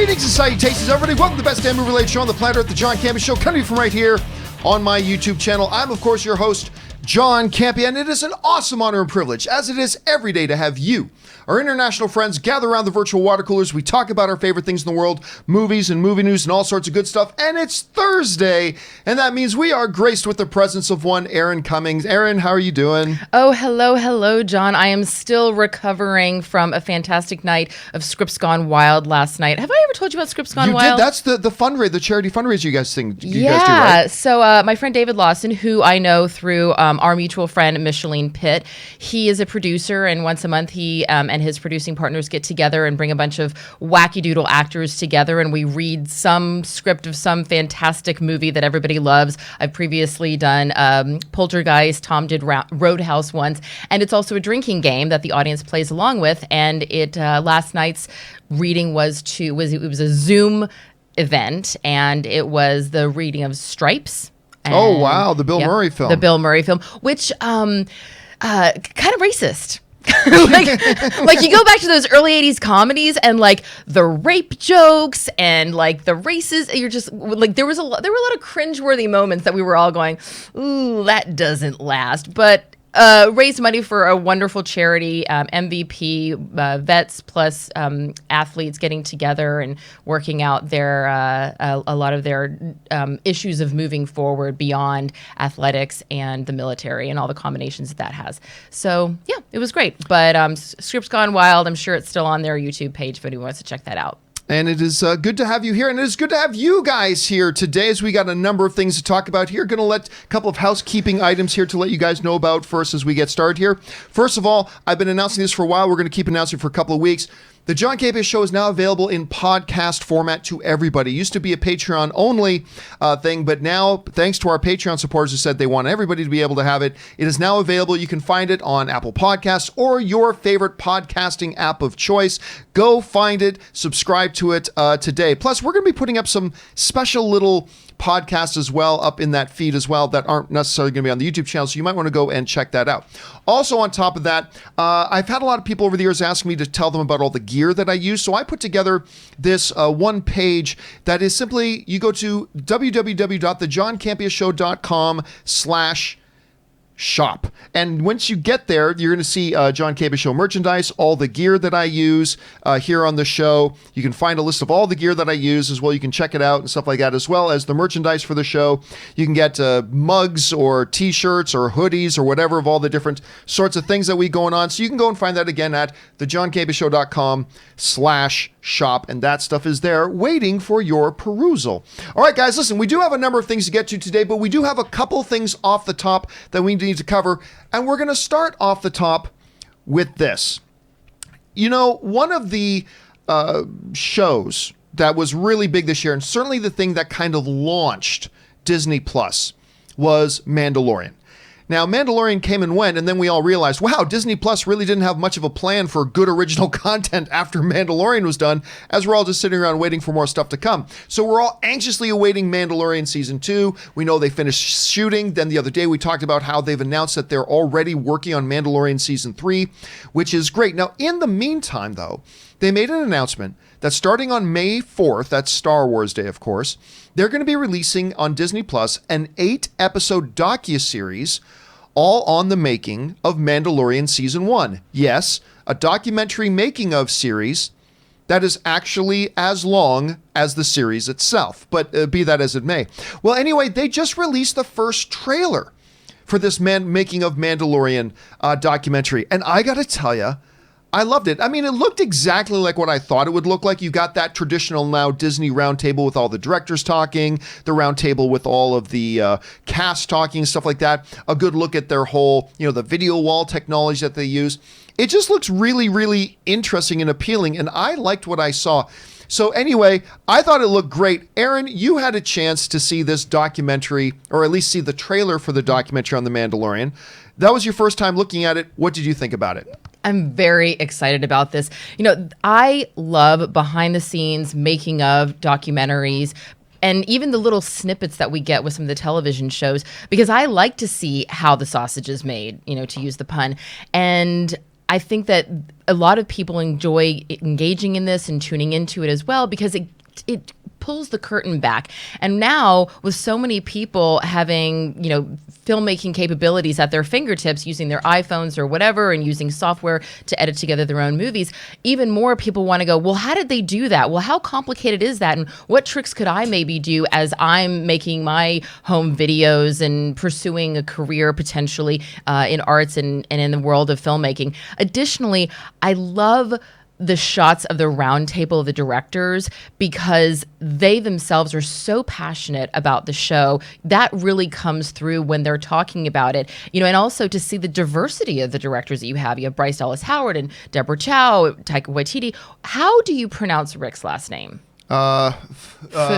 Greetings and salutations, everybody. Welcome to the best damn movie-related show on the planet Earth, the John Campea Show, coming from right here on my YouTube channel. I'm, of course, your host, John Campea, and it is an awesome honor and privilege, as it is every day, to have you, our international friends, gather around the virtual water coolers. We talk about our favorite things in the world, movies and movie news and all sorts of good stuff, and it's Thursday, and that means we are graced with the presence of one Erin Cummings. Erin, how are you doing? Oh, hello, John. I am still recovering from a fantastic night of Scripts Gone Wild last night. Have I ever told you about Scripts Gone Wild? You did. That's the fundraiser, the charity fundraiser you guys guys do, right? So my friend David Lawson, who I know through our mutual friend Micheline Pitt, he is a producer, and once a month he and his producing partners get together and bring a bunch of wacky doodle actors together, and we read some script of some fantastic movie that everybody loves. I've previously done Poltergeist. Tom did Roadhouse once, and it's also a drinking game that the audience plays along with. And it last night's reading was a Zoom event, and it was the reading of Stripes. Oh, wow. The Bill Murray film. The Bill Murray film, which kind of racist. like you go back to those early 80s comedies and like the rape jokes and like the races, you're just like there were a lot of cringeworthy moments that we were all going, ooh, that doesn't last. But raised money for a wonderful charity, MVP, vets plus athletes getting together and working out their a lot of their issues of moving forward beyond athletics and the military and all the combinations that has. So yeah, it was great. But Scripts Gone Wild, I'm sure it's still on their YouTube page if anyone wants to check that out. And it is good to have you here, and it is good to have you guys here today, as we got a number of things to talk about here. Going to let a couple of housekeeping items here to let you guys know about first as we get started here. First of all, I've been announcing this for a while. We're going to keep announcing it for a couple of weeks. The John Campea Show is now available in podcast format to everybody. It used to be a Patreon-only thing, but now, thanks to our Patreon supporters who said they want everybody to be able to have it, it is now available. You can find it on Apple Podcasts or your favorite podcasting app of choice. Go find it, subscribe to it today. Plus, we're going to be putting up some special little podcasts as well up in that feed as well that aren't necessarily going to be on the YouTube channel, so you might want to go and check that out. Also, on top of that, I've had a lot of people over the years ask me to tell them about all the gear that I use, so I put together this one page that is simply, you go to www.thejohncampeashow.com/shop. And once you get there, you're going to see John Campea Show merchandise, all the gear that I use here on the show. You can find a list of all the gear that I use as well. You can check it out and stuff like that, as well as the merchandise for the show. You can get mugs or t-shirts or hoodies or whatever of all the different sorts of things that we going on. So you can go and find that again at thejohncampeashow.com/shop, and that stuff is there waiting for your perusal. All right, guys, listen, we do have a number of things to get to today, but we do have a couple things off the top that we need to cover, and we're going to start off the top with this. You know, one of the shows that was really big this year, and certainly the thing that kind of launched Disney Plus, was Mandalorian. Now, Mandalorian came and went, and then we all realized, wow, Disney Plus really didn't have much of a plan for good original content after Mandalorian was done, as we're all just sitting around waiting for more stuff to come. So we're all anxiously awaiting Mandalorian Season 2. We know they finished shooting. Then the other day we talked about how they've announced that they're already working on Mandalorian Season 3, which is great. Now, in the meantime, though, they made an announcement that starting on May 4th, that's Star Wars Day, of course, they're going to be releasing on Disney Plus an 8-episode docuseries all on the making of Mandalorian Season 1. Yes, a documentary making of series that is actually as long as the series itself, but be that as it may. Well, anyway, they just released the first trailer for this making of Mandalorian documentary, and I gotta tell you, I loved it. I mean, it looked exactly like what I thought it would look like. You got that traditional now Disney roundtable with all the directors talking, the roundtable with all of the cast talking, stuff like that. A good look at their whole, the video wall technology that they use. It just looks really, really interesting and appealing, and I liked what I saw. So anyway, I thought it looked great. Erin, you had a chance to see this documentary, or at least see the trailer for the documentary on The Mandalorian. That was your first time looking at it. What did you think about it? I'm very excited about this. I love behind the scenes making of documentaries and even the little snippets that we get with some of the television shows, because I like to see how the sausage is made, to use the pun. And I think that a lot of people enjoy engaging in this and tuning into it as well, because it pulls the curtain back. And now with so many people having, filmmaking capabilities at their fingertips using their iPhones or whatever and using software to edit together their own movies, even more people want to go, well, how did they do that? Well, how complicated is that? And what tricks could I maybe do as I'm making my home videos and pursuing a career potentially in arts and in the world of filmmaking? Additionally, I love the shots of the round table of the directors because they themselves are so passionate about the show. That really comes through when they're talking about it, and also to see the diversity of the directors that you have. You have Bryce Dallas Howard and Deborah Chow, Taika Waititi. How do you pronounce Rick's last name? Fukuyama,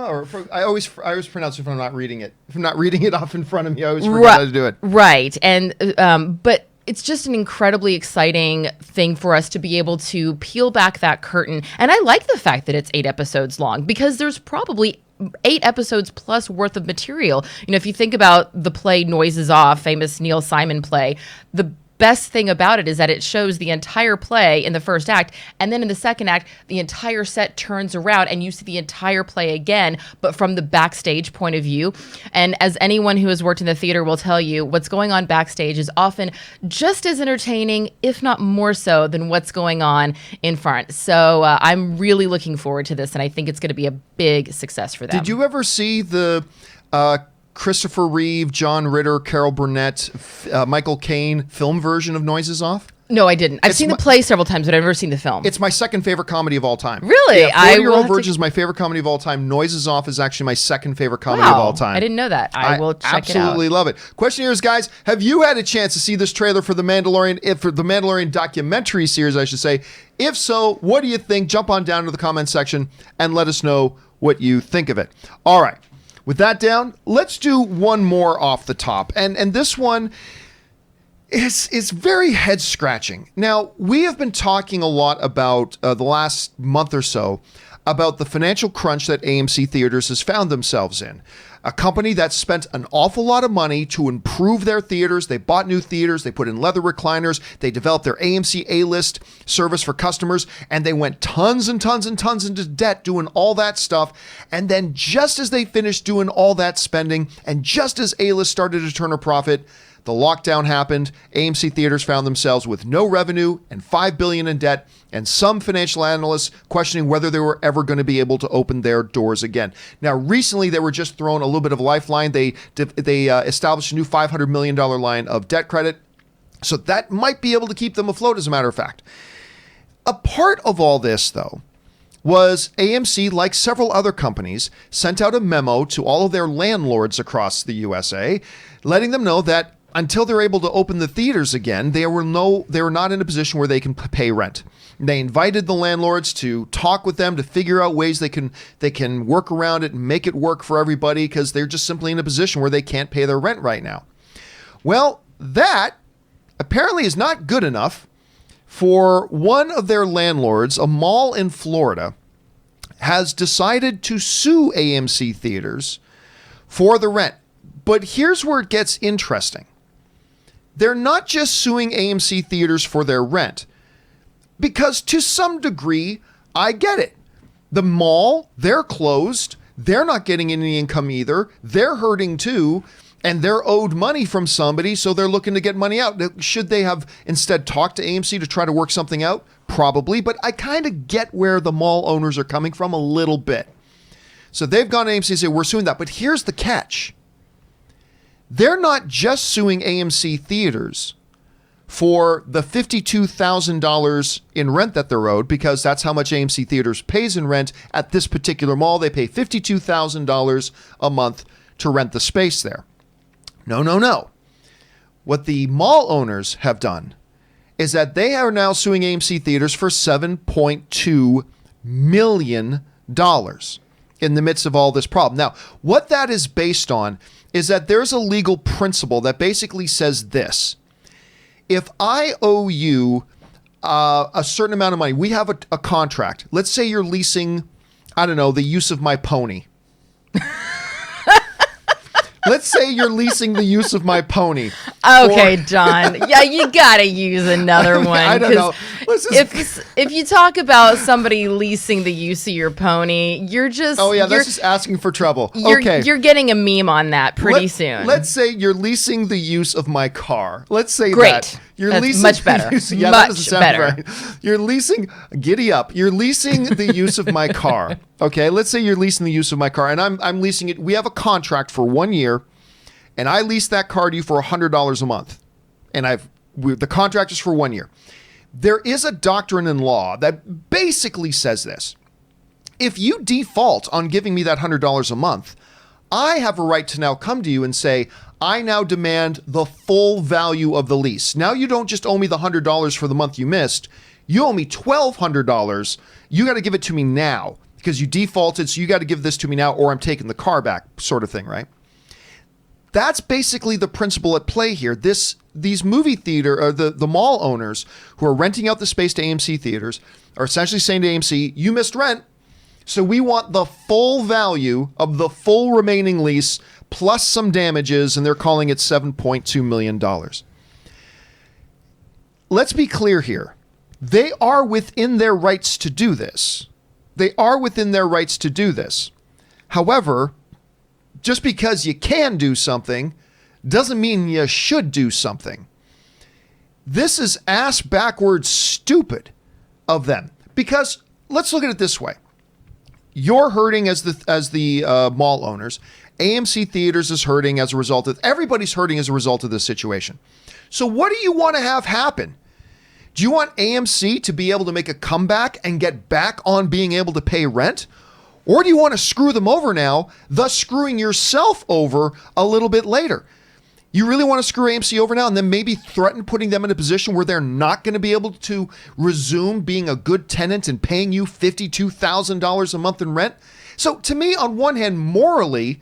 or I always pronounce it if I'm not reading it. If I'm not reading it off in front of me, I always forget how to do it. Right. And, but it's just an incredibly exciting thing for us to be able to peel back that curtain. And I like the fact that it's 8 episodes long because there's probably 8 episodes plus worth of material. If you think about the play Noises Off, famous Neil Simon play, the best thing about it is that it shows the entire play in the first act, and then in the second act, the entire set turns around and you see the entire play again, but from the backstage point of view. And as anyone who has worked in the theater will tell you, what's going on backstage is often just as entertaining, if not more so, than what's going on in front. So I'm really looking forward to this, and I think it's going to be a big success for them. Did you ever see the Christopher Reeve, John Ritter, Carol Burnett, Michael Caine film version of Noises Off? No, I didn't. I've seen the play several times, but I've never seen the film. It's my second favorite comedy of all time. Really? Yeah, 40-Year-Old Virgin is my favorite comedy of all time. Noises Off is actually my second favorite comedy of all time. I didn't know that. I will check it out. Absolutely love it. Question here is, guys, have you had a chance to see this trailer for the Mandalorian documentary series, I should say? If so, what do you think? Jump on down to the comment section and let us know what you think of it. All right. With that down, let's do one more off the top. And this one is very head-scratching. Now, we have been talking a lot about the last month or so about the financial crunch that AMC Theaters has found themselves in. A company that spent an awful lot of money to improve their theaters. They bought new theaters. They put in leather recliners. They developed their AMC A-List service for customers. And they went tons and tons and tons into debt doing all that stuff. And then just as they finished doing all that spending, and just as A-List started to turn a profit, the lockdown happened. AMC Theaters found themselves with no revenue and $5 billion in debt, and some financial analysts questioning whether they were ever going to be able to open their doors again. Now, recently, they were just thrown a little bit of a lifeline. They established a new $500 million line of debt credit, so that might be able to keep them afloat, as a matter of fact. A part of all this, though, was AMC, like several other companies, sent out a memo to all of their landlords across the USA, letting them know that until they're able to open the theaters again, they were not in a position where they can pay rent. They invited the landlords to talk with them to figure out ways they can work around it and make it work for everybody, because they're just simply in a position where they can't pay their rent right now. Well, that apparently is not good enough for one of their landlords. A mall in Florida has decided to sue AMC Theaters for the rent. But here's where it gets interesting. They're not just suing AMC Theaters for their rent, because to some degree, I get it. The mall, they're closed. They're not getting any income either. They're hurting too, and they're owed money from somebody, so they're looking to get money out. Should they have instead talked to AMC to try to work something out? Probably, but I kind of get where the mall owners are coming from a little bit. So they've gone to AMC and said, we're suing that. But here's the catch. They're not just suing AMC Theaters for the $52,000 in rent that they're owed, because that's how much AMC Theaters pays in rent at this particular mall. They pay $52,000 a month to rent the space there. No. What the mall owners have done is that they are now suing AMC Theaters for $7.2 million in the midst of all this problem. Now, what that is based on is that there's a legal principle that basically says this. If I owe you a certain amount of money, we have a contract. Let's say you're leasing, I don't know, the use of my pony. let's say you're leasing the use of my pony. Okay, John. Yeah, you gotta use another one. I don't know. If you talk about somebody leasing the use of your pony, you're just that's just asking for trouble. You're getting a meme on that pretty soon. Let's say you're leasing the use of my car. Let's say Great. that. That's leasing much better. That doesn't sound right. You're leasing. Giddy up. You're leasing the use of my car. Okay. Let's say you're leasing the use of my car, and I'm leasing it. We have a contract for 1 year, and I lease that car to you for $100 a month, and the contract is for 1 year. There is a doctrine in law that basically says this: if you default on giving me that $100 a month, I have a right to now come to you and say, I now demand the full value of the lease. Now you don't just owe me the $100 for the month you missed. You owe me $1,200. You got to give it to me now because you defaulted. So you got to give this to me now or I'm taking the car back, sort of thing, right? That's basically the principle at play here. These movie theater or the mall owners who are renting out the space to AMC theaters are essentially saying to AMC, you missed rent. So we want the full value of the full remaining lease plus some damages, and they're calling it $7.2 million. Let's be clear here. They are within their rights to do this. However, just because you can do something doesn't mean you should do something. This is ass backwards stupid of them. Because let's look at it this way. You're hurting as the mall owners. AMC Theaters is hurting as a result of, everybody's hurting as a result of this situation. So what do you want to have happen? Do you want AMC to be able to make a comeback and get back on being able to pay rent? Or do you want to screw them over now, thus screwing yourself over a little bit later? You really want to screw AMC over now and then maybe threaten putting them in a position where they're not going to be able to resume being a good tenant and paying you $52,000 a month in rent? So to me, on one hand, morally,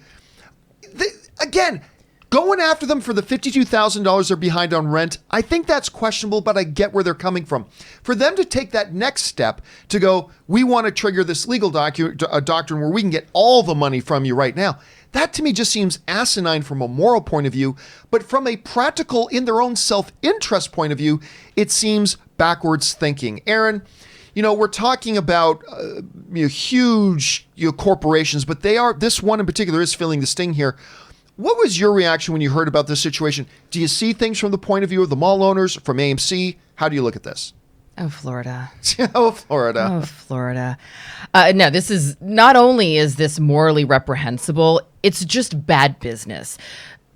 again, going after them for the $52,000 they're behind on rent, I think that's questionable, but I get where they're coming from. For them to take that next step to go, we want to trigger this legal doctrine where we can get all the money from you right now, that to me just seems asinine from a moral point of view, but from a practical, in their own self-interest point of view, it seems backwards thinking. Aaron, we're talking about huge corporations, but this one in particular is feeling the sting here. What was your reaction when you heard about this situation? Do you see things from the point of view of the mall owners, from AMC? How do you look at this? Oh, Florida. Florida. No, this is not only is this morally reprehensible, it's just bad business.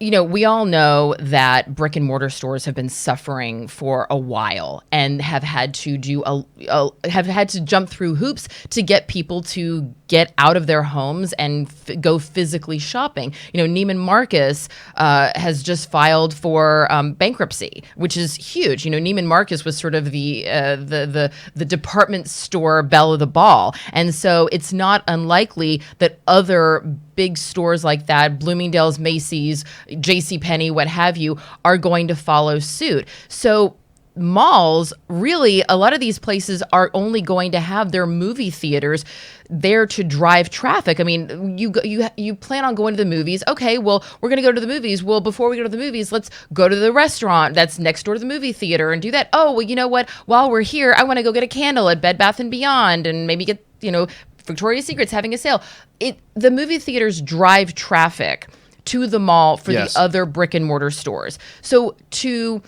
We all know that brick and mortar stores have been suffering for a while and have had to jump through hoops to get people to get out of their homes and go physically shopping. Neiman Marcus has just filed for bankruptcy, which is huge. Neiman Marcus was sort of the department store belle of the ball, and so it's not unlikely that other big stores like that, Bloomingdale's, Macy's, JCPenney, what have you, are going to follow suit. So malls, really, a lot of these places are only going to have their movie theaters there to drive traffic. I mean, you plan on going to the movies. Okay, well, we're going to go to the movies. Well, before we go to the movies, let's go to the restaurant that's next door to the movie theater and do that. Oh, well, you know what? While we're here, I want to go get a candle at Bed Bath & Beyond and maybe get, Victoria's Secret's having a sale. The movie theaters drive traffic to the mall for the other brick and mortar stores. So to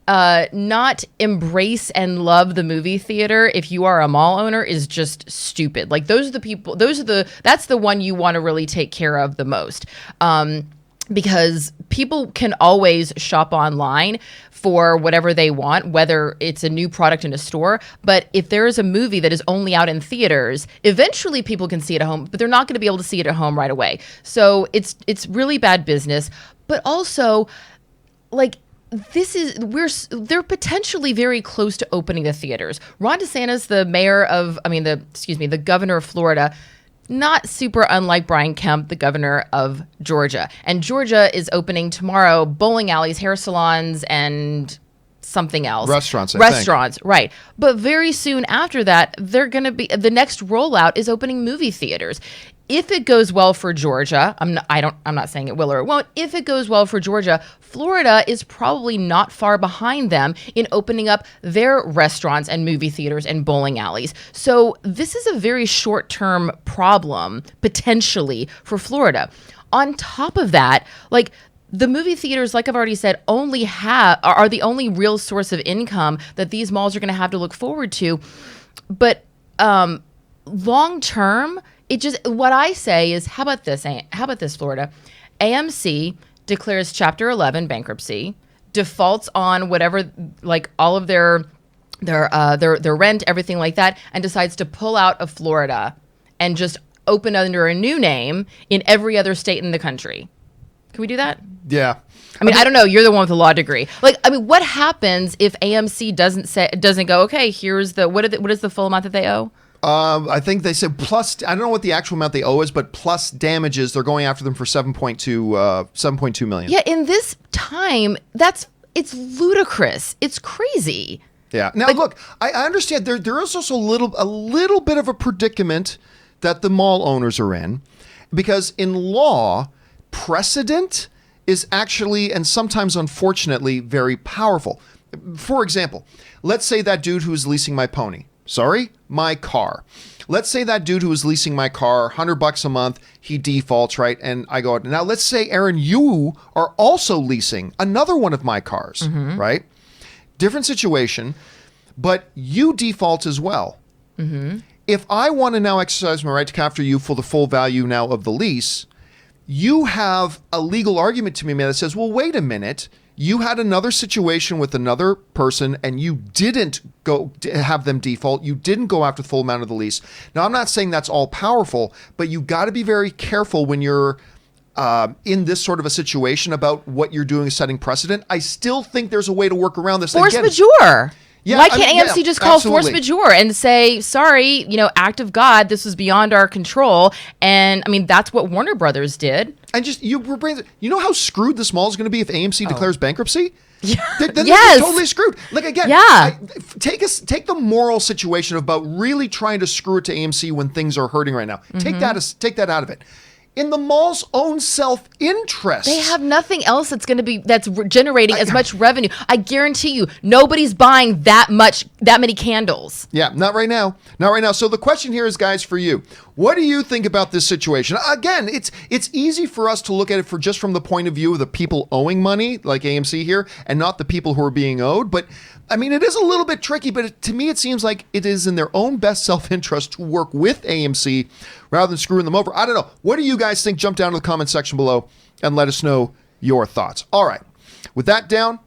not embrace and love the movie theater if you are a mall owner is just stupid. Like those are the people, that's the one you want to really take care of the most. Because people can always shop online for whatever they want, whether it's a new product in a store. But if there is a movie that is only out in theaters, eventually people can see it at home, but they're not going to be able to see it at home right away. So it's really bad business. But also, like, they're potentially very close to opening the theaters. Ron DeSantis, the governor of Florida, not super unlike Brian Kemp, the governor of Georgia. And Georgia is opening tomorrow bowling alleys, hair salons, and something else. Restaurants, right. But very soon after that, they're going to be, the next rollout is opening movie theaters. if it goes well for Georgia, I'm not saying it will or it won't. If it goes well for Georgia, Florida is probably not far behind them in opening up their restaurants and movie theaters and bowling alleys. So this is a very short-term problem potentially for Florida. On top of that, like, the movie theaters, like I've already said, are the only real source of income that these malls are going to have to look forward to. But long term, what I say is, how about this, Florida? AMC declares Chapter 11 bankruptcy, defaults on whatever, like, all of their rent, everything like that, and decides to pull out of Florida and just open under a new name in every other state in the country. Can we do that? Yeah. I mean, I don't know. You're the one with the law degree. Like, I mean, what happens if AMC doesn't go, okay, here's what is the full amount that they owe? I think they said plus, I don't know what the actual amount they owe is, but plus damages, they're going after them for 7.2 million. Yeah, in this time, it's ludicrous. It's crazy. Yeah. Now, look, I understand there is also a little bit of a predicament that the mall owners are in, because in law, precedent is actually, and sometimes unfortunately, very powerful. For example, let's say that dude who's leasing my car. Let's say that dude who was leasing my car, $100 a month, he defaults, right? And I go, now let's say, Aaron, you are also leasing another one of my cars, right? Different situation, but you default as well. If I want to now exercise my right to come after you for the full value now of the lease, you have a legal argument to me, man, that says, well, wait a minute. You had another situation with another person and you didn't go have them default. You didn't go after the full amount of the lease. Now, I'm not saying that's all powerful, but you got to be very careful when you're in this sort of a situation about what you're doing is setting precedent. I still think there's a way to work around this. Force majeure. Yeah, why can't AMC just call absolutely. force majeure and say, sorry, act of God, this was beyond our control? And I mean, that's what Warner Brothers did. And just, you know how screwed this mall is going to be if AMC declares bankruptcy? Yeah. Then Yes. they're totally screwed. Like, again, Yeah. take the moral situation about really trying to screw it to AMC when things are hurting right now. Take that out of it. In the mall's own self-interest, They have nothing else that's generating as much revenue. I guarantee you, nobody's buying that many candles. Yeah, not right now. Not right now. So the question here is, guys, for you. What do you think about this situation? Again, it's easy for us to look at it from the point of view of the people owing money, like AMC here, and not the people who are being owed. But I mean, it is a little bit tricky, but to me, it seems like it is in their own best self-interest to work with AMC rather than screwing them over. I don't know. What do you guys think? Jump down to the comment section below and let us know your thoughts. All right. With that down,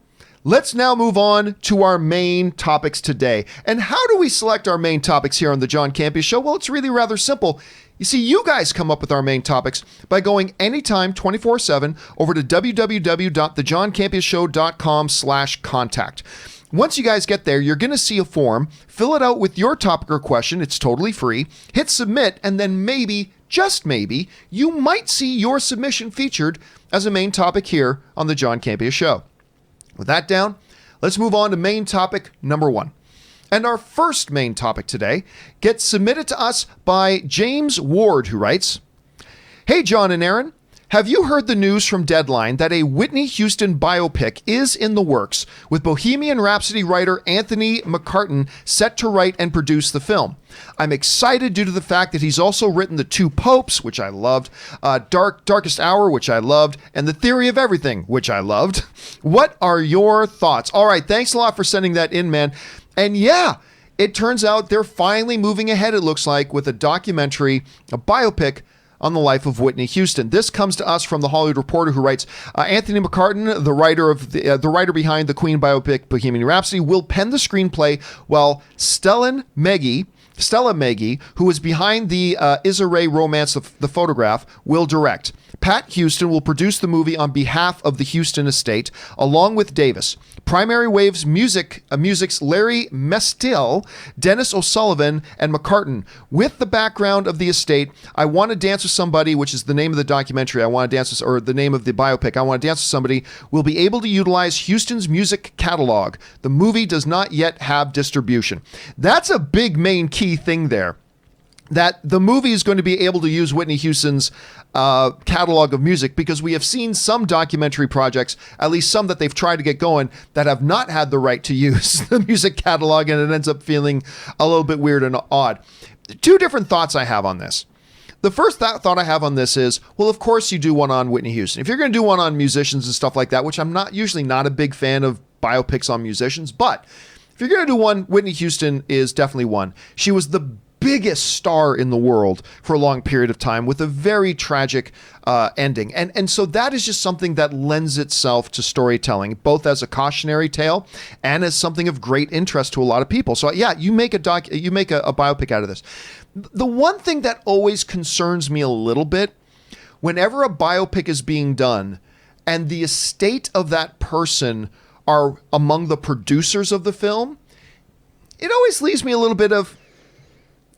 let's now move on to our main topics today. And how do we select our main topics here on the John Campea Show? Well, it's really rather simple. You see, you guys come up with our main topics by going anytime, 24/7, over to www.thejohncampeashow.com/contact. Once you guys get there, you're going to see a form. Fill it out with your topic or question. It's totally free. Hit submit, and then maybe, just maybe, you might see your submission featured as a main topic here on the John Campea Show. With that down, let's move on to main topic number 1. And our first main topic today gets submitted to us by James Ward, who writes, "Hey, John and Aaron. Have you heard the news from Deadline that a Whitney Houston biopic is in the works, with Bohemian Rhapsody writer Anthony McCarten set to write and produce the film? I'm excited due to the fact that he's also written The Two Popes, which I loved, Darkest Hour, which I loved, and The Theory of Everything, which I loved. What are your thoughts?" All right, thanks a lot for sending that in, man. And yeah, it turns out they're finally moving ahead, it looks like, with a documentary, a biopic, on the life of Whitney Houston. This comes to us from The Hollywood Reporter, who writes, Anthony McCarten, the writer behind the Queen biopic Bohemian Rhapsody, will pen the screenplay, while Stella Meggy, who is behind the Issa Rae romance The Photograph, will direct. Pat Houston will produce the movie on behalf of the Houston estate, along with Davis. Primary Waves Music's Larry Mestil, Dennis O'Sullivan, and McCarten. With the background of the estate, I Want to Dance with Somebody, which is the name of the documentary, the name of the biopic, I Want to Dance with Somebody, will be able to utilize Houston's music catalog. The movie does not yet have distribution. That's a big main key thing there. that the movie is going to be able to use Whitney Houston's catalog of music, because we have seen some documentary projects, at least some that they've tried to get going, that have not had the right to use the music catalog, and it ends up feeling a little bit weird and odd. Two different thoughts I have on this. The first thought I have on this is, well, of course you do one on Whitney Houston. If you're going to do one on musicians and stuff like that, which I'm usually not a big fan of biopics on musicians, but if you're going to do one, Whitney Houston is definitely one. She was the biggest star in the world for a long period of time, with a very tragic ending. And so that is just something that lends itself to storytelling, both as a cautionary tale and as something of great interest to a lot of people. So yeah, you make a biopic out of this. The one thing that always concerns me a little bit, whenever a biopic is being done and the estate of that person are among the producers of the film, it always leaves me a little bit of,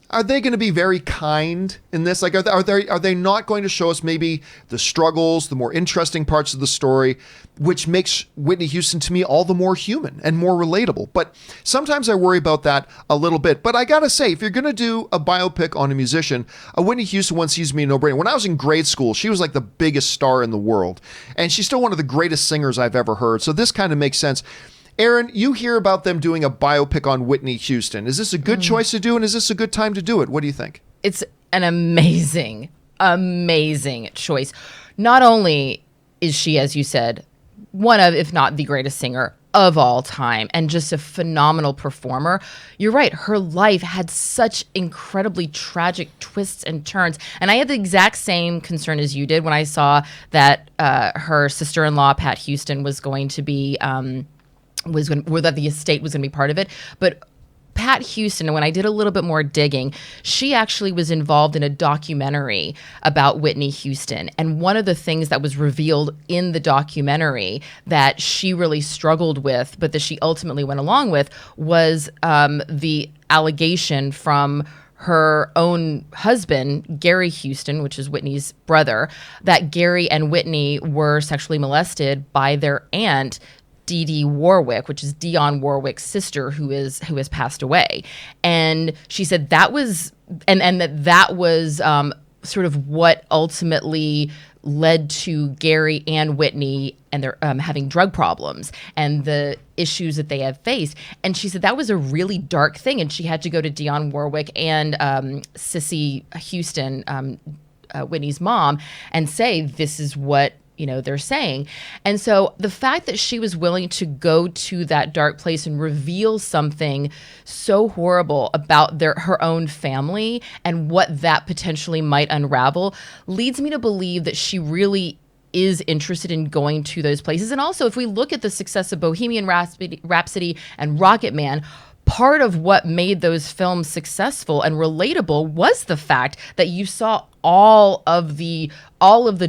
are they going to be very kind in this? Like, are they not going to show us maybe the struggles, the more interesting parts of the story, which makes Whitney Houston to me all the more human and more relatable? But sometimes I worry about that a little bit. But I got to say, if you're going to do a biopic on a musician, a Whitney Houston one seems to be a no-brainer. When I was in grade school, she was like the biggest star in the world, and she's still one of the greatest singers I've ever heard. So this kind of makes sense. Aaron, you hear about them doing a biopic on Whitney Houston. Is this a good choice to do, and is this a good time to do it? What do you think? It's an amazing, amazing choice. Not only is she, as you said, one of, if not the greatest singer of all time, and just a phenomenal performer. You're right. Her life had such incredibly tragic twists and turns. And I had the exact same concern as you did when I saw that her sister-in-law, Pat Houston, was going to be... that the estate was going to be part of it. But Pat Houston, when I did a little bit more digging, she actually was involved in a documentary about Whitney Houston. And one of the things that was revealed in the documentary that she really struggled with, but that she ultimately went along with, was the allegation from her own husband, Gary Houston, which is Whitney's brother, that Gary and Whitney were sexually molested by their aunt, Dee Dee Warwick, which is Dionne Warwick's sister, who has passed away. And she said that was, and that was sort of what ultimately led to Gary and Whitney and their having drug problems and the issues that they have faced. And she said that was a really dark thing, and she had to go to Dionne Warwick and Cissy Houston, Whitney's mom, and say, this is what they're saying. And so the fact that she was willing to go to that dark place and reveal something so horrible about her own family and what that potentially might unravel leads me to believe that she really is interested in going to those places. And also, if we look at the success of Bohemian Rhapsody and Rocket Man, part of what made those films successful and relatable was the fact that you saw all of the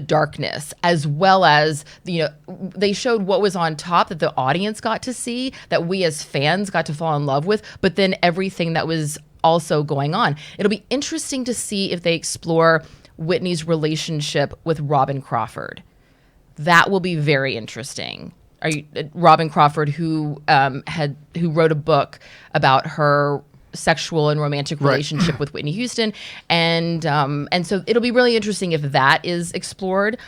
darkness, as well as they showed what was on top that the audience got to see, that we as fans got to fall in love with, but then everything that was also going on. It'll be interesting to see if they explore Whitney's relationship with Robin Crawford. That will be very interesting. Robin Crawford, who wrote a book about her sexual and romantic relationship with Whitney Houston, and so it'll be really interesting if that is explored.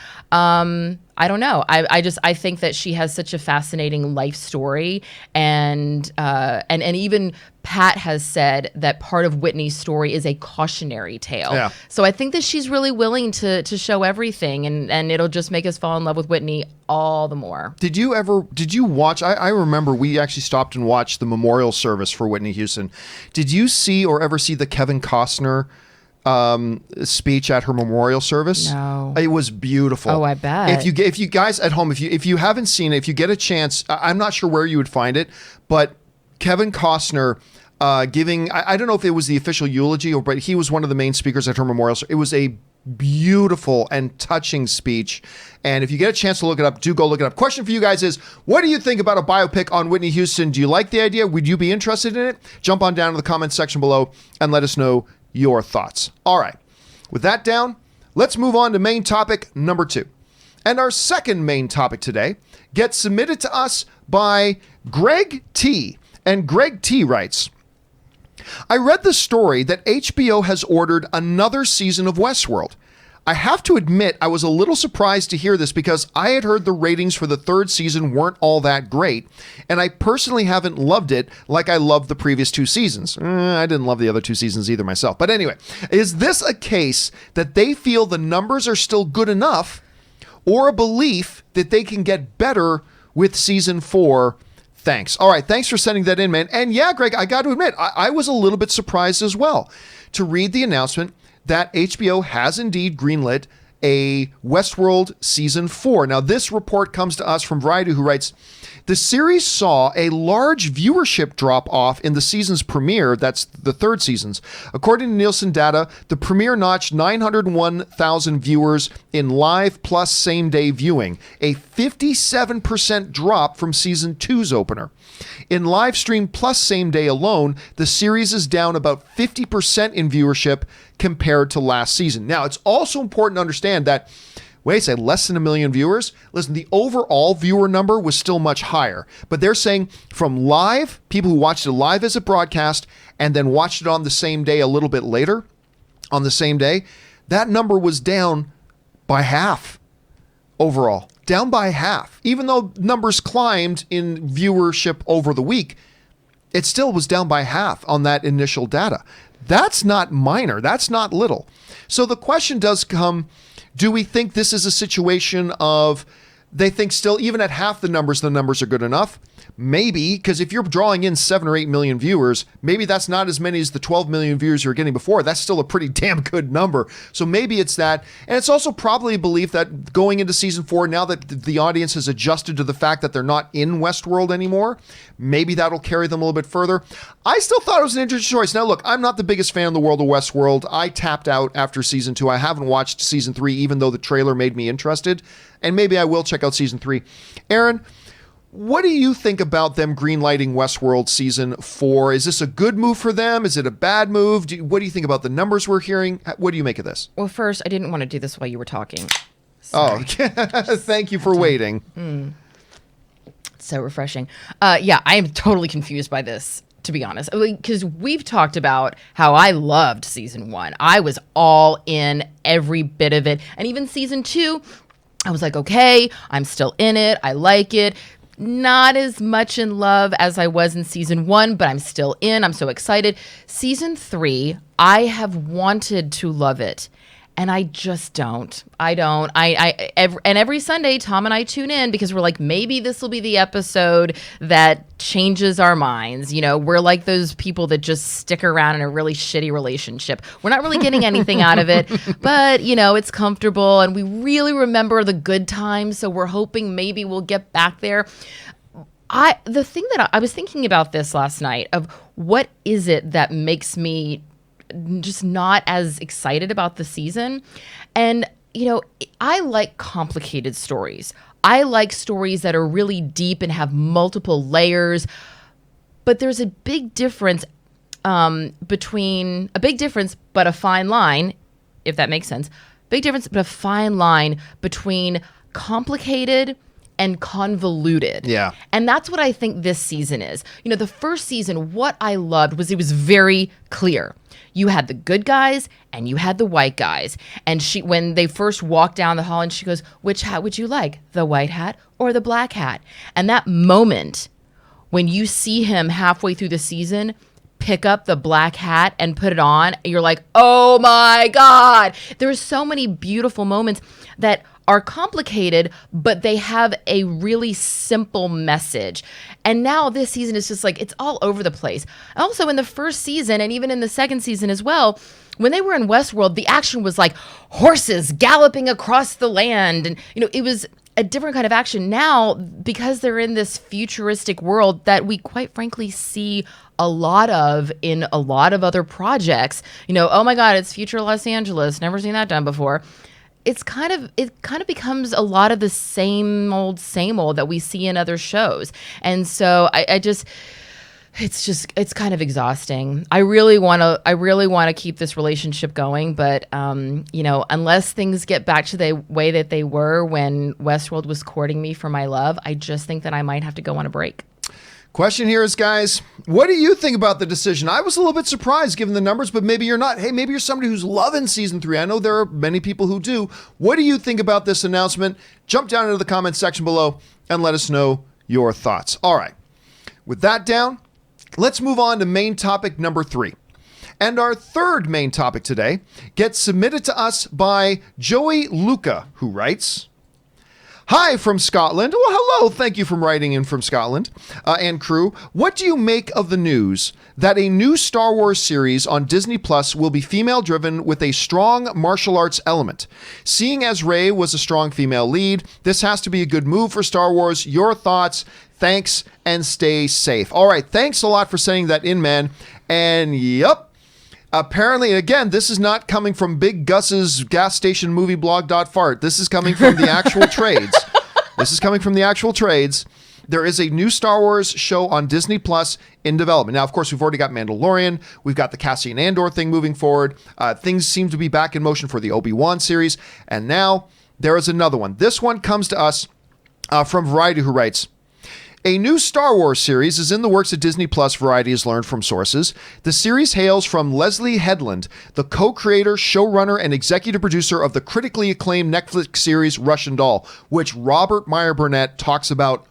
I don't know. I think that she has such a fascinating life story, and even Pat has said that part of Whitney's story is a cautionary tale. Yeah. So I think that she's really willing to show everything, and it'll just make us fall in love with Whitney all the more. Did you watch, I remember we actually stopped and watched the memorial service for Whitney Houston. Did you see or ever see the Kevin Costner speech at her memorial service? No. It was beautiful. Oh, I bet. If you guys at home, if you haven't seen it, if you get a chance, I'm not sure where you would find it, but Kevin Costner giving, I don't know if it was the official eulogy, but he was one of the main speakers at her memorial. It was a beautiful and touching speech. And if you get a chance to look it up, do go look it up. Question for you guys is, what do you think about a biopic on Whitney Houston? Do you like the idea? Would you be interested in it? Jump on down to the comments section below and let us know your thoughts. All right. With that down, let's move on to main topic number 2. And our second main topic today gets submitted to us by Greg T. And Greg T writes, I read the story that HBO has ordered another season of Westworld. I have to admit, I was a little surprised to hear this because I had heard the ratings for the third season weren't all that great, and I personally haven't loved it like I loved the previous two seasons. I didn't love the other two seasons either myself. But anyway, is this a case that they feel the numbers are still good enough, or a belief that they can get better with season 4? Thanks. All right, thanks for sending that in, man. And yeah, Greg, I got to admit, I was a little bit surprised as well to read the announcement that HBO has indeed greenlit a Westworld season 4. Now, this report comes to us from Variety, who writes, the series saw a large viewership drop off in the season's premiere. That's the third season's. According to Nielsen data, the premiere notched 901,000 viewers in live plus same day viewing, a 57% drop from season 2's opener. In live stream plus same day alone, the series is down about 50% in viewership compared to last season. Now, it's also important to understand that, wait a second, less than 1 million viewers? Listen, the overall viewer number was still much higher, but they're saying from live, people who watched it live as a broadcast and then watched it on the same day a little bit later, on the same day, that number was down by half overall. Down by half. Even though numbers climbed in viewership over the week, it still was down by half on that initial data. That's not minor. That's not little. So the question does come, do we think this is a situation of they think still, even at half the numbers are good enough? Maybe, because if you're drawing in 7 or 8 million viewers, maybe that's not as many as the 12 million viewers you were getting before. That's still a pretty damn good number. So maybe it's that. And it's also probably a belief that going into season 4, now that the audience has adjusted to the fact that they're not in Westworld anymore, maybe that'll carry them a little bit further. I still thought it was an interesting choice. Now, look, I'm not the biggest fan of the world of Westworld. I tapped out after season 2. I haven't watched season 3, even though the trailer made me interested. And maybe I will check out season 3. Aaron, what do you think about them greenlighting Westworld season 4? Is this a good move for them? Is it a bad move? What do you think about the numbers we're hearing? What do you make of this? Well, first, I didn't want to do this while you were talking. Sorry. Oh, thank you for waiting. So refreshing. Yeah, I am totally confused by this, to be honest, because we've talked about how I loved season 1. I was all in every bit of it. And even season 2, I was like, okay, I'm still in it. I like it. Not as much in love as I was in season 1, but I'm still in. I'm so excited. Season 3, I have wanted to love it, and I just don't. I don't. Every Sunday, Tom and I tune in because we're like, maybe this will be the episode that changes our minds. You know, we're like those people that just stick around in a really shitty relationship. We're not really getting anything out of it, but, you know, it's comfortable, and we really remember the good times, so we're hoping maybe we'll get back there. The thing that I was thinking about this last night of what is it that makes me just not as excited about the season. And, you know, I like complicated stories. I like stories that are really deep and have multiple layers. But there's a big difference but a fine line, if that makes sense. Big difference, but a fine line between complicated and convoluted. Yeah. And that's what I think this season is. You know, the first season, what I loved was it was very clear. You had the good guys and you had the white guys. And when they first walked down the hall and she goes, which hat would you like? The white hat or the black hat? And that moment when you see him halfway through the season pick up the black hat and put it on, you're like, oh my God. There's so many beautiful moments that are complicated, but they have a really simple message. And now this season is just like, it's all over the place. Also in the first season, and even in the second season as well, when they were in Westworld, the action was like horses galloping across the land. And, you know, it was a different kind of action. Now, because they're in this futuristic world that we quite frankly see a lot of in a lot of other projects, you know, oh my God, it's future Los Angeles. Never seen that done before. It kind of becomes a lot of the same old that we see in other shows. And so it's kind of exhausting. I really want to keep this relationship going, but you know, unless things get back to the way that they were when Westworld was courting me for my love, I just think that I might have to go on a break. Question here is, guys, what do you think about the decision? I was a little bit surprised given the numbers, but maybe you're not. Hey, maybe you're somebody who's loving season 3. I know there are many people who do. What do you think about this announcement? Jump down into the comments section below and let us know your thoughts. All right. With that down, let's move on to main topic number 3. And our third main topic today gets submitted to us by Joey Luca, who writes, "Hi from Scotland." Well, hello. Thank you for writing in from Scotland and crew. What do you make of the news that a new Star Wars series on Disney Plus will be female-driven with a strong martial arts element? Seeing as Rey was a strong female lead, this has to be a good move for Star Wars. Your thoughts? Thanks, and stay safe. All right. Thanks a lot for sending that in, man. And yep. Apparently, again, this is not coming from Big Gus's gas station movie blog.fart. This is coming from the actual trades. This is coming from the actual trades. There is a new Star Wars show on Disney Plus in development. Now, of course, we've already got Mandalorian. We've got the Cassian Andor thing moving forward. Things seem to be back in motion for the Obi-Wan series. And now there is another one. This one comes to us from Variety, who writes, "A new Star Wars series is in the works at Disney Plus, Variety has learned from sources. The series hails from Leslie Headland, the co-creator, showrunner, and executive producer of the critically acclaimed Netflix series Russian Doll, which Robert Meyer Burnett talks about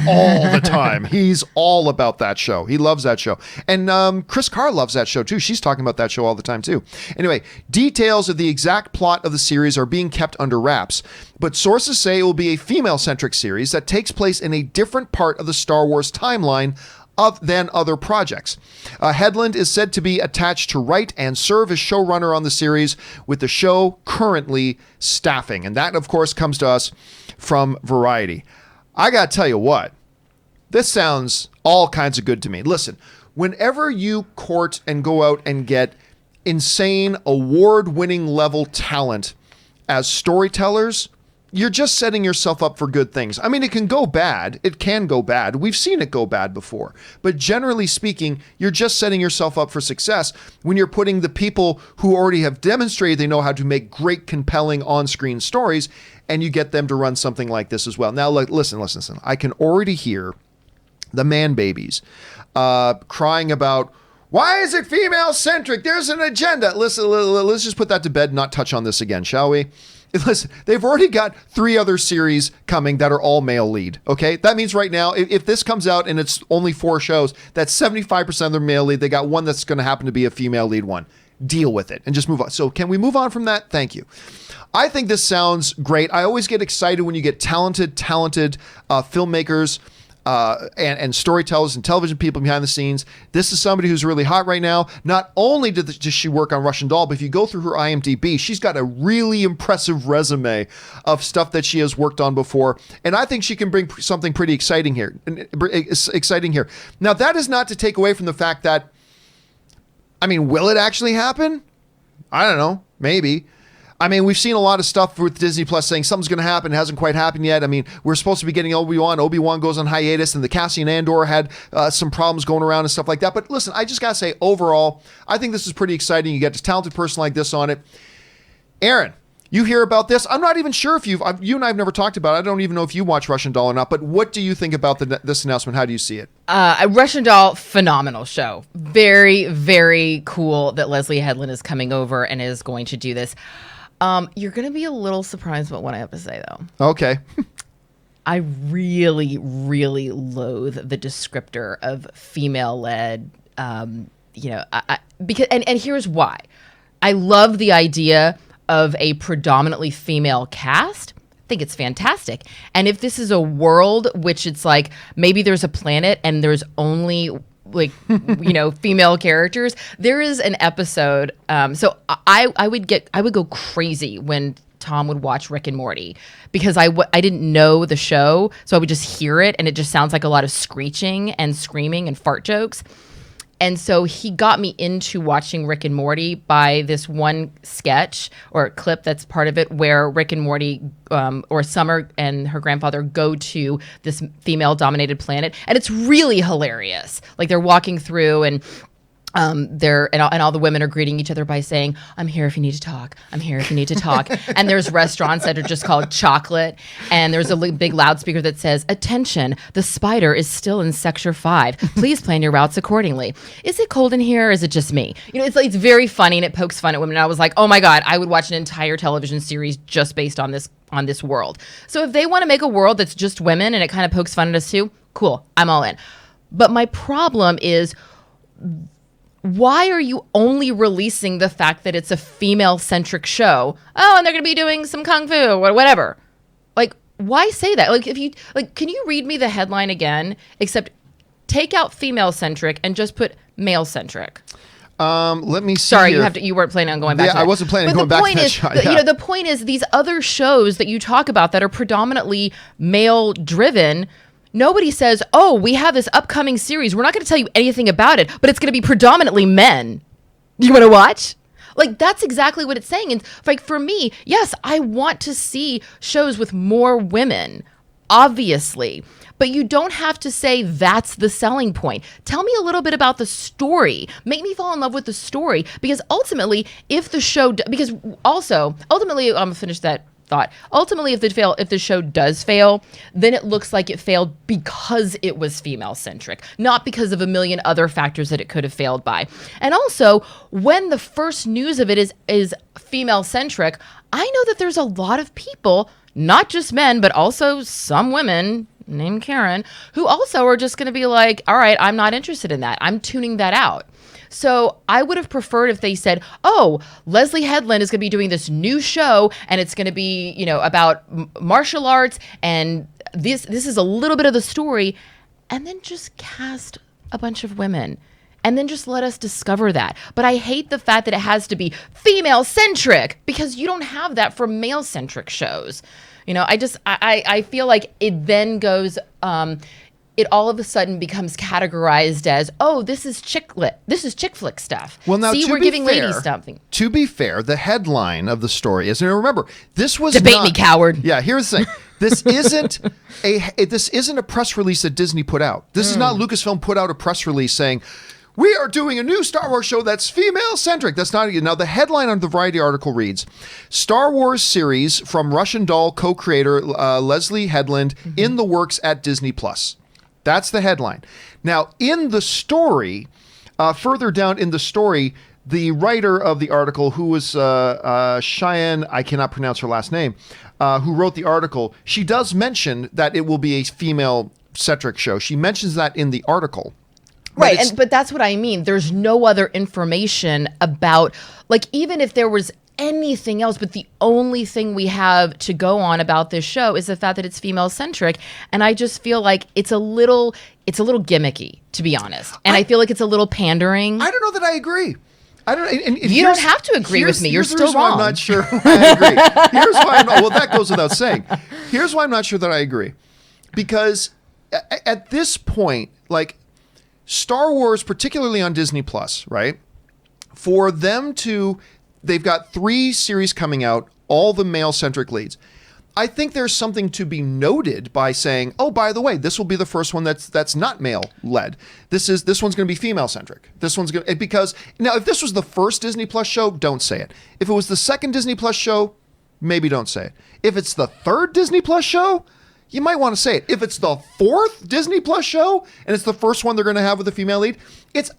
all the time. He's all about that show. He loves that show. And Chris Carr loves that show too. She's talking about that show all the time too. Anyway, details of the exact plot of the series are being kept under wraps, but sources say it will be a female-centric series that takes place in a different part of the Star Wars timeline than other projects. Headland is said to be attached to write and serve as showrunner on the series, with the show currently staffing. And that, of course, comes to us from Variety. I got to tell you what, this sounds all kinds of good to me. Listen, whenever you court and go out and get insane award-winning level talent as storytellers, you're just setting yourself up for good things. I mean, it can go bad. It can go bad. We've seen it go bad before. But generally speaking, you're just setting yourself up for success when you're putting the people who already have demonstrated they know how to make great, compelling on-screen stories, and you get them to run something like this as well. Now, listen. I can already hear the man babies crying about, why is it female-centric? There's an agenda. Listen, let's just put that to bed and not touch on this again, shall we? Listen, they've already got 3 other series coming that are all male lead, okay? That means right now, if this comes out and it's only 4 shows, that's 75% of their male lead. They got one that's going to happen to be a female lead one. Deal with it and just move on. So can we move on from that? Thank you. I think this sounds great. I always get excited when you get talented filmmakers and storytellers and television people behind the scenes. This is somebody who's really hot right now. Not only does she work on Russian Doll, but if you go through her IMDb, she's got a really impressive resume of stuff that she has worked on before. And I think she can bring something pretty exciting here. Now, that is not to take away from the fact that, I mean, will it actually happen? I don't know. Maybe. I mean, we've seen a lot of stuff with Disney Plus saying something's going to happen. It hasn't quite happened yet. I mean, we're supposed to be getting Obi-Wan. Obi-Wan goes on hiatus, and the Cassian Andor had some problems going around and stuff like that. But listen, I just got to say, overall, I think this is pretty exciting. You get a talented person like this on it. Aaron, you hear about this? I'm not even sure if you and I have never talked about it. I don't even know if you watch Russian Doll or not. But what do you think about this announcement? How do you see it? Russian Doll, phenomenal show. Very, very cool that Leslie Headland is coming over and is going to do this. You're going to be a little surprised about what I have to say, though. Okay. I really, really loathe the descriptor of female-led, because here's why. I love the idea of a predominantly female cast. I think it's fantastic. And if this is a world which it's like maybe there's a planet and there's only female characters, there is an episode. So I would go crazy when Tom would watch Rick and Morty because I didn't know the show, so I would just hear it and it just sounds like a lot of screeching and screaming and fart jokes. And so he got me into watching Rick and Morty by this one sketch or clip that's part of it where Rick and Morty or Summer and her grandfather go to this female-dominated planet. And it's really hilarious. Like they're walking through and and all the women are greeting each other by saying, "I'm here if you need to talk. I'm here if you need to talk." And there's restaurants that are just called Chocolate, and there's a big loudspeaker that says, "Attention, the spider is still in Sector 5. Please plan your routes accordingly. Is it cold in here, or is it just me?" It's very funny, and it pokes fun at women. And I was like, oh my God, I would watch an entire television series just based on this world. So if they want to make a world that's just women and it kind of pokes fun at us too, cool, I'm all in. But my problem is, why are you only releasing the fact that it's a female-centric show? Oh, and they're going to be doing some kung fu or whatever. Like, why say that? Can you read me the headline again? Except take out female-centric and just put male-centric. Let me see. Sorry, here. you weren't planning on going back to that. I wasn't planning on going back to that shot. The point is, these other shows that you talk about that are predominantly male-driven, nobody says, oh, we have this upcoming series. We're not going to tell you anything about it, but it's going to be predominantly men. You want to watch? That's exactly what it's saying. And for me, yes, I want to see shows with more women, obviously. But you don't have to say that's the selling point. Tell me a little bit about the story. Make me fall in love with the story. Because ultimately, I'm going to finish that thought. Ultimately, if the show does fail, then it looks like it failed because it was female-centric, not because of a million other factors that it could have failed by. And also, when the first news of it is female-centric, I know that there's a lot of people, not just men, but also some women named Karen, who also are just going to be like, all right, I'm not interested in that. I'm tuning that out. So I would have preferred if they said, oh, Leslie Headland is going to be doing this new show, and it's going to be, about martial arts, and this is a little bit of the story, and then just cast a bunch of women. And then just let us discover that. But I hate the fact that it has to be female-centric, because you don't have that for male-centric shows. I feel like it then goes... it all of a sudden becomes categorized as, oh, this is chick flick stuff. Well, now, see, we're giving ladies something. To be fair, the headline of the story is, and remember, this was me, coward. Yeah, here's the thing. This isn't a press release that Disney put out. This is not Lucasfilm put out a press release saying, we are doing a new Star Wars show that's female-centric. That's not... Now, the headline on the Variety article reads, Star Wars series from Russian Doll co-creator Leslie Headland in the works at Disney+. That's the headline. Now, in the story, further down in the story, the writer of the article, who was Cheyenne, I cannot pronounce her last name, who wrote the article, she does mention that it will be a female-centric show. She mentions that in the article. Right, but that's what I mean. There's no other information about, even if there was anything else, but the only thing we have to go on about this show is the fact that it's female-centric, and I just feel like it's a little gimmicky, to be honest, and I feel like it's a little pandering. I don't know that I agree. I don't. And you don't have to agree with me. You're still wrong. I'm not sure I agree. Here's why I'm not. Well, that goes without saying. Here's why I'm not sure that I agree, because at this point, Star Wars, particularly on Disney Plus, right? For them to... They've got 3 series coming out, all the male-centric leads. I think there's something to be noted by saying, oh, by the way, this will be the first one that's not male-led. This one's going to be female-centric. This one's going to... Because, now, if this was the first Disney Plus show, don't say it. If it was the second Disney Plus show, maybe don't say it. If it's the third Disney Plus show, you might want to say it. If it's the 4th Disney Plus show, and it's the first one they're going to have with a female lead,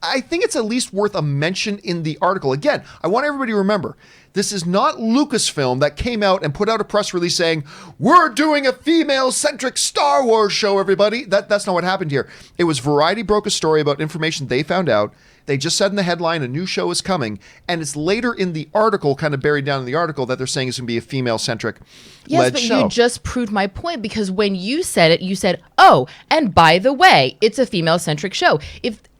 I think it's at least worth a mention in the article. Again, I want everybody to remember, this is not Lucasfilm that came out and put out a press release saying, we're doing a female-centric Star Wars show, everybody. That's not what happened here. It was Variety broke a story about information they found out. They just said in the headline, a new show is coming. And it's later in the article, kind of buried down in the article, that they're saying it's going to be a female-centric led show. Yes, but you just proved my point, because when you said it, you said, oh, and by the way, it's a female-centric show.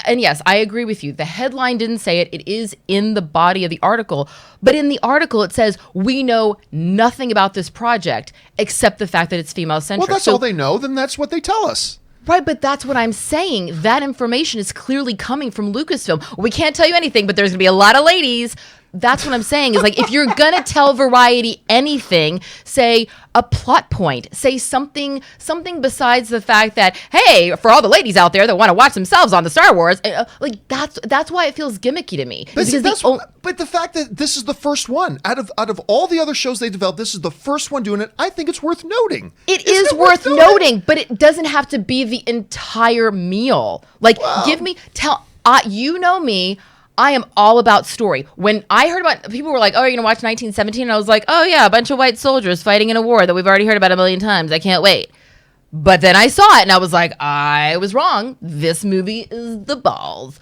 And yes, I agree with you. The headline didn't say it. It is in the body of the article. But in the article, it says, we know nothing about this project except the fact that it's female-centric. Well, that's all they know. Then that's what they tell us. Right, but that's what I'm saying. That information is clearly coming from Lucasfilm. We can't tell you anything, but there's going to be a lot of ladies. that's what I'm saying is like, if you're going to tell Variety anything, say a plot point, say something besides the fact that, hey, for all the ladies out there that want to watch themselves on the Star Wars, like that's why it feels gimmicky to me. But the fact that this is the first one out of all the other shows they developed, this is the first one doing it. I think it's worth noting. It is worth noting, but it doesn't have to be the entire meal. Like, you know me. I am all about story. When I heard about, people were like, oh, you're going to watch 1917? And I was like, oh yeah, a bunch of white soldiers fighting in a war that we've already heard about a million times. I can't wait. But then I saw it and I was like, I was wrong. This movie is the balls.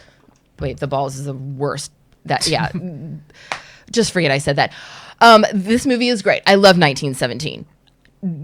Wait, the balls is the worst. Just forget I said that. This movie is great. I love 1917.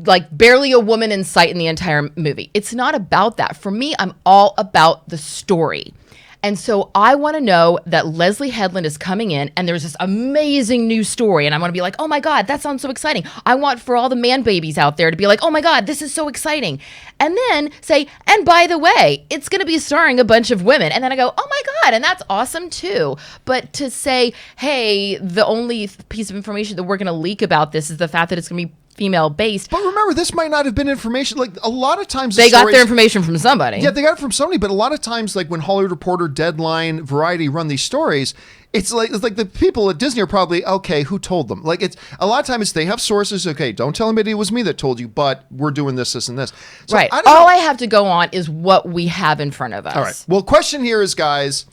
Like, barely a woman in sight in the entire movie. It's not about that. For me, I'm all about the story. And so I want to know that Leslie Headland is coming in and there's this amazing new story. And I want to be like, oh my God, that sounds so exciting. I want for all the man babies out there to be like, oh my God, this is so exciting. And then say, and by the way, it's going to be starring a bunch of women. And then I go, oh my God, and that's awesome too. But to say, hey, the only piece of information that we're going to leak about this is the fact that it's going to be female based. But remember, this might not have been information. Like, a lot of times they got their information from somebody. Yeah, they got it from somebody. But a lot of times, like when Hollywood Reporter, Deadline, Variety run these stories, it's like the people at Disney are probably, okay, who told them? Like, it's a lot of times they have sources. Okay, don't tell anybody it was me that told you, but we're doing this, and this. So, right. All I have to go on is what we have in front of us. All right. Well, question here is, guys,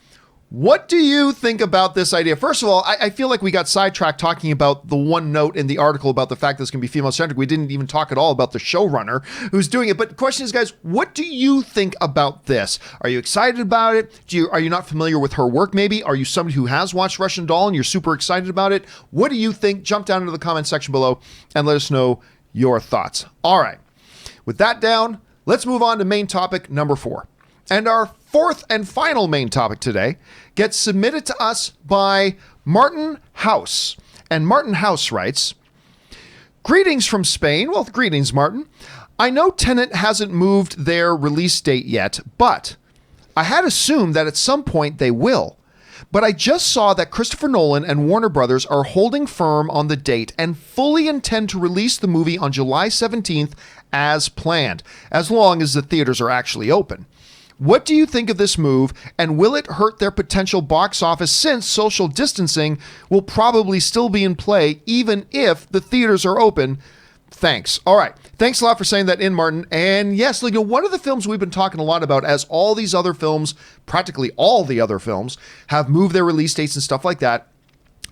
what do you think about this idea? First of all, I feel like we got sidetracked talking about the one note in the article about the fact that it's going to be female-centric. We didn't even talk at all about the showrunner who's doing it. But the question is, guys, what do you think about this? Are you excited about it? Are you not familiar with her work, maybe? Are you somebody who has watched Russian Doll and you're super excited about it? What do you think? Jump down into the comment section below and let us know your thoughts. All right. With that down, let's move on to main topic number 4. And our fourth and final main topic today gets submitted to us by Martin House. And Martin House writes, greetings from Spain. Well, greetings, Martin. I know Tenet hasn't moved their release date yet, but I had assumed that at some point they will. But I just saw that Christopher Nolan and Warner Brothers are holding firm on the date and fully intend to release the movie on July 17th as planned, as long as the theaters are actually open. What do you think of this move, and will it hurt their potential box office since social distancing will probably still be in play even if the theaters are open? Thanks. All right. Thanks a lot for saying that in, Martin. And yes, like, one of the films we've been talking a lot about, as all these other films, practically all the other films, have moved their release dates and stuff like that,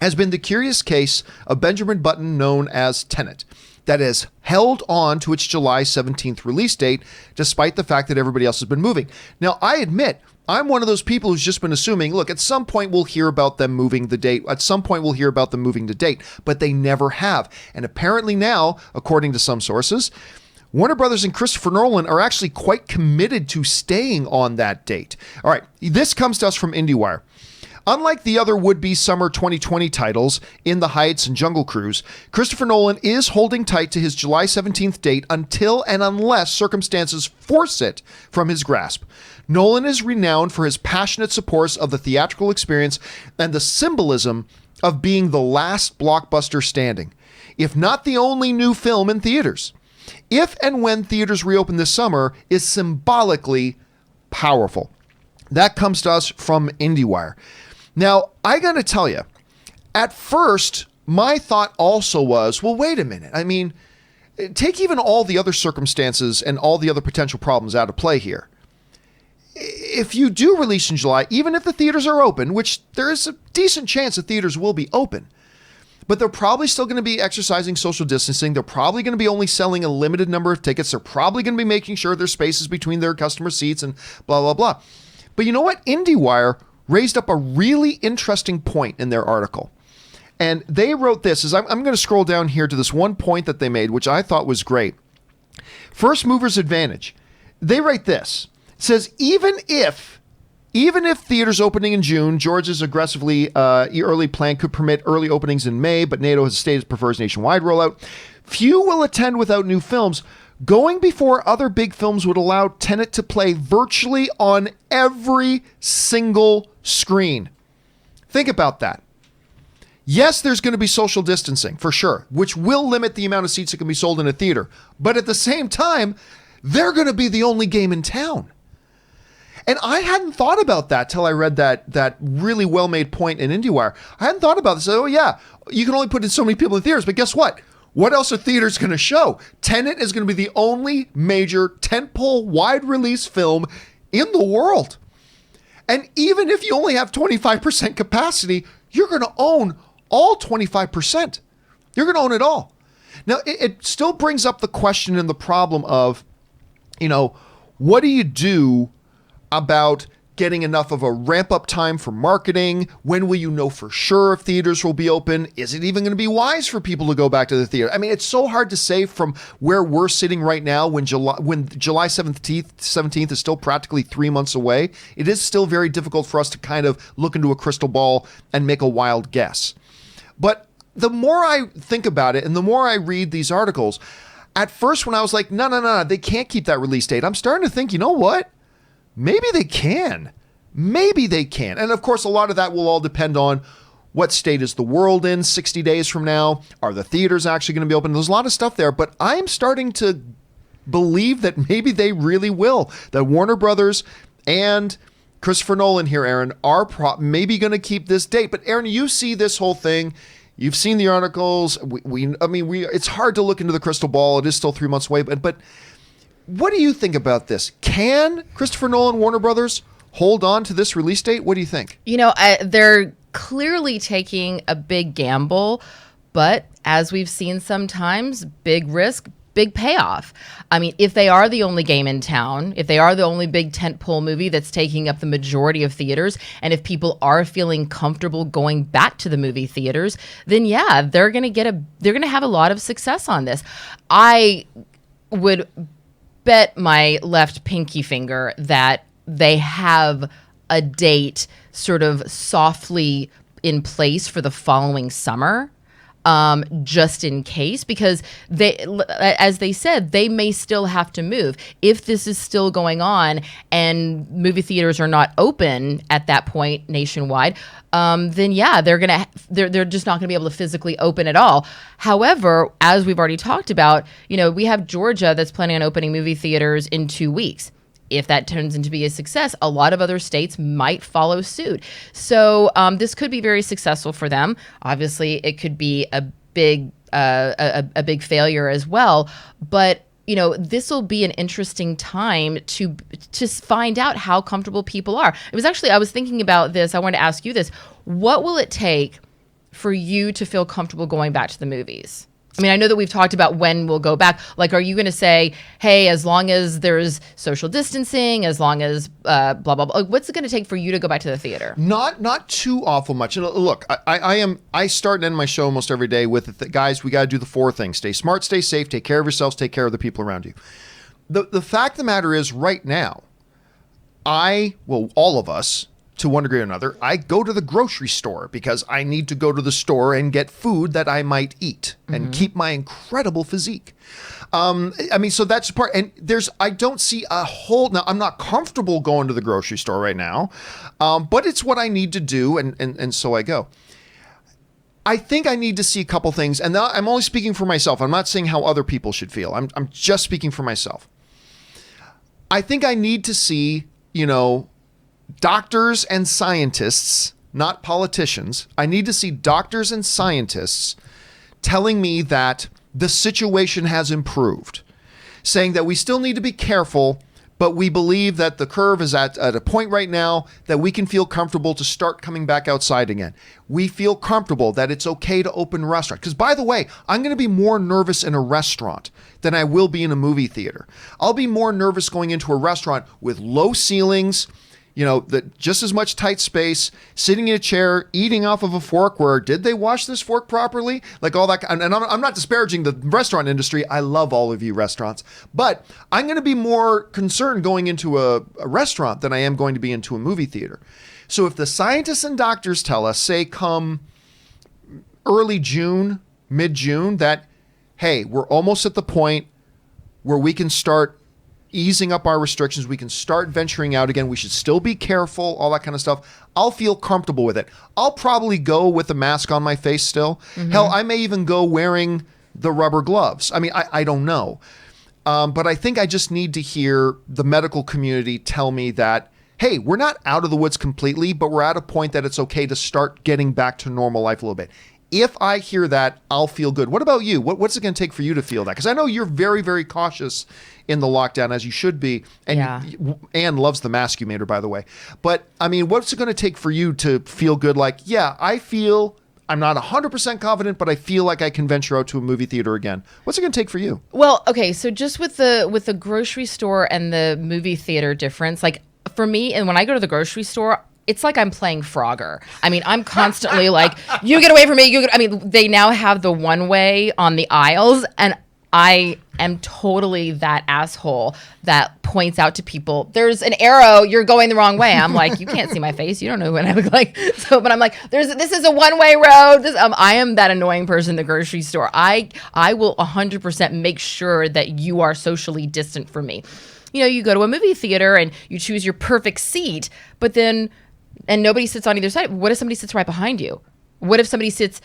has been the curious case of Benjamin Button, known as Tenet, that has held on to its July 17th release date, despite the fact that everybody else has been moving. Now, I admit, I'm one of those people who's just been assuming, look, at some point we'll hear about them moving the date. At some point we'll hear about them moving the date, but they never have. And apparently now, according to some sources, Warner Brothers and Christopher Nolan are actually quite committed to staying on that date. All right, this comes to us from IndieWire. Unlike the other would-be summer 2020 titles, In the Heights and Jungle Cruise, Christopher Nolan is holding tight to his July 17th date until and unless circumstances force it from his grasp. Nolan is renowned for his passionate support of the theatrical experience and the symbolism of being the last blockbuster standing, if not the only new film in theaters. If and when theaters reopen this summer is symbolically powerful. That comes to us from IndieWire. Now, I gotta tell you, at first, my thought also was, well, wait a minute. I mean, take even all the other circumstances and all the other potential problems out of play here. If you do release in July, even if the theaters are open, which there is a decent chance the theaters will be open, but they're probably still going to be exercising social distancing. They're probably going to be only selling a limited number of tickets. They're probably going to be making sure there's spaces between their customer seats and blah, blah, blah. But you know what? IndieWire raised up a really interesting point in their article. And they wrote this, as I'm going to scroll down here to this one point that they made, which I thought was great. First mover's advantage. They write this. It says, even if theaters opening in June, Georgia's aggressively early plan could permit early openings in May, but NATO has stated it prefers nationwide rollout, few will attend without new films. Going before other big films would allow Tenet to play virtually on every single screen. Think about that. Yes, there's going to be social distancing for sure, which will limit the amount of seats that can be sold in a theater. But at the same time, they're going to be the only game in town. And I hadn't thought about that till I read that really well-made point in IndieWire. I hadn't thought about this. Oh, yeah, you can only put in so many people in theaters. But guess what? What else are theaters going to show? Tenet is going to be the only major tentpole wide-release film in the world. And even if you only have 25% capacity, you're going to own all 25%. You're going to own it all. Now, it still brings up the question and the problem of, what do you do about getting enough of a ramp-up time for marketing? When will you know for sure if theaters will be open? Is it even going to be wise for people to go back to the theater? I mean, it's so hard to say from where we're sitting right now when July 17th is still practically 3 months away. It is still very difficult for us to kind of look into a crystal ball and make a wild guess. But the more I think about it and the more I read these articles, at first when I was like, no, they can't keep that release date, I'm starting to think, you know what? Maybe they can. And of course, a lot of that will all depend on what state is the world in 60 days from now. Are the theaters actually going to be open? There's a lot of stuff there, but I'm starting to believe that maybe they really will. That Warner Brothers and Christopher Nolan here, Aaron, are maybe going to keep this date. But Aaron, you see this whole thing. You've seen the articles. It's hard to look into the crystal ball. It is still 3 months away, but what do you think about this? Can Christopher Nolan, Warner Brothers hold on to this release date? What do you think? They're clearly taking a big gamble, but as we've seen sometimes, big risk, big payoff. I mean, if they are the only game in town, if they are the only big tentpole movie that's taking up the majority of theaters, and if people are feeling comfortable going back to the movie theaters, then yeah, they're going to have a lot of success on this. I would bet my left pinky finger that they have a date sort of softly in place for the following summer, just in case, because as they said, they may still have to move. If this is still going on and movie theaters are not open at that point nationwide, then yeah, they're just not gonna be able to physically open at all. However, as we've already talked about, we have Georgia that's planning on opening movie theaters in 2 weeks. If that turns into be a success, a lot of other states might follow suit. So this could be very successful for them. Obviously, it could be a big failure as well. But this will be an interesting time to find out how comfortable people are. I was thinking about this. I wanted to ask you this: what will it take for you to feel comfortable going back to the movies? I mean, I know that we've talked about when we'll go back. Like, are you going to say, hey, as long as there's social distancing, as long as blah, blah, blah, what's it going to take for you to go back to the theater? Not too awful much. Look, I start and end my show almost every day with, guys, we got to do the 4 things. Stay smart, stay safe, take care of yourselves, take care of the people around you. The fact of the matter is right now, all of us, to one degree or another, I go to the grocery store because I need to go to the store and get food that I might eat and keep my incredible physique. So that's part. And I don't see a whole. Now, I'm not comfortable going to the grocery store right now, but it's what I need to do, and so I go. I think I need to see a couple things, and now I'm only speaking for myself. I'm not saying how other people should feel. I'm just speaking for myself. I think I need to see, doctors and scientists, not politicians. I need to see doctors and scientists telling me that the situation has improved, saying that we still need to be careful, but we believe that the curve is at a point right now that we can feel comfortable to start coming back outside again. We feel comfortable that it's okay to open restaurants. Because by the way, I'm going to be more nervous in a restaurant than I will be in a movie theater. I'll be more nervous going into a restaurant with low ceilings, just as much tight space, sitting in a chair, eating off of a fork where, did they wash this fork properly? Like all that. And I'm not disparaging the restaurant industry. I love all of you restaurants. But I'm going to be more concerned going into a restaurant than I am going to be into a movie theater. So if the scientists and doctors tell us, say come early June, mid-June, that, hey, we're almost at the point where we can start easing up our restrictions. We can start venturing out again. We should still be careful, all that kind of stuff. I'll feel comfortable with it. I'll probably go with a mask on my face still. Hell, I may even go wearing the rubber gloves. I mean, I don't know. But I think I just need to hear the medical community tell me that, hey, we're not out of the woods completely, but we're at a point that it's okay to start getting back to normal life a little bit. If I hear that, I'll feel good. What about you? What's it going to take for you to feel that? Because I know you're very, very cautious in the lockdown, as you should be. And Anne loves the mask you made her, by the way. But, I mean, what's it going to take for you to feel good? Like, yeah, I'm not 100% confident, but I feel like I can venture out to a movie theater again. What's it going to take for you? Well, okay, so just with the grocery store and the movie theater difference, like for me, and when I go to the grocery store, it's like I'm playing Frogger. I mean, I'm constantly like, you get away from me. I mean, they now have the one way on the aisles, and I am totally that asshole that points out to people, there's an arrow, you're going the wrong way. I'm like, you can't see my face. You don't know what I look like. So, but I'm like, this is a one-way road. I am that annoying person in the grocery store. I will 100% make sure that you are socially distant from me. You know, you go to a movie theater and you choose your perfect seat, but then, and nobody sits on either side. What if somebody sits right behind you? What if somebody sits,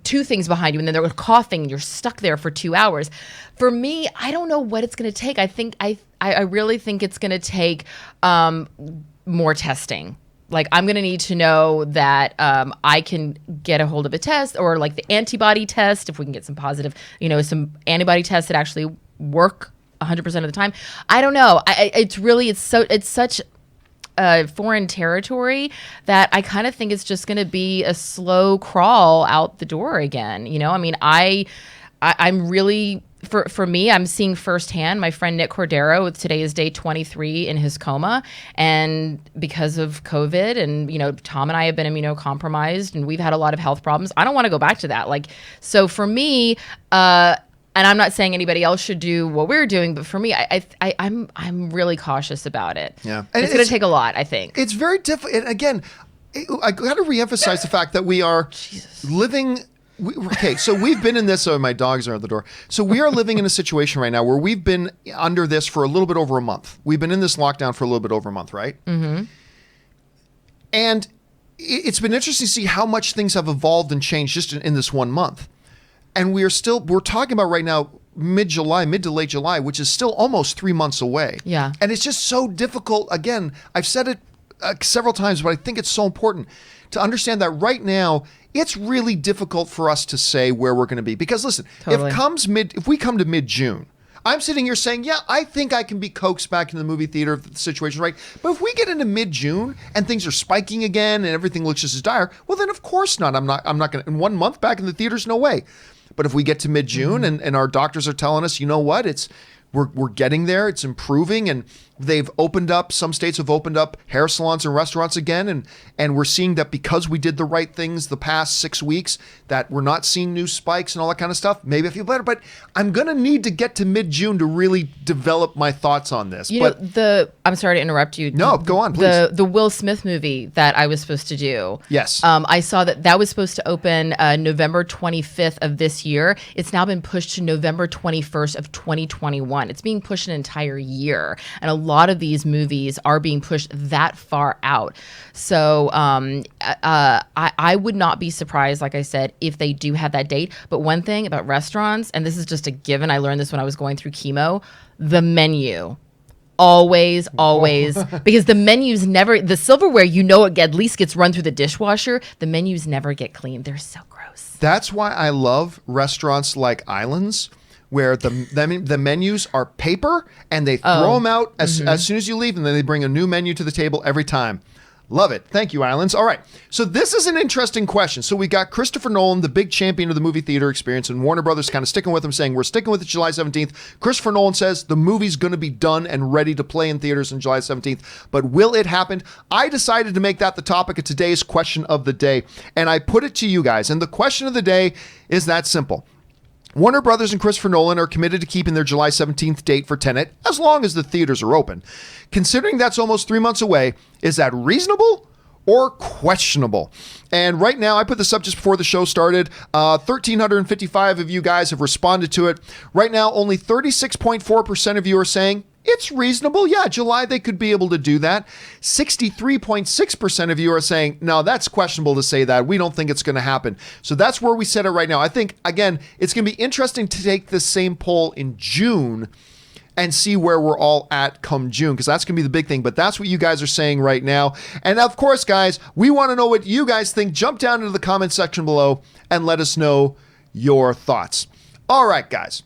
two things behind you and then they're coughing and you're stuck there for 2 hours? For me, I don't know what it's going to take. I think I really think it's going to take more testing. Like, I'm going to need to know that I can get a hold of a test, or like the antibody test, if we can get some positive, some antibody tests that actually work 100% of the time. I don't know. It's such foreign territory that I kind of think it's just going to be a slow crawl out the door again. I mean, I'm really, for me, I'm seeing firsthand my friend Nick Cordero, today is day 23 in his coma, and because of COVID, and Tom and I have been immunocompromised, and we've had a lot of health problems. I don't want to go back to that. So for me, and I'm not saying anybody else should do what we're doing, but for me, I'm really cautious about it. Yeah, and it's going to take a lot, I think. It's very difficult. And again, I got to reemphasize the fact that we are living. So we've been in this. Oh, my dogs are at the door. So we are living in a situation right now where we've been under this for a little bit over a month. We've been in this lockdown for a little bit over a month, right? Mm-hmm. And it's been interesting to see how much things have evolved and changed just in this 1 month. And we're talking about right now, mid to late July, which is still almost 3 months away. Yeah. And it's just so difficult. Again, I've said it several times, but I think it's so important to understand that right now, it's really difficult for us to say where we're going to be. Because listen, Totally. if we come to mid-June, I'm sitting here saying, yeah, I think I can be coaxed back in the movie theater if the situation right. But if we get into mid-June and things are spiking again and everything looks just as dire, well, then of course not. I'm not going to, in 1 month back in the theaters, no way. But if we get to mid-June and our doctors are telling us, you know what, we're getting there, it's improving, and some states have opened up hair salons and restaurants again, and we're seeing that because we did the right things the past 6 weeks, that we're not seeing new spikes and all that kind of stuff. Maybe I feel better, but I'm going to need to get to mid-June to really develop my thoughts on this. I'm sorry to interrupt you. No, go on, please. The Will Smith movie that I was supposed to do. Yes. I saw that was supposed to open November 25th of this year. It's now been pushed to November 21st of 2021. It's being pushed an entire year. And a lot of these movies are being pushed that far out. So I would not be surprised, like I said, if they do have that date. But one thing about restaurants, and this is just a given, I learned this when I was going through chemo, the menu. Always, because the menus never, the silverware, it at least gets run through the dishwasher. The menus never get cleaned. They're so gross. That's why I love restaurants like Islands, where the menus are paper and they throw them out as soon as you leave, and then they bring a new menu to the table every time. Love it. Thank you, Islands. All right. So this is an interesting question. So we got Christopher Nolan, the big champion of the movie theater experience, and Warner Brothers kind of sticking with him, saying we're sticking with it July 17th. Christopher Nolan says the movie's going to be done and ready to play in theaters on July 17th. But will it happen? I decided to make that the topic of today's question of the day, and I put it to you guys. And the question of the day is that simple. Warner Brothers and Christopher Nolan are committed to keeping their July 17th date for Tenet as long as the theaters are open. Considering that's almost 3 months away, is that reasonable or questionable? And right now, I put this up just before the show started. 1,355 of you guys have responded to it. Right now, only 36.4% of you are saying It's reasonable. Yeah, July, they could be able to do that. 63.6% of you are saying, no, that's questionable to say that. We don't think it's going to happen. So that's where we set it right now. I think, again, it's going to be interesting to take the same poll in June and see where we're all at come June, because that's going to be the big thing. But that's what you guys are saying right now. And of course, guys, we want to know what you guys think. Jump down into the comment section below and let us know your thoughts. All right, guys.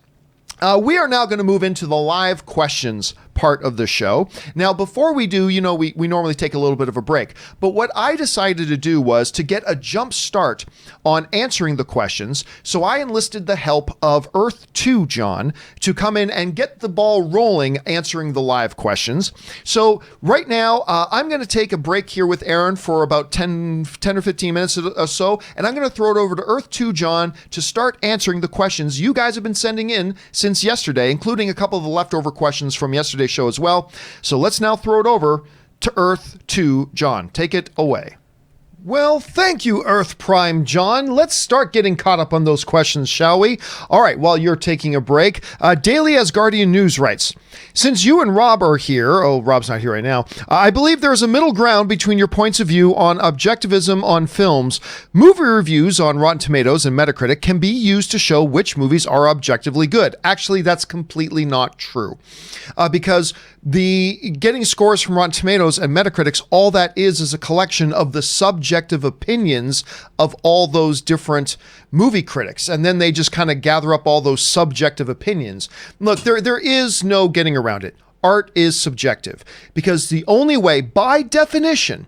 We are now going to move into the live questions part of the show. Now, before we do, we normally take a little bit of a break. But what I decided to do was to get a jump start on answering the questions. So I enlisted the help of Earth 2 John to come in and get the ball rolling answering the live questions. So right now, I'm going to take a break here with Aaron for about 10 or 15 minutes or so. And I'm going to throw it over to Earth 2 John to start answering the questions you guys have been sending in since yesterday, including a couple of the leftover questions from yesterday's show as well. So let's now throw it over to Earth 2 John. Take it away. Well, thank you, Earth Prime John. Let's start getting caught up on those questions, shall we? All right, while you're taking a break, Daily Asgardian News writes, since you and Rob are here, Rob's not here right now, I believe there is a middle ground between your points of view on objectivism on films. Movie reviews on Rotten Tomatoes and Metacritic can be used to show which movies are objectively good. Actually, that's completely not true. Because the getting scores from Rotten Tomatoes and Metacritics, all that is a collection of the subjective opinions of all those different movie critics. And then they just kind of gather up all those subjective opinions. Look, there is no getting around it. Art is subjective, because the only way, by definition,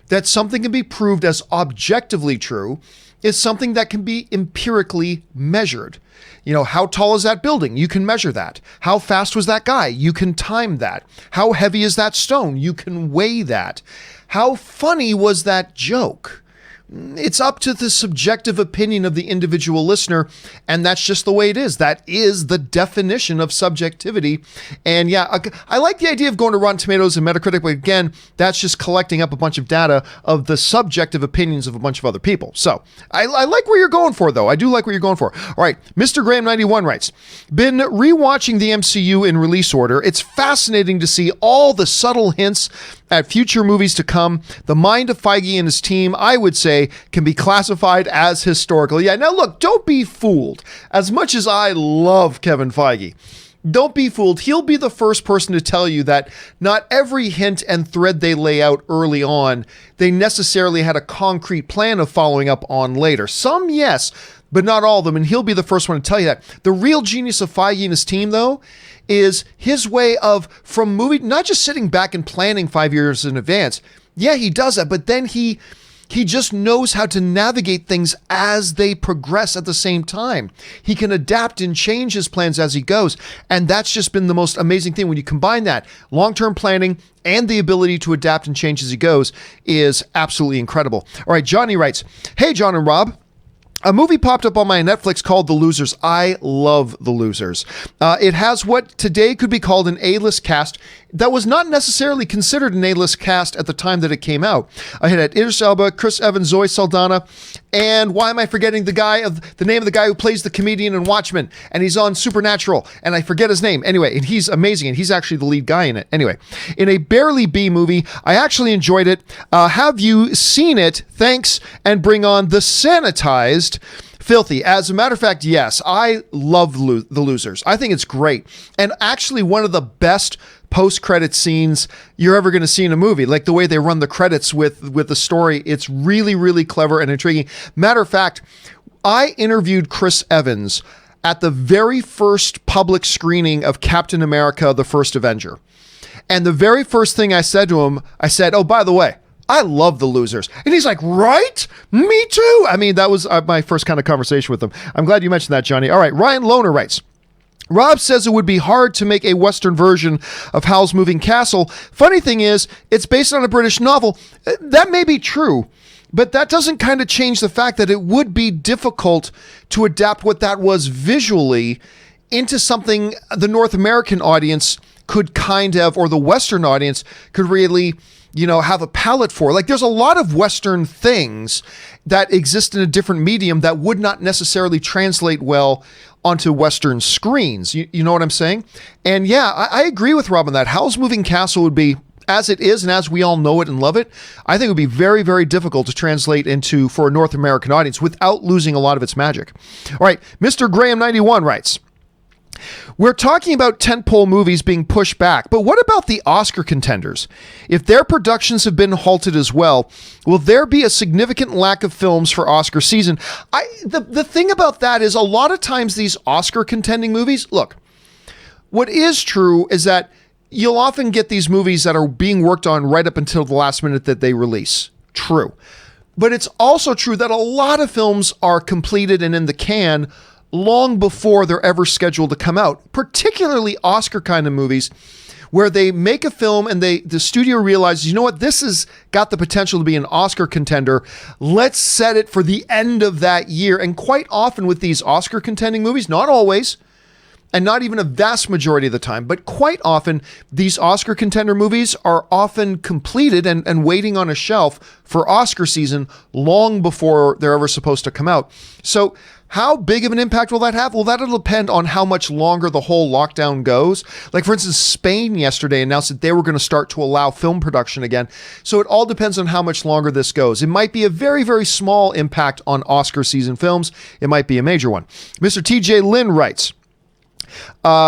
that something can be proved as objectively true is something that can be empirically measured. How tall is that building? You can measure that. How fast was that guy? You can time that. How heavy is that stone? You can weigh that. How funny was that joke? It's up to the subjective opinion of the individual listener, and that's just the way it is. That is the definition of subjectivity. And yeah, I like the idea of going to Rotten Tomatoes and Metacritic, but again, that's just collecting up a bunch of data of the subjective opinions of a bunch of other people. So I like where you're going for, though. I do like where you're going for. All right, Mr. Graham 91 writes, been rewatching the MCU in release order. It's fascinating to see all the subtle hints at future movies to come. The mind of Feige and his team, I would say, can be classified as historical. Yeah, now look, don't be fooled. As much as I love Kevin Feige, don't be fooled. He'll be the first person to tell you that not every hint and thread they lay out early on, they necessarily had a concrete plan of following up on later. Some, yes, but not all of them. And he'll be the first one to tell you that. The real genius of Feige and his team, though, is his way of, from movie, not just sitting back and planning 5 years in advance. Yeah, he does that, but then he just knows how to navigate things as they progress at the same time. He can adapt and change his plans as he goes. And that's just been the most amazing thing. When you combine that long-term planning and the ability to adapt and change as he goes is absolutely incredible. All right, Johnny writes, hey, John and Rob. A movie popped up on my Netflix called The Losers. I love The Losers. It has what today could be called an A-list cast that was not necessarily considered an A-list cast at the time that it came out. I had Idris Elba, Chris Evans, Zoe Saldana, and why am I forgetting the name of the guy who plays the comedian in Watchmen, and he's on Supernatural, and I forget his name. Anyway, and he's amazing, and he's actually the lead guy in it. Anyway, in a barely B movie, I actually enjoyed it. Have you seen it? Thanks, and bring on the sanitized Filthy. As a matter of fact, yes, I love The Losers. I think it's great. And actually one of the best post-credit scenes you're ever going to see in a movie. Like the way they run the credits with the story. It's really, really clever and intriguing. Matter of fact, I interviewed Chris Evans at the very first public screening of Captain America, The First Avenger. And the very first thing I said to him, I said, oh, by the way, I love The Losers. And he's like, right? Me too. I mean, that was my first kind of conversation with him. I'm glad you mentioned that, Johnny. All right, Ryan Lohner writes, Rob says it would be hard to make a Western version of Howl's Moving Castle. Funny thing is, it's based on a British novel. That may be true, but that doesn't kind of change the fact that it would be difficult to adapt what that was visually into something the North American audience could kind of, or the Western audience could really have a palate for. Like, there's a lot of Western things that exist in a different medium that would not necessarily translate well onto Western screens. You know what I'm saying? And yeah, I agree with Rob on that. Howl's Moving Castle would be, as it is and as we all know it and love it, I think it would be very, very difficult to translate into for a North American audience without losing a lot of its magic. All right, Mr. Graham91 writes, we're talking about tentpole movies being pushed back, but what about the Oscar contenders? If their productions have been halted as well, will there be a significant lack of films for Oscar season? The thing about that is a lot of times these Oscar contending movies, look, what is true is that you'll often get these movies that are being worked on right up until the last minute that they release. True. But it's also true that a lot of films are completed and in the can long before they're ever scheduled to come out, particularly Oscar kind of movies where they make a film and the studio realizes, you know what, this has got the potential to be an Oscar contender. Let's set it for the end of that year. And quite often with these Oscar contending movies, not always, and not even a vast majority of the time, but quite often these Oscar contender movies are often completed and waiting on a shelf for Oscar season long before they're ever supposed to come out. So how big of an impact will that have? Well, that'll depend on how much longer the whole lockdown goes. Like, for instance, Spain yesterday announced that they were going to start to allow film production again. So it all depends on how much longer this goes. It might be a very, very small impact on Oscar season films. It might be a major one. Mr. TJ Lynn writes,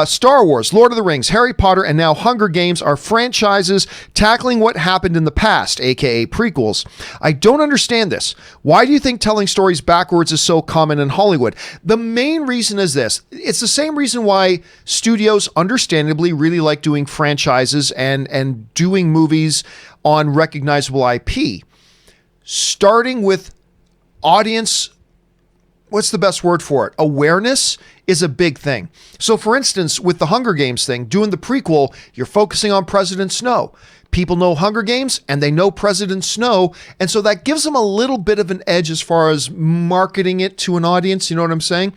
Star Wars, Lord of the Rings, Harry Potter, and now Hunger Games are franchises tackling what happened in the past, aka prequels. I don't understand this. Why do you think telling stories backwards is so common in Hollywood? The main reason is this. It's the same reason why studios understandably really like doing franchises and doing movies on recognizable IP. Starting with audience, what's the best word for it? Awareness is a big thing. So for instance, with the Hunger Games thing, doing the prequel, you're focusing on President Snow. People know Hunger Games and they know President Snow. And so that gives them a little bit of an edge as far as marketing it to an audience. You know what I'm saying?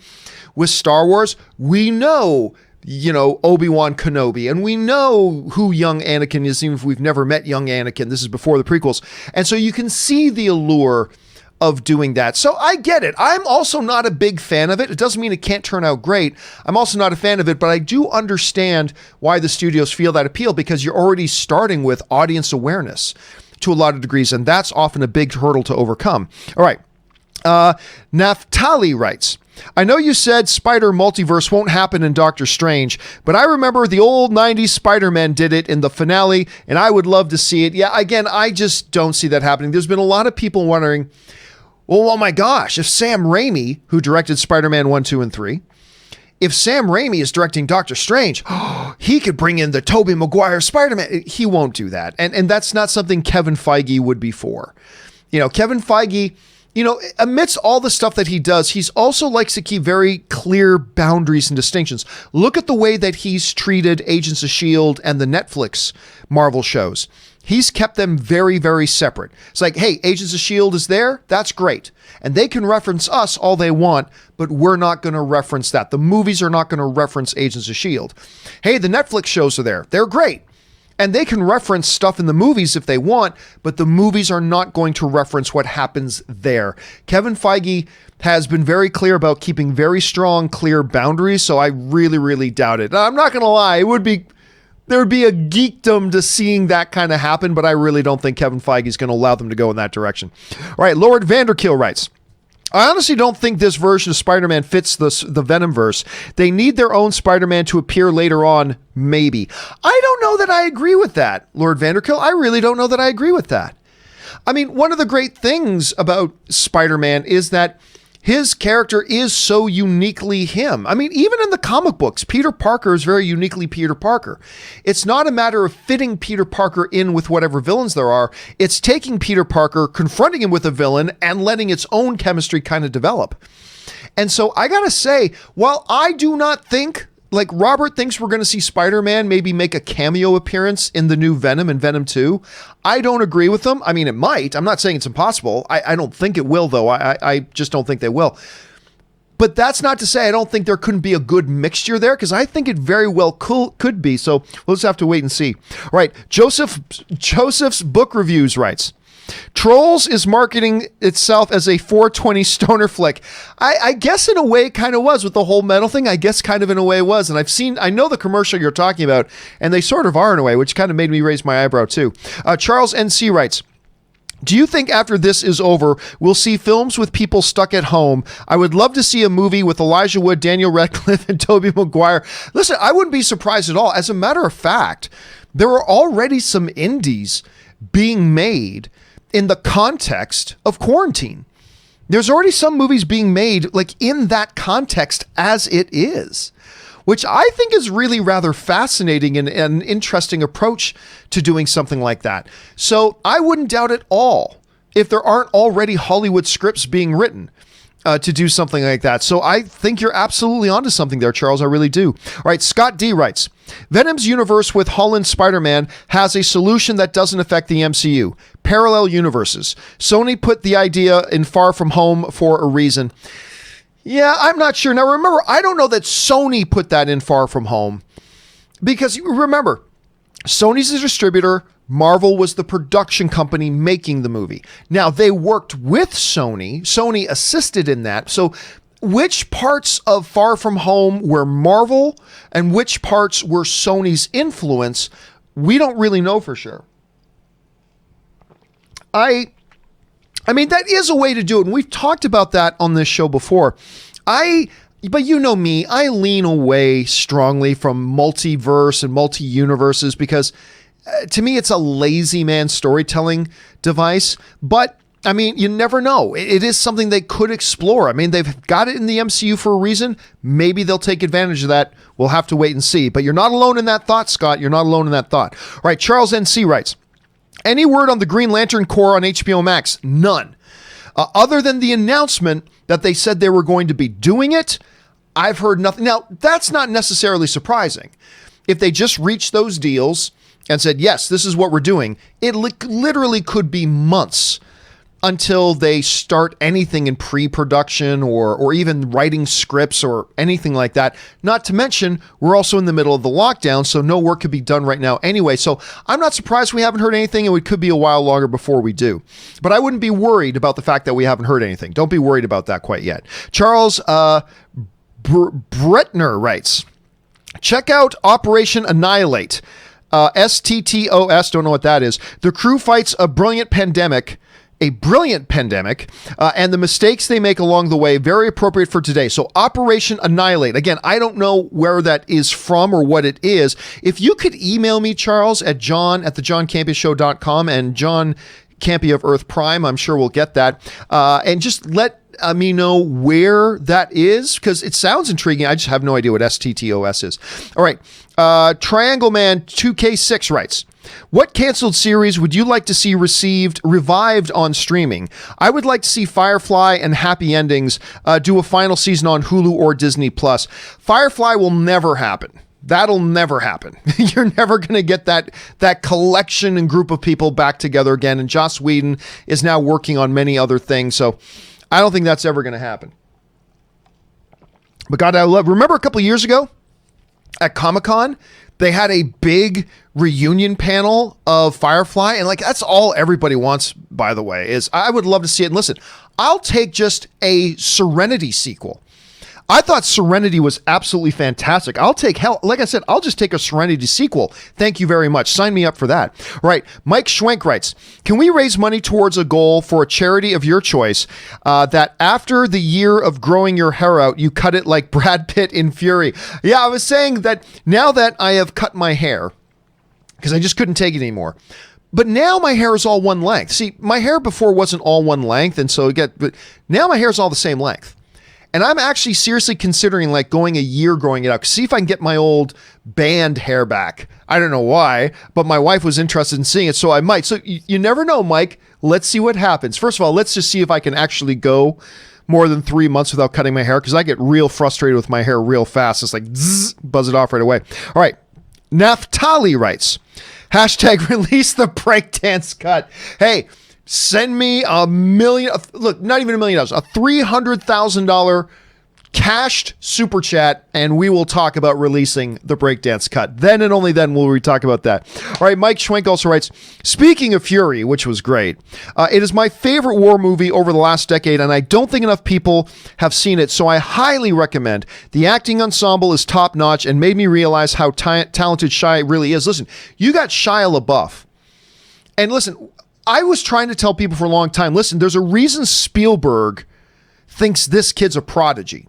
With Star Wars, we know, Obi-Wan Kenobi, and we know who young Anakin is, even if we've never met young Anakin. This is before the prequels. And so you can see the allure of doing that. So I get it. I'm also not a big fan of it. It doesn't mean it can't turn out great. I'm also not a fan of it, but I do understand why the studios feel that appeal, because you're already starting with audience awareness to a lot of degrees, and that's often a big hurdle to overcome. All right. Naftali writes, I know you said Spider Multiverse won't happen in Doctor Strange, but I remember the old 90s Spider-Man did it in the finale, and I would love to see it. Yeah, again, I just don't see that happening. There's been a lot of people wondering, well, oh my gosh, if Sam Raimi, who directed Spider-Man 1, 2, and 3, if Sam Raimi is directing Doctor Strange, he could bring in the Tobey Maguire Spider-Man. He won't do that. And that's not something Kevin Feige would be for. Kevin Feige, amidst all the stuff that he does, he's also likes to keep very clear boundaries and distinctions. Look at the way that he's treated Agents of S.H.I.E.L.D. and the Netflix Marvel shows. He's kept them very, very separate. It's like, hey, Agents of S.H.I.E.L.D. is there. That's great. And they can reference us all they want, but we're not going to reference that. The movies are not going to reference Agents of S.H.I.E.L.D. Hey, the Netflix shows are there. They're great. And they can reference stuff in the movies if they want, but the movies are not going to reference what happens there. Kevin Feige has been very clear about keeping very strong, clear boundaries, so I really, really doubt it. I'm not going to lie. There would be a geekdom to seeing that kind of happen, but I really don't think Kevin Feige is going to allow them to go in that direction. All right, Lord Vanderkill writes, I honestly don't think this version of Spider-Man fits the Venomverse. They need their own Spider-Man to appear later on, maybe. I don't know that I agree with that, Lord Vanderkill. I really don't know that I agree with that. I mean, one of the great things about Spider-Man is that his character is so uniquely him. I mean, even in the comic books, Peter Parker is very uniquely Peter Parker. It's not a matter of fitting Peter Parker in with whatever villains there are. It's taking Peter Parker, confronting him with a villain, and letting its own chemistry kind of develop. And so I gotta say, while I do not think, like Robert thinks we're going to see Spider-Man maybe make a cameo appearance in the new Venom and Venom 2. I don't agree with them. I mean, it might. I'm not saying it's impossible. I don't think it will, though. I just don't think they will. But that's not to say I don't think there couldn't be a good mixture there, because I think it very well could be. So we'll just have to wait and see. All right. Joseph's Book Reviews writes, Trolls is marketing itself as a 420 stoner flick. I guess in a way it kind of was with the whole metal thing. I guess kind of in a way it was. And I know the commercial you're talking about, and they sort of are in a way, which kind of made me raise my eyebrow too. Charles NC writes, do you think after this is over, we'll see films with people stuck at home? I would love to see a movie with Elijah Wood, Daniel Radcliffe, and Tobey Maguire. Listen, I wouldn't be surprised at all. As a matter of fact, there are already some indies being made in the context of quarantine. There's already some movies being made like in that context as it is, which I think is really rather fascinating and an interesting approach to doing something like that. So I wouldn't doubt at all if there aren't already Hollywood scripts being written to do something like that. So I think you're absolutely onto something there, Charles. I really do. All right, Scott D writes, Venom's universe with Holland Spider-Man has a solution that doesn't affect the MCU. Parallel universes. Sony put the idea in Far From Home for a reason. Yeah, I'm not sure. Now remember, I don't know that Sony put that in Far From Home, because remember, Sony's a distributor. Marvel was the production company making the movie. Now, they worked with Sony. Sony assisted in that. So which parts of Far From Home were Marvel and which parts were Sony's influence, we don't really know for sure. I mean, that is a way to do it. And we've talked about that on this show before. But you know me, I lean away strongly from multiverse and multi-universes because to me, it's a lazy man storytelling device. But I mean, you never know. It is something they could explore. I mean, they've got it in the MCU for a reason. Maybe they'll take advantage of that. We'll have to wait and see. But you're not alone in that thought, Scott. You're not alone in that thought. All right, Charles NC writes, any word on the Green Lantern Corps on HBO Max? None. Other than the announcement that they said they were going to be doing it, I've heard nothing. Now, that's not necessarily surprising. If they just reached those deals and said, yes, this is what we're doing, it literally could be months until they start anything in pre-production or even writing scripts or anything like that. Not to mention, we're also in the middle of the lockdown, so no work could be done right now anyway. So I'm not surprised we haven't heard anything, and it could be a while longer before we do. But I wouldn't be worried about the fact that we haven't heard anything. Don't be worried about that quite yet. Charles Bretner writes, check out Operation Annihilate. STTOS, don't know what that is. The crew fights a brilliant pandemic, and the mistakes they make along the way, very appropriate for today. So Operation Annihilate. Again, I don't know where that is from or what it is. If you could email me, Charles, at john@thejohncampeashow.com, and John Campea of Earth Prime, I'm sure we'll get that. And just let me know where that is, because it sounds intriguing. I just have no idea what STTOS is. All right. Triangle Man 2K6 writes, what canceled series would you like to see revived on streaming? I would like to see Firefly and Happy Endings do a final season on Hulu or Disney Plus. Firefly will never happen. That'll never happen. You're never going to get that collection and group of people back together again. And Joss Whedon is now working on many other things. So I don't think that's ever going to happen. But God, remember a couple of years ago at Comic-Con, they had a big reunion panel of Firefly. And like, that's all everybody wants, by the way, is I would love to see it. And listen, I'll take just a Serenity sequel. I thought Serenity was absolutely fantastic. Like I said, I'll just take a Serenity sequel. Thank you very much. Sign me up for that. All right. Mike Schwenk writes, can we raise money towards a goal for a charity of your choice that after the year of growing your hair out, you cut it like Brad Pitt in Fury? Yeah, I was saying that now that I have cut my hair, because I just couldn't take it anymore, but now my hair is all one length. See, my hair before wasn't all one length, and so but now my hair is all the same length. And I'm actually seriously considering like going a year growing it out. See if I can get my old band hair back. I don't know why, but my wife was interested in seeing it, so I might. So you never know, Mike. Let's see what happens. First of all, let's just see if I can actually go more than 3 months without cutting my hair, because I get real frustrated with my hair real fast. It's like zzz, buzz it off right away. All right. Naftali writes, hashtag release the breakdance cut. Hey, send me $1 million, look, not even $1 million, a $300,000 cashed super chat, and we will talk about releasing the breakdance cut. Then and only then will we talk about that. All right, Mike Schwenk also writes, speaking of Fury, which was great, it is my favorite war movie over the last decade, and I don't think enough people have seen it, so I highly recommend. The acting ensemble is top-notch and made me realize how talented Shia really is. Listen, you got Shia LaBeouf. And listen, I was trying to tell people for a long time, listen, there's a reason Spielberg thinks this kid's a prodigy.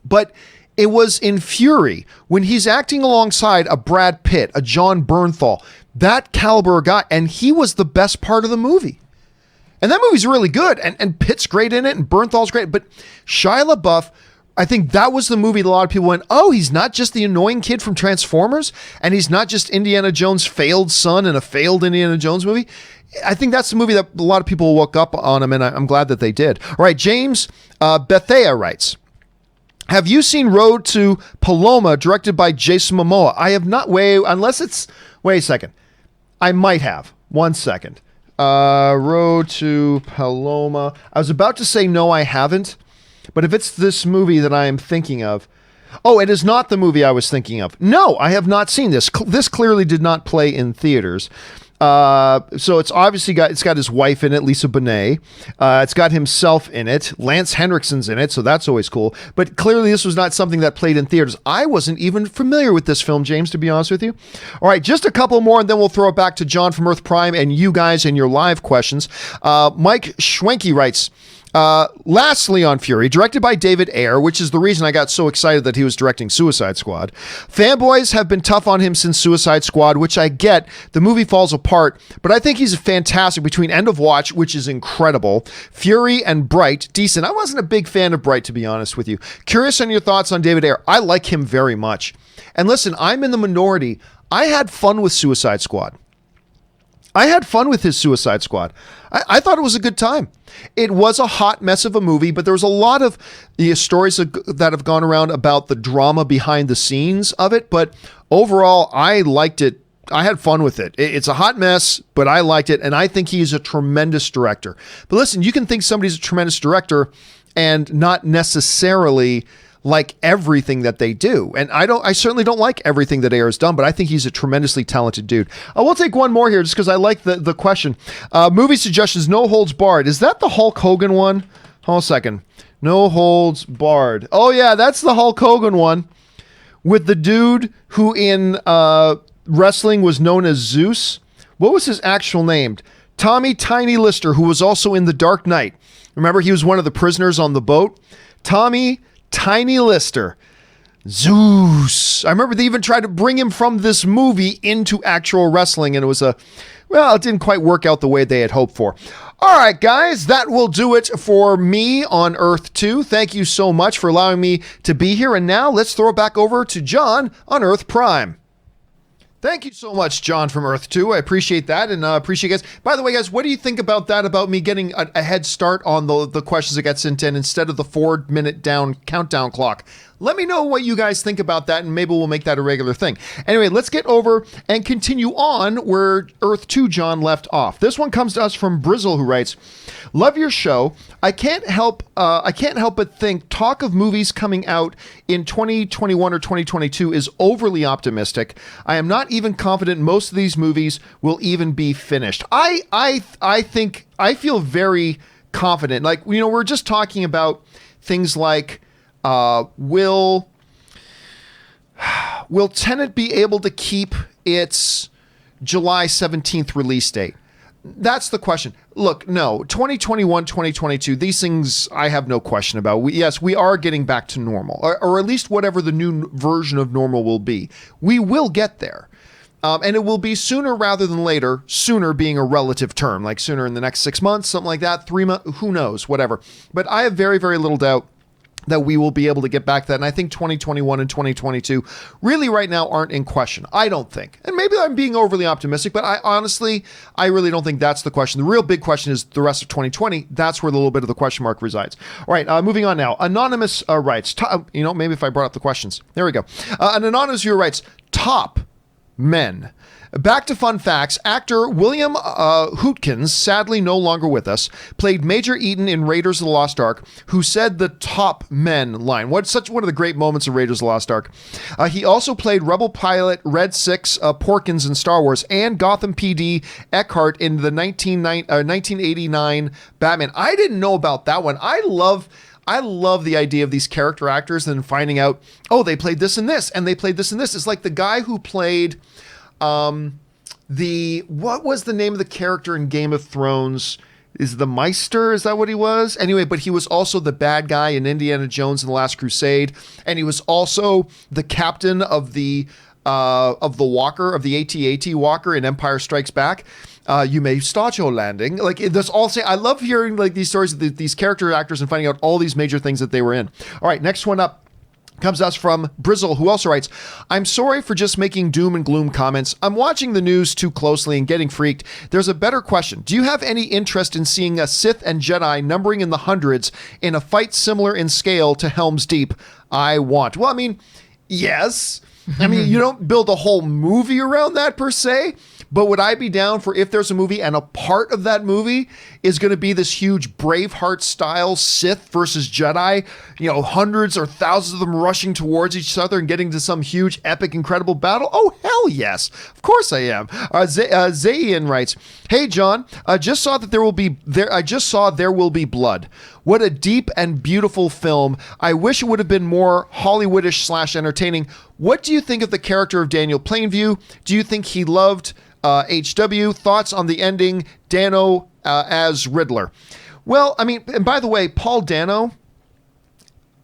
But it was in Fury, when he's acting alongside a Brad Pitt, a John Bernthal, that caliber guy, and he was the best part of the movie. And that movie's really good, and Pitt's great in it, and Bernthal's great, but Shia LaBeouf, I think that was the movie that a lot of people went, oh, he's not just the annoying kid from Transformers, and he's not just Indiana Jones' failed son in a failed Indiana Jones movie. I think that's the movie that a lot of people woke up on him, and I'm glad that they did. All right, James Bethea writes, have you seen Road to Paloma, directed by Jason Momoa? I have not. Wait a second. I might have. 1 second. Road to Paloma. I was about to say no, I haven't. But if it's this movie that I am thinking of. Oh, it is not the movie I was thinking of. No, I have not seen this. This clearly did not play in theaters. So it's obviously got his wife in it, Lisa Bonet. It's got himself in it. Lance Henriksen's in it, so that's always cool. But clearly this was not something that played in theaters. I wasn't even familiar with this film, James, to be honest with you. All right, just a couple more, and then we'll throw it back to John from Earth Prime and you guys and your live questions. Mike Schwenke writes, lastly on Fury, directed by David Ayer, which is the reason I got so excited that he was directing Suicide Squad. Fanboys have been tough on him since Suicide Squad, which I get. The movie falls apart, but I think he's fantastic between End of Watch, which is incredible, Fury, and Bright, decent. I wasn't a big fan of Bright, to be honest with you. Curious on your thoughts on David Ayer. I like him very much. And listen, I'm in the minority. I had fun with Suicide Squad. I had fun with his Suicide Squad. I thought it was a good time. It was a hot mess of a movie, but there was a lot of stories that have gone around about the drama behind the scenes of it. But overall, I liked it. I had fun with it. It's a hot mess, but I liked it. And I think he's a tremendous director. But listen, you can think somebody's a tremendous director and not necessarily like everything that they do. And I certainly don't like everything that Ayer's done, but I think he's a tremendously talented dude. We'll take one more here just because I like the question. Movie suggestions, No Holds Barred. Is that the Hulk Hogan one? Hold on a second. No Holds Barred. Oh yeah, that's the Hulk Hogan one with the dude who in wrestling was known as Zeus. What was his actual name? Tommy Tiny Lister, who was also in The Dark Knight. Remember, he was one of the prisoners on the boat? Tommy Tiny Lister. Zeus. I remember they even tried to bring him from this movie into actual wrestling, and it didn't quite work out the way they had hoped for. All right, guys, that will do it for me on Earth 2. Thank you so much for allowing me to be here, and now let's throw it back over to John on Earth Prime. Thank you so much, John from Earth 2. I appreciate that, and appreciate you guys. By the way, guys, what do you think about that, about me getting a head start on the questions that get sent in instead of the 4-minute countdown clock? Let me know what you guys think about that, and maybe we'll make that a regular thing. Anyway, let's get over and continue on where Earth 2 John left off. This one comes to us from Brizzle, who writes, love your show. I can't help but think talk of movies coming out in 2021 or 2022 is overly optimistic. I am not even confident most of these movies will even be finished. I think I feel very confident. Like, we're just talking about things like will Tenet be able to keep its July 17th release date? That's the question. Look, no, 2021, 2022, these things I have no question about. We are getting back to normal, or at least whatever the new version of normal will be. We will get there. And it will be sooner rather than later, sooner being a relative term, like sooner in the next 6 months, something like that, 3 months, who knows, whatever. But I have very, very little doubt that we will be able to get back to that. And I think 2021 and 2022 really right now aren't in question. I don't think. And maybe I'm being overly optimistic, but I really don't think that's the question. The real big question is the rest of 2020. That's where the little bit of the question mark resides. All right, moving on now. Anonymous writes, maybe if I brought up the questions. There we go. An anonymous viewer writes, top men. Back to fun facts. Actor William Hootkins, sadly no longer with us, played Major Eaton in Raiders of the Lost Ark, who said the top men line. What's such one of the great moments of Raiders of the Lost Ark. He also played Rebel pilot Red Six Porkins in Star Wars and Gotham PD Eckhart in the 1989 Batman. I didn't know about that one. I love the idea of these character actors and finding out, oh, they played this and this, and they played this and this. It's like the guy who played what was the name of the character in Game of Thrones? Is the Meister? Is that what he was? Anyway, but he was also the bad guy in Indiana Jones and the Last Crusade, and he was also the captain of the Walker, of the AT-AT Walker in Empire Strikes Back. You may start your landing. Like, that's all. I love hearing like these stories of these character actors and finding out all these major things that they were in. All right, next one up comes to us from Brizzle, who also writes, I'm sorry for just making doom and gloom comments. I'm watching the news too closely and getting freaked. There's a better question. Do you have any interest in seeing a Sith and Jedi numbering in the hundreds in a fight similar in scale to Helm's Deep? I want. Well, I mean, yes. I mean, you don't build a whole movie around that per se, but would I be down for if there's a movie and a part of that movie is going to be this huge Braveheart style Sith versus Jedi, hundreds or thousands of them rushing towards each other and getting to some huge epic incredible battle? Oh, hell yes. Of course I am. Zayin writes, hey John, I just saw There Will Be Blood. What a deep and beautiful film. I wish it would have been more Hollywoodish / entertaining. What do you think of the character of Daniel Plainview? Do you think he loved HW? Thoughts on the ending, Dano as Riddler? Well, I mean, and by the way, Paul Dano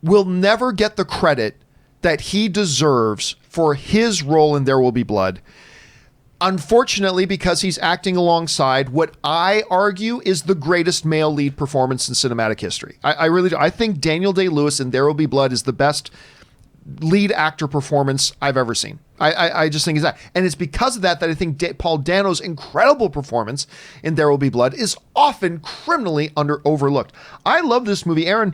will never get the credit that he deserves for his role in There Will Be Blood. Unfortunately, because he's acting alongside what I argue is the greatest male lead performance in cinematic history. I really do. I think Daniel Day-Lewis in There Will Be Blood is the best lead actor performance I've ever seen. I just think it's that. And it's because of that I think Paul Dano's incredible performance in There Will Be Blood is often criminally overlooked. I love this movie. Aaron,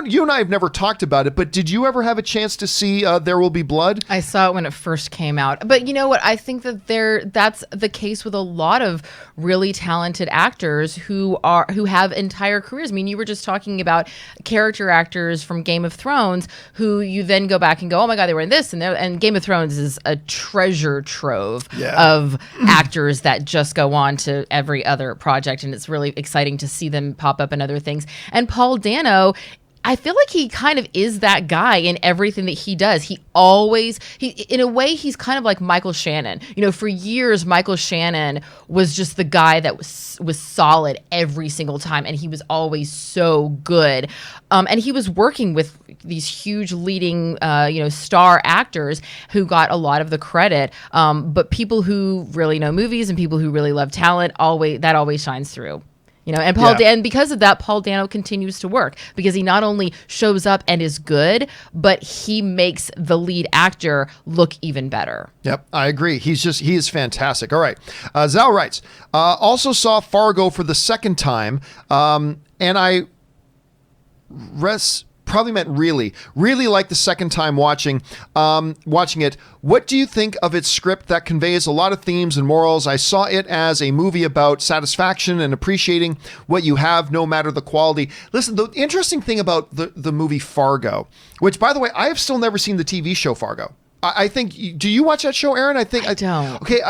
you and I have never talked about it, but did you ever have a chance to see There Will Be Blood? I saw it when it first came out. But you know what? I think that that's the case with a lot of really talented actors who have entire careers. I mean, you were just talking about character actors from Game of Thrones who you then go back and go, oh my God, they were in this and Game of Thrones is a treasure trove of actors that just go on to every other project, and it's really exciting to see them pop up in other things. And Paul Dano, I feel like he kind of is that guy in everything that he does. He in a way, he's kind of like Michael Shannon. For years, Michael Shannon was just the guy that was solid every single time, and he was always so good. And he was working with these huge leading, star actors who got a lot of the credit. But people who really know movies and people who really love talent, always shines through. And and because of that, Paul Dano continues to work because he not only shows up and is good, but he makes the lead actor look even better. Yep, I agree. He is fantastic. All right. Zal writes, also saw Fargo for the second time, and I probably meant really like the second time watching it. What do you think of its script that conveys a lot of themes and morals? I saw it as a movie about satisfaction and appreciating what you have, no matter the quality. Listen, the interesting thing about the movie Fargo, which by the way, I have still never seen the TV show Fargo. I think, do you watch that show, Aaron? I don't. Okay,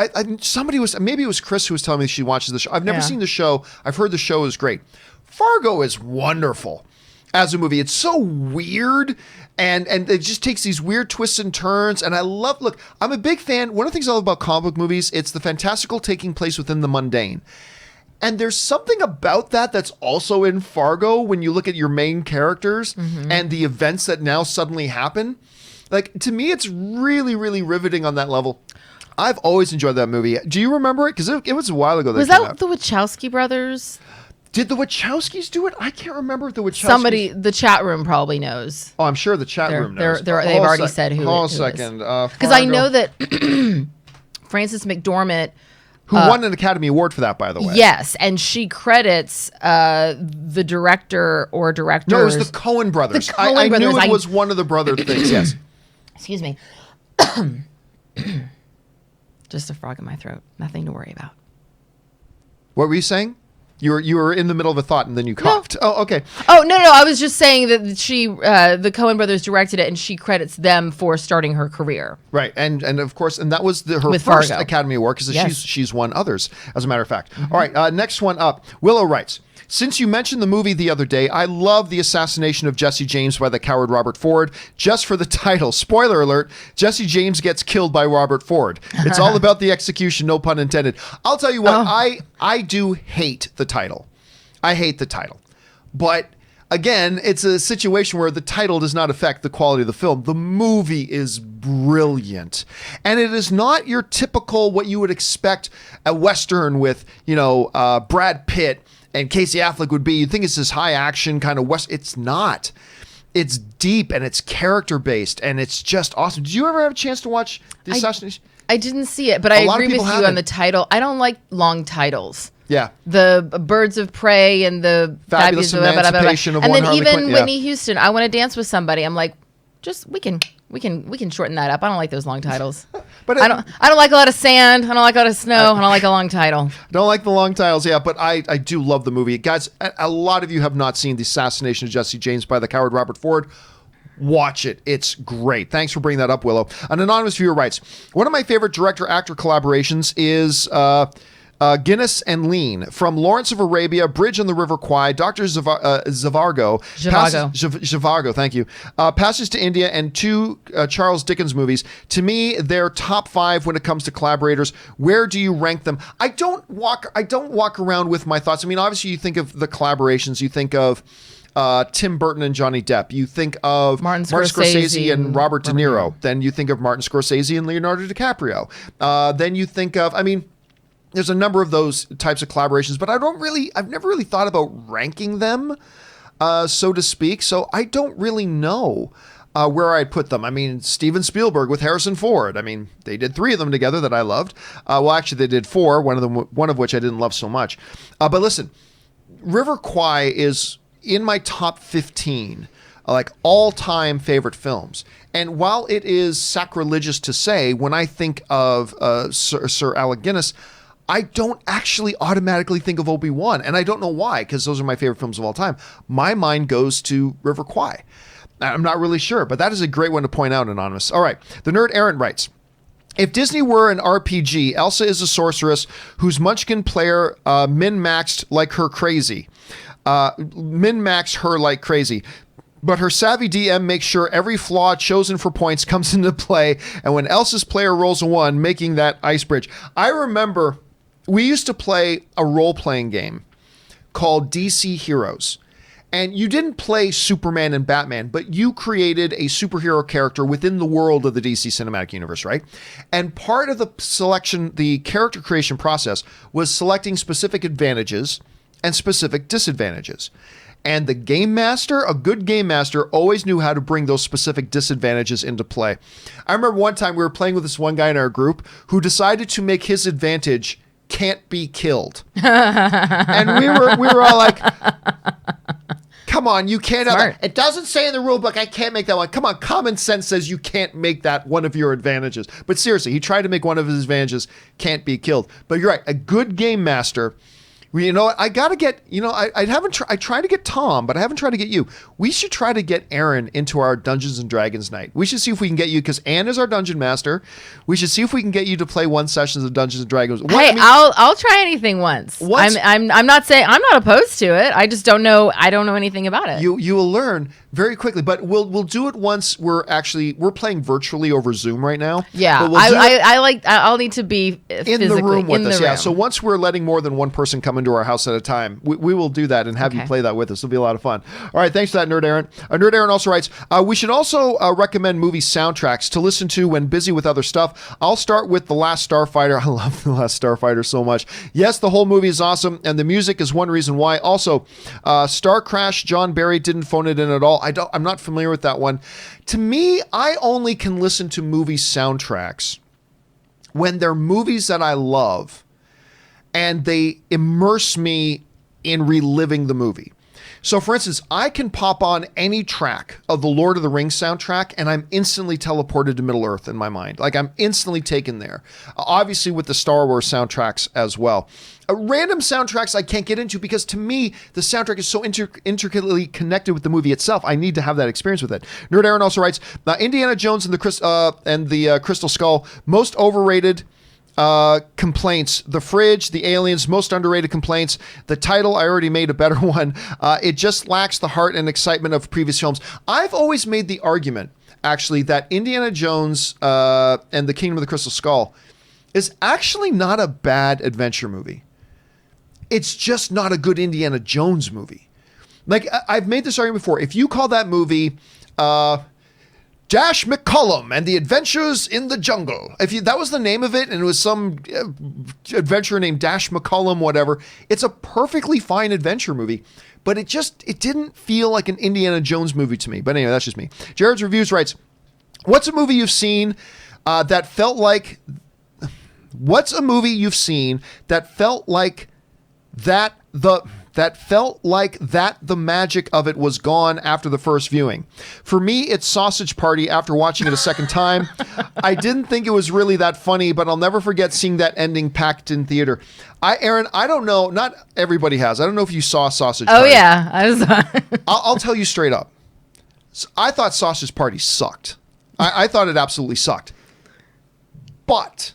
maybe it was Chris who was telling me she watches the show. I've never seen the show. I've heard the show is great. Fargo is wonderful. As a movie, it's so weird, and it just takes these weird twists and turns. And look, I'm a big fan. One of the things I love about comic book movies, it's the fantastical taking place within the mundane. And there's something about that's also in Fargo when you look at your main characters and the events that now suddenly happen. Like, to me, it's really, really riveting on that level. I've always enjoyed that movie. Do you remember it? Because it was a while ago. Was that the Wachowski brothers? Did the Wachowskis do it? I can't remember if the Wachowskis... the chat room probably knows. Oh, I'm sure the chat room knows. They've alrealready said who Hold on a second. Because I know that Frances McDormand... Who won an Academy Award for that, by the way. Yes, and she credits the director or directors... No, it was the Coen brothers. I knew it was one of the brother things, yes. Excuse me. Just a frog in my throat. Nothing to worry about. What were you saying? You were in the middle of a thought and then you coughed. No. Oh, okay. Oh, no. I was just saying that the Coen brothers directed it and she credits them for starting her career. Right. And of course, and that was her With first Fargo. Academy Award because Yes. she's won others, as a matter of fact. All right. Next one up. Willow writes, since you mentioned the movie the other day, I love the assassination of Jesse James by the coward Robert Ford. Just for the title, spoiler alert, Jesse James gets killed by Robert Ford. It's all about the execution, no pun intended. I'll tell you what, I do hate the title. I hate the title. But again, it's a situation where the title does not affect the quality of the film. The movie is brilliant. And it is not your typical, what you would expect a Western with, Brad Pitt and Casey Affleck would be. You'd think it's this high action kind of West. It's not. It's deep and it's character based and it's just awesome. Did you ever have a chance to watch The Assassination? I didn't see it, but I agree with you on the title. I don't like long titles. Yeah. The Birds of Prey and the Fabulous Emancipation of and One then Harley even Quinn. Yeah. Whitney Houston, I Want to Dance with Somebody. I'm like, just we can shorten that up. I don't like those long titles. But I don't like a lot of sand. I don't like a lot of snow. I don't like a long title. Don't like the long titles, yeah, but I do love the movie. Guys, a lot of you have not seen The Assassination of Jesse James by the coward Robert Ford. Watch it. It's great. Thanks for bringing that up, Willow. An anonymous viewer writes, one of my favorite director-actor collaborations is Guinness and Lean. From Lawrence of Arabia, Bridge on the River Kwai, Dr. Zhivago, thank you, Passage to India, and two Charles Dickens movies. To me, they're top 5 when it comes to collaborators. Where do you rank them? I don't walk around with my thoughts. I mean, obviously, you think of the collaborations. You think of Tim Burton and Johnny Depp. You think of Martin Scorsese and Robert De Niro. Then you think of Martin Scorsese and Leonardo DiCaprio. Then you think of, there's a number of those types of collaborations, but I've never really thought about ranking them, so to speak. So I don't really know where I'd put them. Steven Spielberg with Harrison Ford. They did 3 of them together that I loved. Well, actually they did 4, one of which I didn't love so much. But listen, River Kwai is in my top 15, all-time favorite films. And while it is sacrilegious to say, when I think of Sir Alec Guinness, I don't actually automatically think of Obi-Wan. And I don't know why, because those are my favorite films of all time. My mind goes to River Kwai. I'm not really sure, but that is a great one to point out, Anonymous. All right. The Nerd Errant writes, if Disney were an RPG, Elsa is a sorceress whose Munchkin player min-maxed like her crazy. Min-max her like crazy. But her savvy DM makes sure every flaw chosen for points comes into play, and when Elsa's player rolls a 1, making that ice bridge. I remember we used to play a role-playing game called DC Heroes. And you didn't play Superman and Batman, but you created a superhero character within the world of the DC Cinematic Universe, right? And part of the character creation process was selecting specific advantages and specific disadvantages. And the game master, a good game master, always knew how to bring those specific disadvantages into play. I remember one time we were playing with this one guy in our group who decided to make his advantage can't be killed. And we were all like, come on, you can't have that. It doesn't say in the rule book I can't make that one. Come on, common sense says you can't make that one of your advantages. But seriously, he tried to make one of his advantages can't be killed. But you're right, a good game master. I gotta get, I tried to get Tom, but I haven't tried to get you. We should try to get Aaron into our Dungeons and Dragons night. We should see if we can get you, because Ann is our dungeon master. We should see if we can get you to play 1 session of Dungeons and Dragons. I'll try anything once. I'm not saying I'm not opposed to it. I just don't know. I don't know anything about it. You will learn very quickly, but we'll do it once we're playing virtually over Zoom right now. Yeah, I'll need to be in the room with us. Yeah, so once we're letting more than one person come into our house at a time, we will do that and have you play that with us. It'll be a lot of fun. All right, thanks for that, Nerd Aaron. Nerd Aaron also writes, we should also recommend movie soundtracks to listen to when busy with other stuff. I'll start with The Last Starfighter. I love The Last Starfighter so much. Yes, the whole movie is awesome, and the music is one reason why. Also, Star Crash, John Barry didn't phone it in at all. I'm not familiar with that one. To me, I only can listen to movie soundtracks when they're movies that I love and they immerse me in reliving the movie. So, for instance, I can pop on any track of the Lord of the Rings soundtrack, and I'm instantly teleported to Middle Earth in my mind. Like, I'm instantly taken there. Obviously, with the Star Wars soundtracks as well. Random soundtracks I can't get into because, to me, the soundtrack is so intricately connected with the movie itself. I need to have that experience with it. Nerd Aaron also writes, Indiana Jones and the Crystal Skull, most overrated complaints. The fridge, the aliens, most underrated complaints. The title, I already made a better one. It just lacks the heart and excitement of previous films. I've always made the argument, actually, that Indiana Jones and the Kingdom of the Crystal Skull is actually not a bad adventure movie. It's just not a good Indiana Jones movie. Like, I've made this argument before. If you call that movie Dash McCullum and the Adventures in the Jungle. That was the name of it, and it was some adventurer named Dash McCullum, whatever. It's a perfectly fine adventure movie, but it didn't feel like an Indiana Jones movie to me. But anyway, that's just me. Jared's Reviews writes, what's a movie you've seen that felt like the magic of it was gone after the first viewing? For me, it's Sausage Party after watching it a second time. I didn't think it was really that funny, but I'll never forget seeing that ending packed in theater. Aaron, I don't know. Not everybody has. I don't know if you saw Sausage Party. Oh, yeah. I was. I'll tell you straight up. I thought Sausage Party sucked. I thought it absolutely sucked. But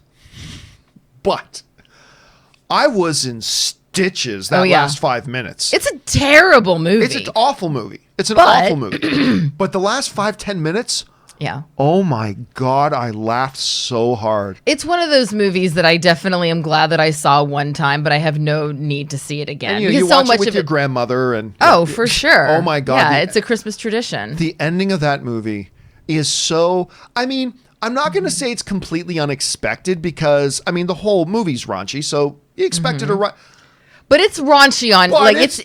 I was in stitches that last 5 minutes. It's a terrible movie. It's an awful movie. Awful movie. But the last 5-10 minutes, yeah. Oh my God, I laughed so hard. It's one of those movies that I definitely am glad that I saw one time, but I have no need to see it again. And you watch it with your grandmother and for sure. Oh my God. Yeah, it's a Christmas tradition. The ending of that movie is so, I'm not going to say it's completely unexpected because, the whole movie's raunchy, so you expected But it's raunchy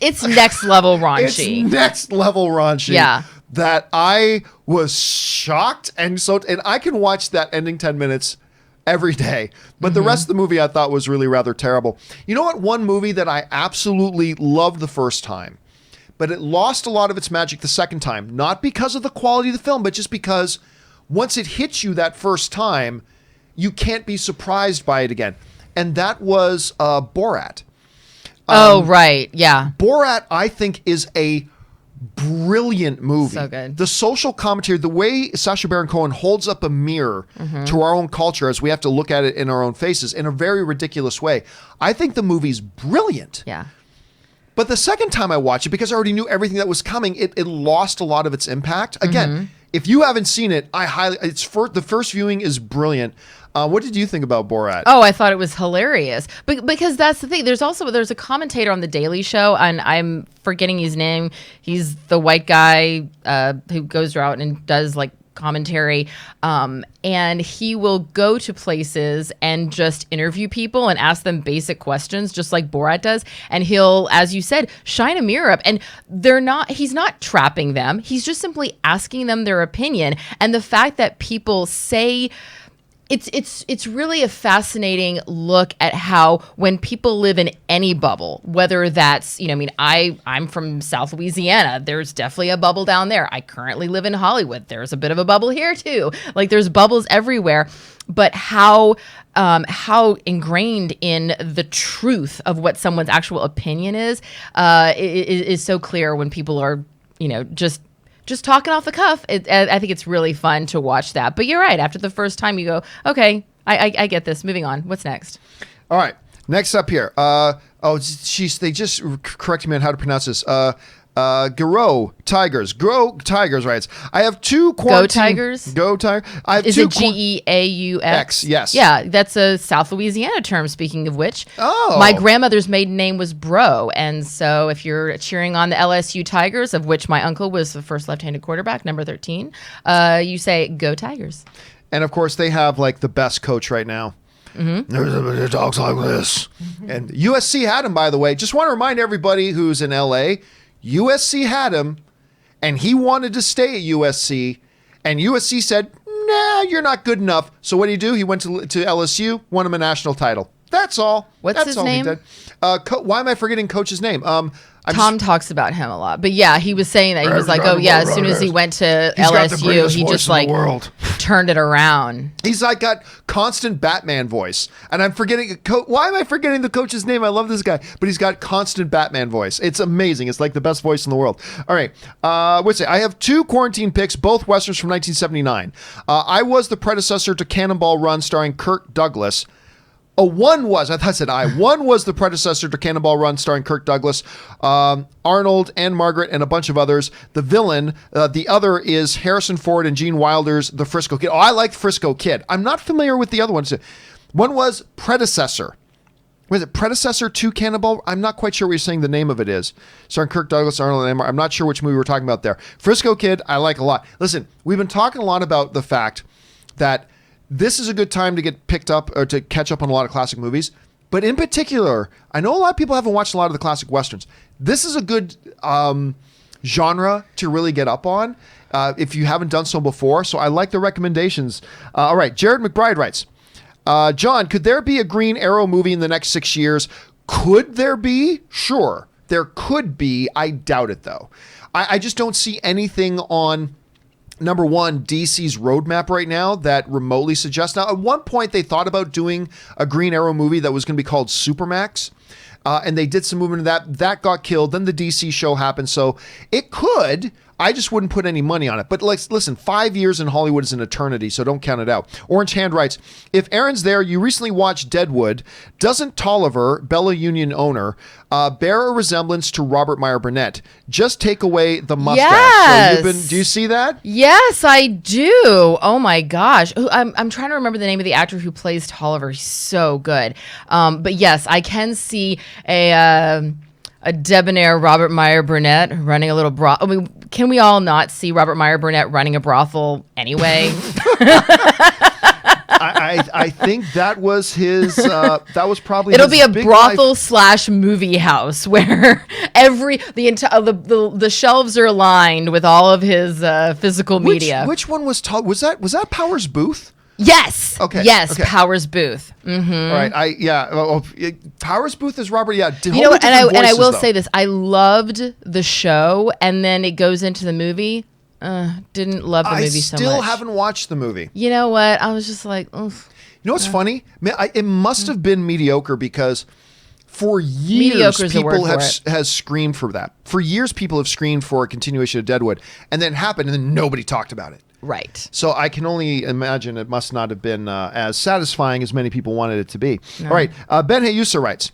it's next level raunchy. It's next level raunchy. Yeah. That I was shocked and I can watch that ending 10 minutes every day. But the rest of the movie I thought was really rather terrible. You know what? One movie that I absolutely loved the first time, but it lost a lot of its magic the second time, not because of the quality of the film, but just because once it hits you that first time, you can't be surprised by it again. And that was Borat. Right. Yeah. Borat, I think, is a brilliant movie. So good. The social commentary, the way Sacha Baron Cohen holds up a mirror to our own culture as we have to look at it in our own faces in a very ridiculous way. I think the movie's brilliant. Yeah. But the second time I watched it, because I already knew everything that was coming, it lost a lot of its impact. Again, if you haven't seen it, the first viewing is brilliant. What did you think about Borat? Oh, I thought it was hilarious. Because that's the thing. There's a commentator on The Daily Show, and I'm forgetting his name. He's the white guy who goes out and does commentary. And he will go to places and just interview people and ask them basic questions, just like Borat does. And he'll, as you said, shine a mirror up. And he's not trapping them. He's just simply asking them their opinion. And the fact that people say, It's really a fascinating look at how when people live in any bubble, whether that's, I'm from South Louisiana. There's definitely a bubble down there. I currently live in Hollywood. There's a bit of a bubble here too. There's bubbles everywhere. But how ingrained in the truth of what someone's actual opinion is so clear when people are, just talking off the cuff. I think it's really fun to watch that. But you're right. After the first time, you go, okay, I get this. Moving on. What's next? All right. Next up here. They just corrected me on how to pronounce this. Grow Tigers writes, I have two Go Tigers? Go Tiger. Is it Geaux? Yes. Yeah, that's a South Louisiana term, speaking of which. Oh. My grandmother's maiden name was Bro, and so if you're cheering on the LSU Tigers, of which my uncle was the first left-handed quarterback, number 13, you say, Go Tigers. And of course, they have the best coach right now. There's dogs like this. And USC had him, by the way. Just want to remind everybody who's in LA, USC had him, and he wanted to stay at USC, and USC said, nah, you're not good enough. So what did he do? He went to LSU, won him a national title. That's all. What's That's his all he name? did. Why am I forgetting Coach's name? Tom talks about him a lot, but yeah, he was saying that he was like, oh yeah, as soon as he went to He's got the LSU, greatest he voice just in the like world. turned it around. He's like got constant Batman voice, and I'm forgetting. Why am I forgetting the coach's name? I love this guy, but he's got constant Batman voice. It's amazing. It's like the best voice in the world. All right, what's it? I have 2 quarantine picks, both westerns from 1979. I was the predecessor to Cannonball Run, starring Kirk Douglas. One was the predecessor to Cannonball Run, starring Kirk Douglas, Arnold and Margaret, and a bunch of others. The villain, the other is Harrison Ford and Gene Wilder's The Frisco Kid. Oh, I like Frisco Kid. I'm not familiar with the other ones. One was predecessor. Was it predecessor to Cannonball? I'm not quite sure what you're saying the name of it is. Starring Kirk Douglas, Arnold, and Margaret. I'm not sure which movie we're talking about there. Frisco Kid, I like a lot. Listen, we've been talking a lot about the fact that this is a good time to get picked up or to catch up on a lot of classic movies. But in particular, I know a lot of people haven't watched a lot of the classic Westerns. This is a good genre to really get up on if you haven't done so before. So I like the recommendations. All right, Jared McBride writes, John, could there be a Green Arrow movie in the next 6 years? Could there be? Sure. There could be. I doubt it, though. I just don't see anything on... Number one, DC's roadmap right now that remotely suggests. Now, at one point, they thought about doing a Green Arrow movie that was going to be called Supermax, and they did some movement of that. That got killed. Then the DC show happened, so it could. I just wouldn't put any money on it. But listen, 5 years in Hollywood is an eternity, so don't count it out. Orange Hand writes, if Aaron's there, you recently watched Deadwood. Doesn't Tolliver, Bella Union owner, bear a resemblance to Robert Meyer Burnett? Just take away the mustache. Yes. So do you see that? Yes, I do. Oh my gosh. I'm trying to remember the name of the actor who plays Tolliver. He's so good. But yes, I can see a debonair Robert Meyer Burnett running a little brothel. I mean, can we all not see Robert Meyer Burnett running a brothel anyway? I think that was his. That was probably. It'll his be a brothel / movie house where the shelves are lined with all of his physical media. Which one was was that Powers Booth? Yes. Okay. Yes. Okay. Powers Booth. Mm-hmm. All right. Powers Booth is Robert. Yeah. You know what? And I will say this: I loved the show, and then it goes into the movie. Didn't love the movie so much. I still haven't watched the movie. You know what? I was just like, oof. You know what's funny? It must have been mediocre because for years people has screamed for that. For years people have screamed for a continuation of Deadwood, and then it happened, and then nobody talked about it. Right. So I can only imagine it must not have been as satisfying as many people wanted it to be. No. All right. Ben Hayusa writes,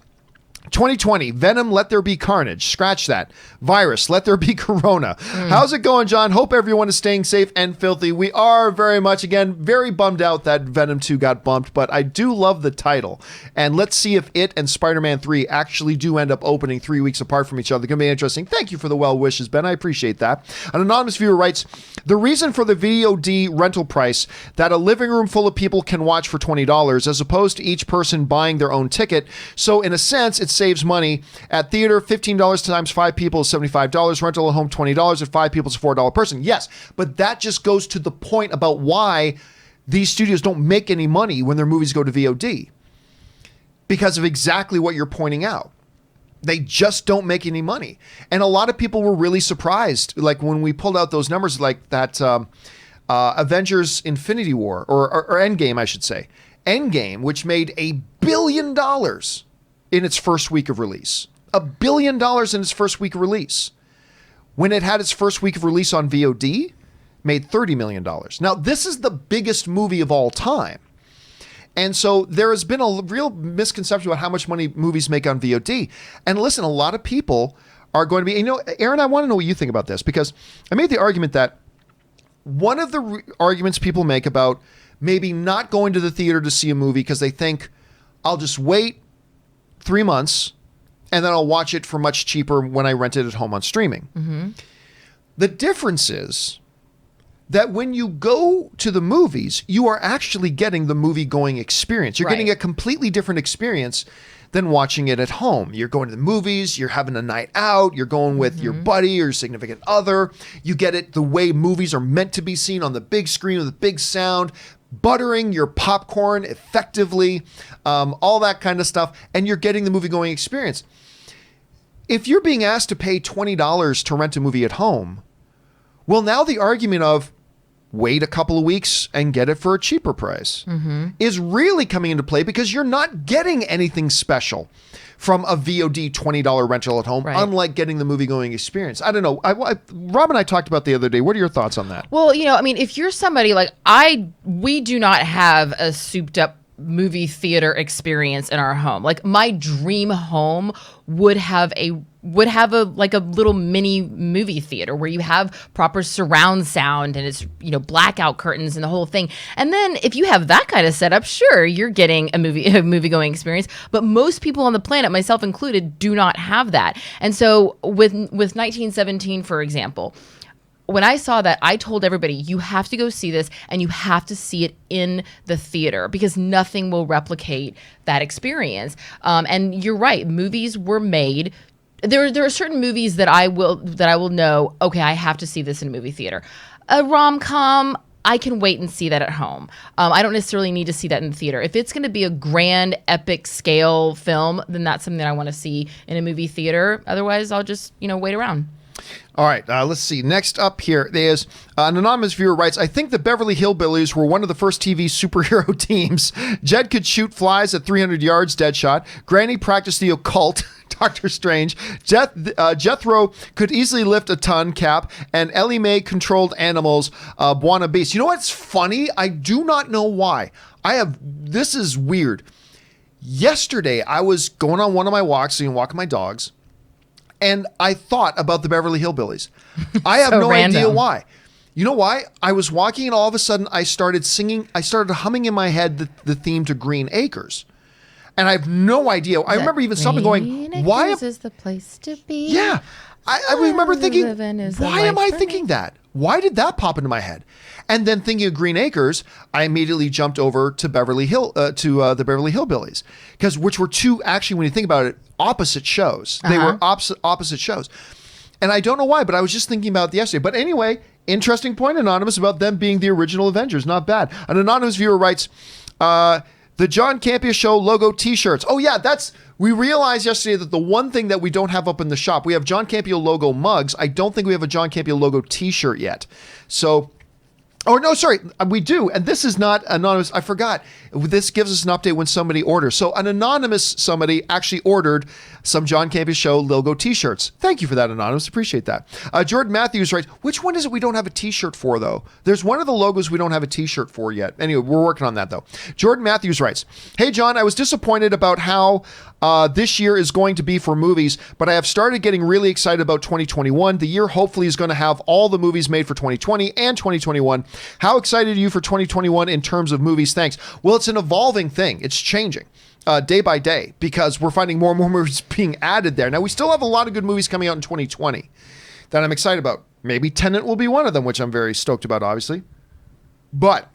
2020, Venom, let there be carnage. Scratch that. Virus, let there be corona. How's it going, John? Hope everyone is staying safe and filthy. We are very much, again, very bummed out that Venom 2 got bumped, but I do love the title. And let's see if it and Spider-Man 3 actually do end up opening 3 weeks apart from each other. Going to be interesting. Thank you for the well wishes, Ben. I appreciate that. An anonymous viewer writes, the reason for the VOD rental price that a living room full of people can watch for $20 as opposed to each person buying their own ticket. So in a sense, it's saves money. At theater, $15 times 5 people is $75. Rental at home, $20. At 5 people, it's a $4 person. Yes, but that just goes to the point about why these studios don't make any money when their movies go to VOD. Because of exactly what you're pointing out. They just don't make any money. And a lot of people were really surprised. Like when we pulled out those numbers, like that Avengers Infinity War, or Endgame, I should say. Endgame, which made $1 billion in its first week of release. $1 billion in its first week of release. When it had its first week of release on VOD, made $30 million. Now, this is the biggest movie of all time. And so there has been a real misconception about how much money movies make on VOD. And listen, a lot of people are going to be, Aaron, I want to know what you think about this, because I made the argument that one of the arguments people make about maybe not going to the theater to see a movie because they think, I'll just wait 3 months and then I'll watch it for much cheaper when I rent it at home on streaming. Mm-hmm. The difference is that when you go to the movies, you are actually getting the movie-going experience. You're getting a completely different experience than watching it at home. You're going to the movies, you're having a night out, you're going with your buddy or your significant other. You get it the way movies are meant to be seen on the big screen with the big sound, buttering your popcorn effectively, all that kind of stuff, and you're getting the movie-going experience. If you're being asked to pay $20 to rent a movie at home, well, now the argument of wait a couple of weeks and get it for a cheaper price is really coming into play, because you're not getting anything special from a VOD $20 rental at home, unlike getting the movie-going experience. I don't know. Rob and I talked about the other day. What are your thoughts on that? Well, I mean, if you're somebody like we do not have a souped-up movie theater experience in our home. Like, my dream home would have a like a little mini movie theater where you have proper surround sound and it's blackout curtains and the whole thing. And then if you have that kind of setup, sure, you're getting a movie going experience. But most people on the planet, myself included, do not have that. And so with 1917, for example, when I saw that, I told everybody, you have to go see this, and you have to see it in the theater, because nothing will replicate that experience. And you're right, movies were made. There are certain movies that I will know, okay, I have to see this in a movie theater. A rom-com, I can wait and see that at home. I don't necessarily need to see that in the theater. If it's going to be a grand, epic scale film, then that's something that I want to see in a movie theater. Otherwise, I'll just, wait around. All right, let's see. Next up here is an anonymous viewer writes, I think the Beverly Hillbillies were one of the first TV superhero teams. Jed could shoot flies at 300 yards, Deadshot. Granny practiced the occult, Doctor Strange. Jethro could easily lift a ton, Cap. And Ellie Mae controlled animals, Buona Beast. You know what's funny? I do not know why. This is weird. Yesterday, I was going on one of my walks, walking my dogs, and I thought about the Beverly Hillbillies. I have no idea why. You know why? I was walking and all of a sudden I started humming in my head the theme to Green Acres. And I have no idea. I remember even something going, why? Green is the place to be. Yeah. I remember thinking, why am I thinking that? Why did that pop into my head? And then thinking of Green Acres, I immediately jumped over to the Beverly Hillbillies, which were two, actually, when you think about it, opposite shows. They were opposite shows. And I don't know why, but I was just thinking about it yesterday. But anyway, interesting point, Anonymous, about them being the original Avengers. Not bad. An anonymous viewer writes, the John Campea Show logo t-shirts. Oh yeah, we realized yesterday that the one thing that we don't have up in the shop, we have John Campea logo mugs. I don't think we have a John Campea logo t-shirt yet. So, no, sorry, we do. And this is not anonymous. I forgot. This gives us an update when somebody orders. So an anonymous somebody actually ordered some John Campea Show logo t-shirts. Thank you for that, Anonymous. Appreciate that. Jordan Matthews writes, which one is it we don't have a t-shirt for, though? There's one of the logos we don't have a t-shirt for yet. Anyway, we're working on that, though. Jordan Matthews writes, hey, John, I was disappointed about how this year is going to be for movies, but I have started getting really excited about 2021. The year hopefully is going to have all the movies made for 2020 and 2021. How excited are you for 2021 in terms of movies? Thanks. Well, it's an evolving thing. It's changing day by day, because we're finding more and more movies being added there. Now, we still have a lot of good movies coming out in 2020 that I'm excited about. Maybe Tenet will be one of them, which I'm very stoked about, obviously. But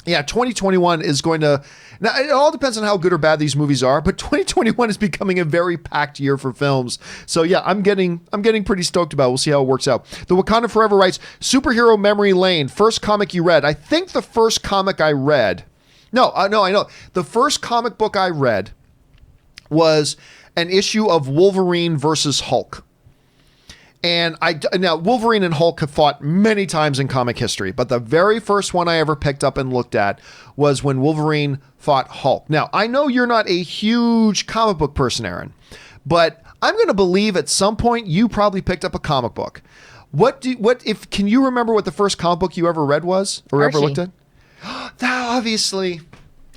yeah, 2021 is going to... Now, it all depends on how good or bad these movies are, but 2021 is becoming a very packed year for films. So yeah, I'm getting pretty stoked about it. We'll see how it works out. The Wakanda Forever writes, Superhero Memory Lane, first comic you read. I think the first comic I read... No, I know. The first comic book I read was an issue of Wolverine versus Hulk. And now Wolverine and Hulk have fought many times in comic history, but the very first one I ever picked up and looked at was when Wolverine fought Hulk. Now, I know you're not a huge comic book person, Aaron, but I'm going to believe at some point you probably picked up a comic book. Can you remember what the first comic book you ever read was or Archie. ever looked at? That obviously.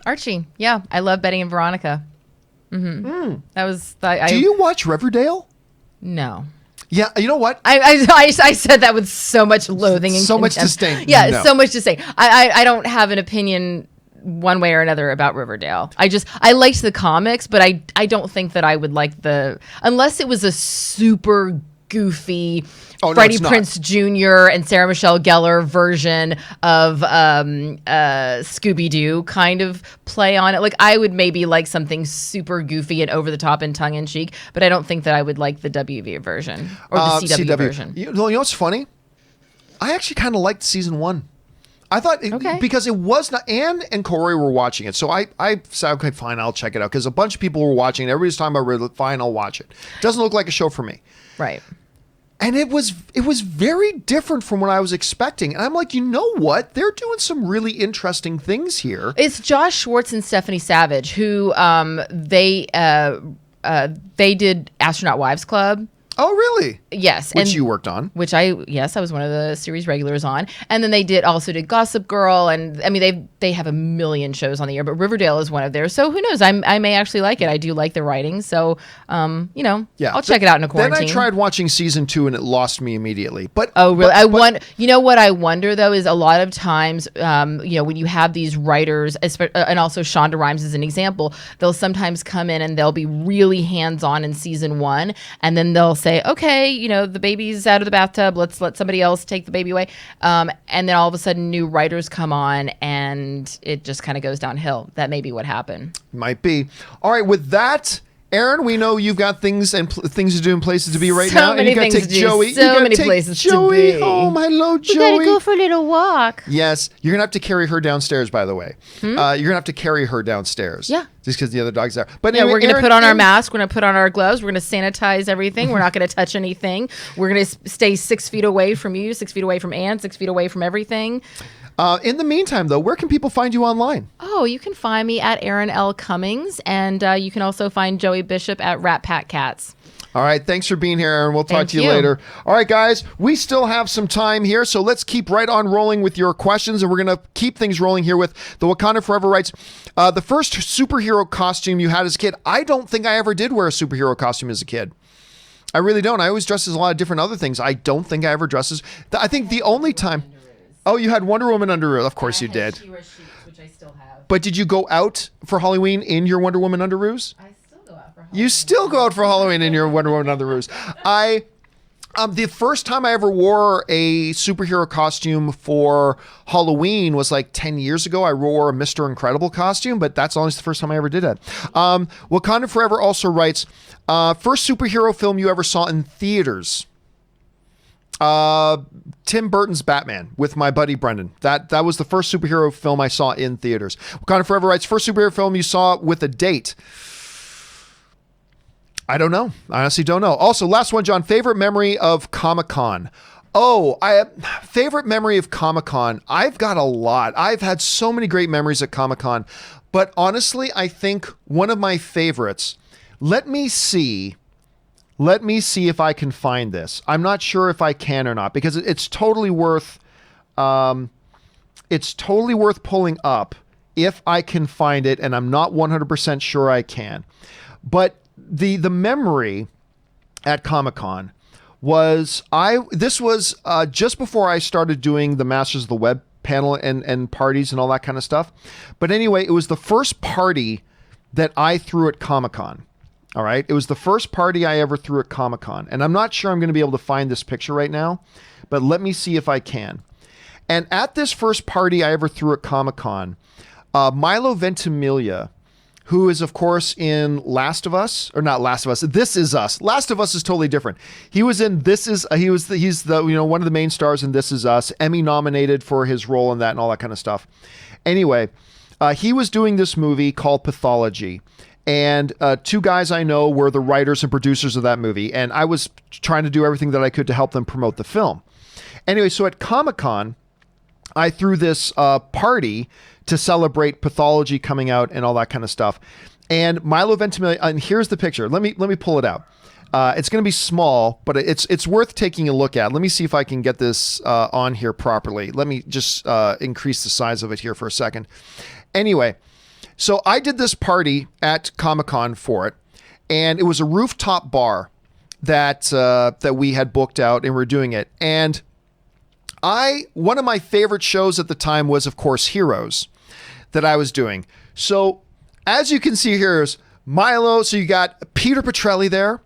Archie. Yeah. I love Betty and Veronica. Mm-hmm. That was... Do you watch Riverdale? No. Yeah, you know what? I said that with so much loathing and so much disdain. Yeah, no. So much disdain. I don't have an opinion one way or another about Riverdale. I liked the comics, but I don't think that I would like unless it was a super goofy Oh, no, Freddie it's not. Prinze Jr. and Sarah Michelle Gellar version of Scooby-Doo kind of play on it. Like, I would maybe like something super goofy and over the top and tongue in cheek, but I don't think that I would like the WB version or the CW version. You know what's funny? I actually kind of liked season 1. I thought because it was not. Anne and Corey were watching it, so I said, okay, fine, I'll check it out because a bunch of people were watching it. Everybody's talking about it. Fine, I'll watch it. Doesn't look like a show for me. Right. And it was very different from what I was expecting. And I'm like, you know what? They're doing some really interesting things here. It's Josh Schwartz and Stephanie Savage who they did Astronaut Wives Club. Oh, really? Yes. Which you worked on. Which I was one of the series regulars on. And then they also did Gossip Girl. And I mean, they have a million shows on the air, but Riverdale is one of theirs. So who knows? I may actually like it. I do like the writing. So, I'll check it out in a quarantine. Then I tried watching season 2 and it lost me immediately. But oh, really? You know what I wonder though is a lot of times, when you have these writers, and also Shonda Rhimes is an example, they'll sometimes come in and they'll be really hands-on in season 1, and then they'll say, okay, the baby's out of the bathtub, let's let somebody else take the baby away, and then all of a sudden new writers come on and it just kind of goes downhill. That may be what happened. Might be. All right, with that, Aaron, we know you've got things and things to do and places to be right so now. Many and you got to take Joey. So many places Joey to be. home. Hello, Joey. We gotta go for a little walk. Yes, you're gonna have to carry her downstairs. By the way, you're gonna have to carry her downstairs. Yeah, just because the other dog's there. But yeah, anyway, we're gonna put on our mask. We're gonna put on our gloves. We're gonna sanitize everything. We're not gonna touch anything. We're gonna stay 6 feet away from you, 6 feet away from Anne, 6 feet away from everything. In the meantime, though, where can people find you online? Oh, you can find me at Aaron L. Cummings, and you can also find Joey Bishop at Rat Pat Cats. All right, thanks for being here, Aaron. We'll talk Thank to you you later. All right, guys, we still have some time here, so let's keep right on rolling with your questions, and we're going to keep things rolling here with the Wakanda Forever writes, the first superhero costume you had as a kid. I don't think I ever did wear a superhero costume as a kid. I really don't. I always dressed as a lot of different other things. I don't think I ever dressed as... I think the only time... Oh, you had Wonder Woman underoos. Of course you did. Sheets, which I still have. But did you go out for Halloween in your Wonder Woman underoos? I still go out for Halloween. You still go out for Halloween in your Wonder Woman underoos. The first time I ever wore a superhero costume for Halloween was like 10 years ago. I wore a Mr. Incredible costume, but that's always the first time I ever did it. Wakanda Forever also writes, first superhero film you ever saw in theaters. Tim Burton's Batman with my buddy Brendan. That was the first superhero film I saw in theaters. Wakanda Forever writes, first superhero film you saw with a date. I don't know. I honestly don't know. Also, last one, John, favorite memory of Comic-Con. Favorite memory of Comic-Con. I've got a lot. I've had so many great memories at Comic-Con, but honestly, I think one of my favorites, let me see if I can find this. I'm not sure if I can or not because it's totally worth pulling up if I can find it, and I'm not 100% sure I can. But the memory at Comic-Con was this was just before I started doing the Masters of the Web panel and parties and all that kind of stuff. But anyway, it was the first party that I threw at Comic-Con. All right. It was the first party I ever threw at Comic-Con. And I'm not sure I'm going to be able to find this picture right now, but let me see if I can. And at this first party I ever threw at Comic-Con, Milo Ventimiglia, who is, of course, in Last of Us, or not Last of Us, This Is Us. Last of Us is totally different. He was in he's the one of the main stars in This Is Us, Emmy nominated for his role in that and all that kind of stuff. Anyway, he was doing this movie called Pathology. And two guys I know were the writers and producers of that movie. And I was trying to do everything that I could to help them promote the film. Anyway, so at Comic-Con, I threw this party to celebrate Pathology coming out and all that kind of stuff. And Milo Ventimiglia, and here's the picture. Let me pull it out. It's going to be small, but it's worth taking a look at. Let me see if I can get this on here properly. Let me just increase the size of it here for a second. Anyway, so I did this party at Comic-Con for it, and it was a rooftop bar that we had booked out, and we're doing it. And one of my favorite shows at the time was, of course, Heroes that I was doing. So as you can see here is Milo. So you got Peter Petrelli there.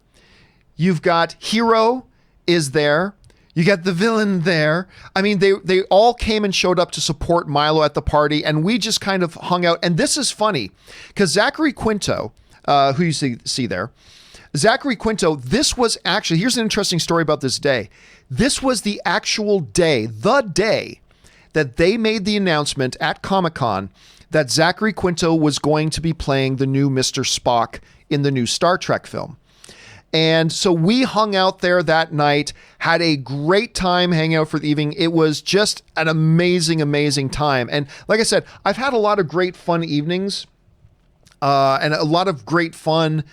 You've got Hero is there. You get the villain there. I mean, they all came and showed up to support Milo at the party, and we just kind of hung out. And this is funny because Zachary Quinto, who you see there, Zachary Quinto, this was actually, here's an interesting story about this day. This was the actual day, the day that they made the announcement at Comic-Con that Zachary Quinto was going to be playing the new Mr. Spock in the new Star Trek film. And so we hung out there that night, had a great time hanging out for the evening. It was just an amazing, amazing time. And like I said, I've had a lot of great fun evenings and a lot of great fun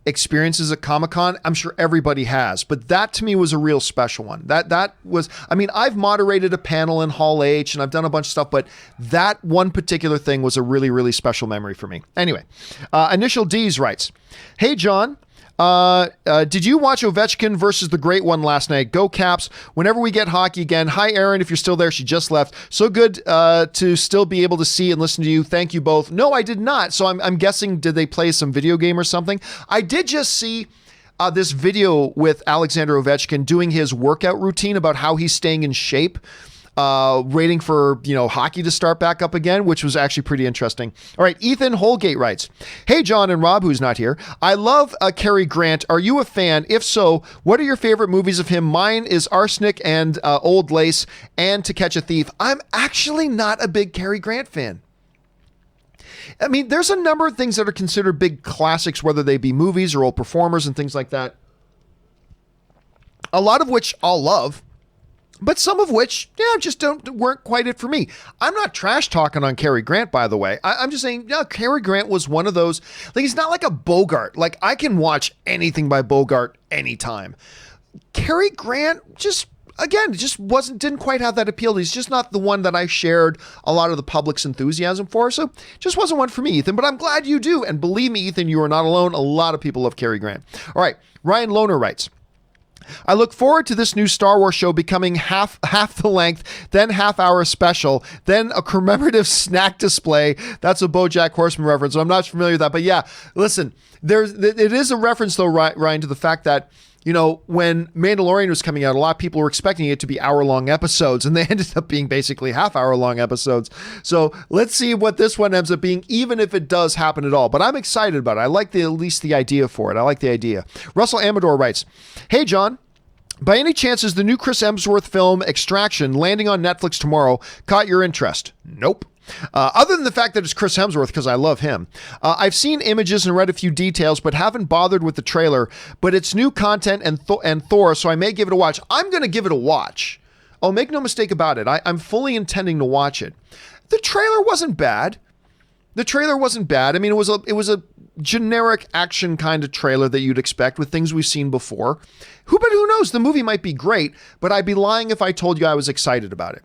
experiences at Comic-Con. I'm sure everybody has, but that to me was a real special one. That was, I mean, I've moderated a panel in Hall H and I've done a bunch of stuff, but that one particular thing was a really, really special memory for me. Anyway, Initial D's writes, "Hey, John, did you watch Ovechkin versus the Great One last night? Go Caps. Whenever we get hockey again." Hi, Erin, if you're still there. She just left. So good to still be able to see and listen to you. Thank you both. No, I did not. So I'm guessing, did they play some video game or something? I did just see this video with Alexander Ovechkin doing his workout routine about how he's staying in shape, waiting for, hockey to start back up again, which was actually pretty interesting. All right, Ethan Holgate writes, "Hey, John and Rob," who's not here. "I love Cary Grant. Are you a fan? If so, what are your favorite movies of him? Mine is Arsenic and Old Lace and To Catch a Thief." I'm actually not a big Cary Grant fan. I mean, there's a number of things that are considered big classics, whether they be movies or old performers and things like that. A lot of which I'll love, but some of which, just weren't quite it for me. I'm not trash talking on Cary Grant, by the way. I'm just saying, Cary Grant was one of those, like, he's not like a Bogart. Like, I can watch anything by Bogart anytime. Cary Grant just didn't quite have that appeal. He's just not the one that I shared a lot of the public's enthusiasm for. So just wasn't one for me, Ethan, but I'm glad you do. And believe me, Ethan, you are not alone. A lot of people love Cary Grant. All right. Ryan Lohner writes, "I look forward to this new Star Wars show becoming half the length, then half-hour special, then a commemorative snack display." That's a BoJack Horseman reference. So I'm not familiar with that, but yeah, listen, it is a reference though, Ryan, to the fact that, when Mandalorian was coming out, a lot of people were expecting it to be hour-long episodes, and they ended up being basically half-hour-long episodes. So let's see what this one ends up being, even if it does happen at all. But I'm excited about it. I like at least the idea for it. I like the idea. Russell Amador writes, "Hey, John, by any chance is the new Chris Hemsworth film Extraction landing on Netflix tomorrow caught your interest?" Nope. Other than the fact that it's Chris Hemsworth, because I love him. I've seen images and read a few details, but haven't bothered with the trailer. But it's new content and Thor, so I may give it a watch. I'm going to give it a watch. Oh, make no mistake about it. I'm fully intending to watch it. The trailer wasn't bad. I mean, it was a generic action kind of trailer that you'd expect with things we've seen before. But who knows? The movie might be great, but I'd be lying if I told you I was excited about it.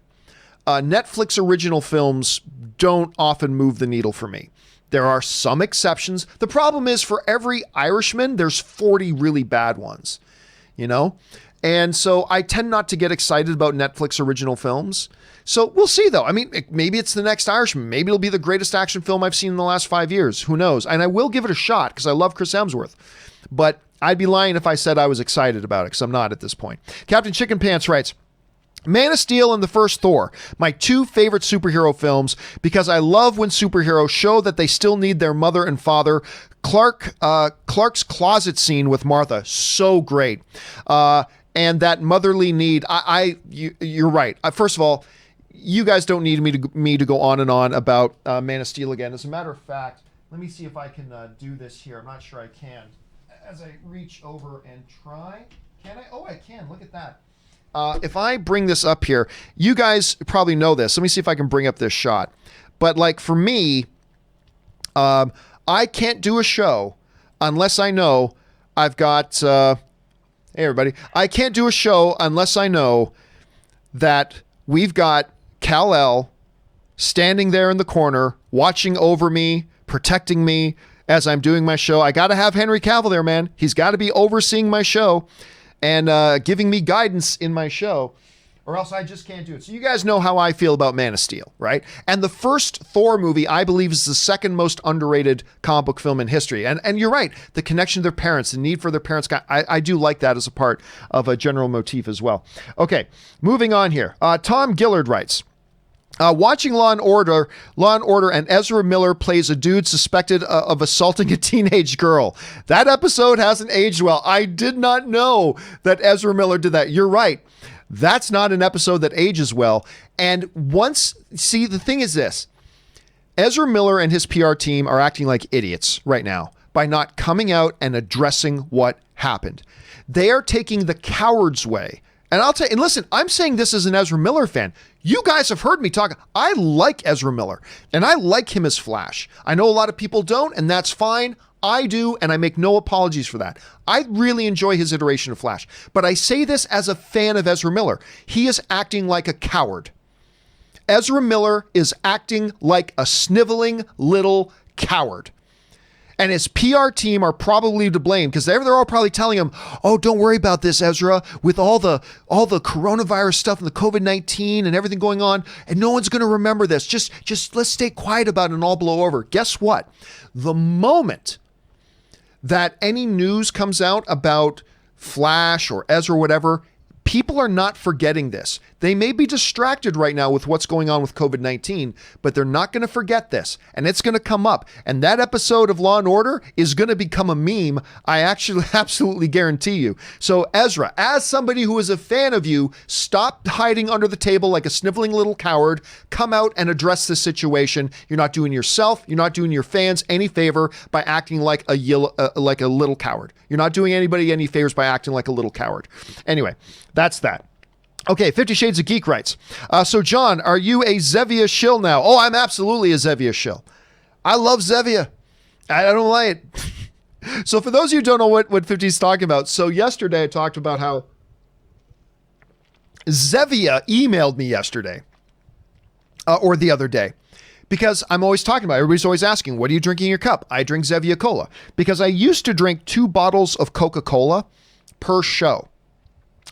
Netflix original films don't often move the needle for me. There are some exceptions. The problem is, for every Irishman, there's 40 really bad ones, And so I tend not to get excited about Netflix original films. So we'll see, though. I mean, maybe it's the next Irishman. Maybe it'll be the greatest action film I've seen in the last 5 years. Who knows? And I will give it a shot because I love Chris Hemsworth. But I'd be lying if I said I was excited about it, because I'm not at this point. Captain Chicken Pants writes, "Man of Steel and the first Thor, my two favorite superhero films, because I love when superheroes show that they still need their mother and father. Clark's closet scene with Martha, so great. And that motherly need, you're right. First of all, you guys don't need me to go on and on about Man of Steel again. As a matter of fact, let me see if I can do this here. I'm not sure I can. As I reach over and try, can I? Oh, I can. Look at that. If I bring this up here, you guys probably know this. Let me see if I can bring up this shot. But like for me, I can't do a show unless I know I've got, hey everybody, I can't do a show unless I know that we've got Kal-El standing there in the corner, watching over me, protecting me as I'm doing my show. I got to have Henry Cavill there, man. He's got to be overseeing my show and giving me guidance in my show. or else I just can't do it. So you guys know how I feel about Man of Steel, right? And the first Thor movie, I believe, is the second most underrated comic book film in history. And you're right, the connection to their parents, the need for their parents, I do like that as a part of a general motif as well. Okay, moving on here. Tom Gillard writes, watching Law and Order, and Ezra Miller plays a dude suspected of assaulting a teenage girl. That episode hasn't aged well. I did not know that Ezra Miller did that. You're right. That's not an episode that ages well. And see, the thing is this, Ezra Miller and his PR team are acting like idiots right now by not coming out and addressing what happened. They are taking the coward's way. And and listen, I'm saying this as an Ezra Miller fan. You guys have heard me talk. I like Ezra Miller and I like him as Flash. I know a lot of people don't, and that's fine. I do, and I make no apologies for that. I really enjoy his iteration of Flash, but I say this as a fan of Ezra Miller. He is acting like a coward. Ezra Miller is acting like a sniveling little coward. And his PR team are probably to blame because they're all probably telling him, oh, don't worry about this, Ezra, with all the coronavirus stuff and the COVID-19 and everything going on, and no one's going to remember this. Just let's stay quiet about it and all blow over. Guess what? The moment that any news comes out about Flash or Ezra or whatever, people are not forgetting this. They may be distracted right now with what's going on with COVID-19, but they're not going to forget this, and it's going to come up. And that episode of Law and Order is going to become a meme. I actually absolutely guarantee you. So Ezra, as somebody who is a fan of you, stop hiding under the table like a sniveling little coward. Come out and address this situation. You're not doing yourself, you're not doing your fans any favor by acting like a little coward. You're not doing anybody any favors by acting like a little coward. Anyway, that's that. Okay, 50 Shades of Geek writes, so John, are you a Zevia shill now? Oh, I'm absolutely a Zevia shill. I love Zevia. I don't like it. So for those of you who don't know what 50 is talking about, so yesterday I talked about how Zevia emailed me yesterday, or the other day, because I'm always talking about it. Everybody's always asking, what are you drinking in your cup? I drink Zevia Cola, because I used to drink 2 bottles of Coca-Cola per show.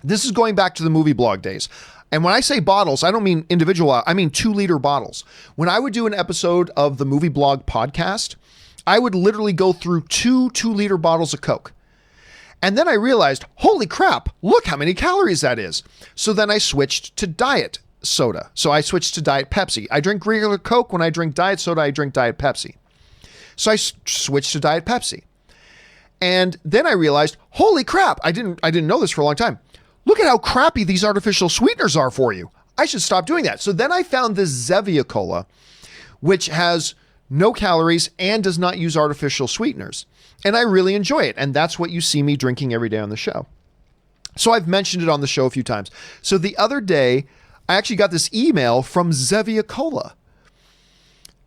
This is going back to the movie blog days. And when I say bottles, I don't mean individual, I mean 2-liter bottles. When I would do an episode of the movie blog podcast, I would literally go through 2-liter bottles of Coke. And then I realized, holy crap, look how many calories that is. So then I switched to diet soda. So I switched to Diet Pepsi. I drink regular Coke. When I drink diet soda, I drink Diet Pepsi. So I switched to Diet Pepsi. And then I realized, holy crap, I didn't know this for a long time. Look at how crappy these artificial sweeteners are for you. I should stop doing that. So then I found this Zevia Cola, which has no calories and does not use artificial sweeteners. And I really enjoy it. And that's what you see me drinking every day on the show. So I've mentioned it on the show a few times. So the other day, I actually got this email from Zevia Cola.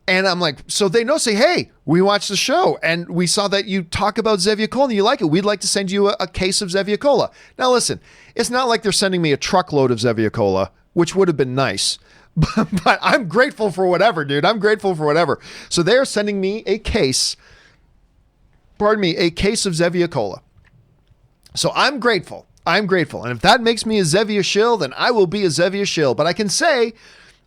And I'm like, so they know, say, hey, we watched the show and we saw that you talk about Zevia Cola and you like it. We'd like to send you a case of Zevia Cola. Now, listen, it's not like they're sending me a truckload of Zevia Cola, which would have been nice. But I'm grateful for whatever, dude. I'm grateful for whatever. So they're sending me a case of Zevia Cola. So I'm grateful. And if that makes me a Zevia shill, then I will be a Zevia shill. But I can say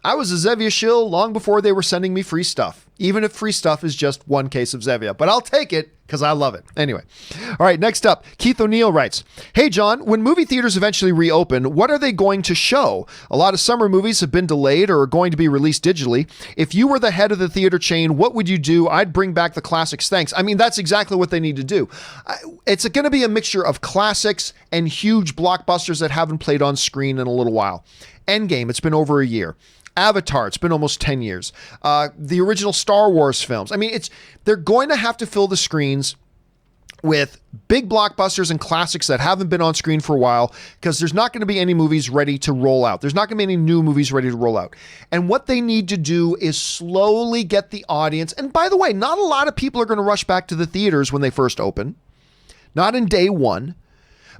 I was a Zevia shill long before they were sending me free stuff, even if free stuff is just 1 case of Zevia. But I'll take it because I love it. Anyway. All right, next up, Keith O'Neill writes, hey, John, when movie theaters eventually reopen, what are they going to show? A lot of summer movies have been delayed or are going to be released digitally. If you were the head of the theater chain, what would you do? I'd bring back the classics. Thanks. I mean, that's exactly what they need to do. It's going to be a mixture of classics and huge blockbusters that haven't played on screen in a little while. Endgame, it's been over a year. Avatar, it's been almost 10 years. The original Star Wars films. I mean, they're going to have to fill the screens with big blockbusters and classics that haven't been on screen for a while because there's not going to be any movies ready to roll out. There's not going to be any new movies ready to roll out. And what they need to do is slowly get the audience. And by the way, not a lot of people are going to rush back to the theaters when they first open. Not in day one.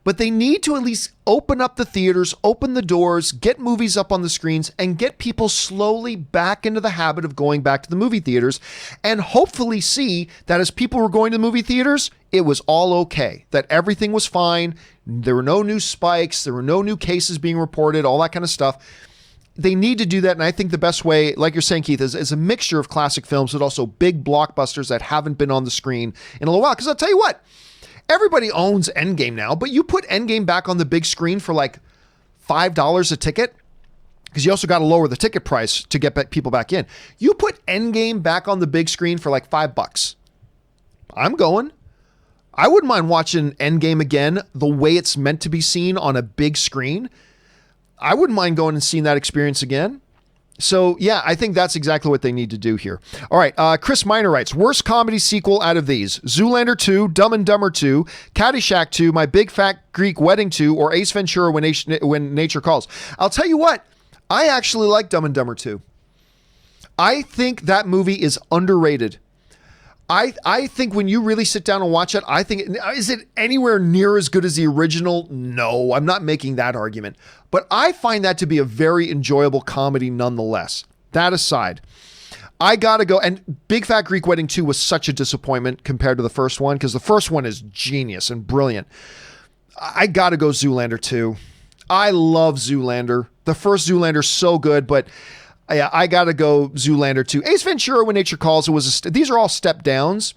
but they need to at least open up the theaters, open the doors, get movies up on the screens, and get people slowly back into the habit of going back to the movie theaters, and hopefully see that as people were going to the movie theaters, it was all okay, that everything was fine, there were no new spikes, there were no new cases being reported, all that kind of stuff. They need to do that, and I think the best way, like you're saying, Keith, is a mixture of classic films, but also big blockbusters that haven't been on the screen in a little while. Because I'll tell you what, everybody owns Endgame now, but you put Endgame back on the big screen for like $5 a ticket, because you also got to lower the ticket price to get people back in. You put Endgame back on the big screen for like $5. I'm going. I wouldn't mind watching Endgame again the way it's meant to be seen on a big screen. I wouldn't mind going and seeing that experience again. So yeah, I think that's exactly what they need to do here. All right, Chris Miner writes, worst comedy sequel out of these: Zoolander 2, Dumb and Dumber 2, Caddyshack 2, My Big Fat Greek Wedding 2, or Ace Ventura when Nature Calls. I'll tell you what, I actually like Dumb and Dumber 2. I think that movie is underrated. I think when you really sit down and watch it, I think, is it anywhere near as good as the original? No, I'm not making that argument. But I find that to be a very enjoyable comedy nonetheless. That aside, I gotta go. And Big Fat Greek Wedding 2 was such a disappointment compared to the first one, because the first one is genius and brilliant. I gotta go Zoolander 2. I love Zoolander. The first Zoolander's so good, but yeah, I gotta go Zoolander 2. Ace Ventura when Nature Calls, these are all step downs,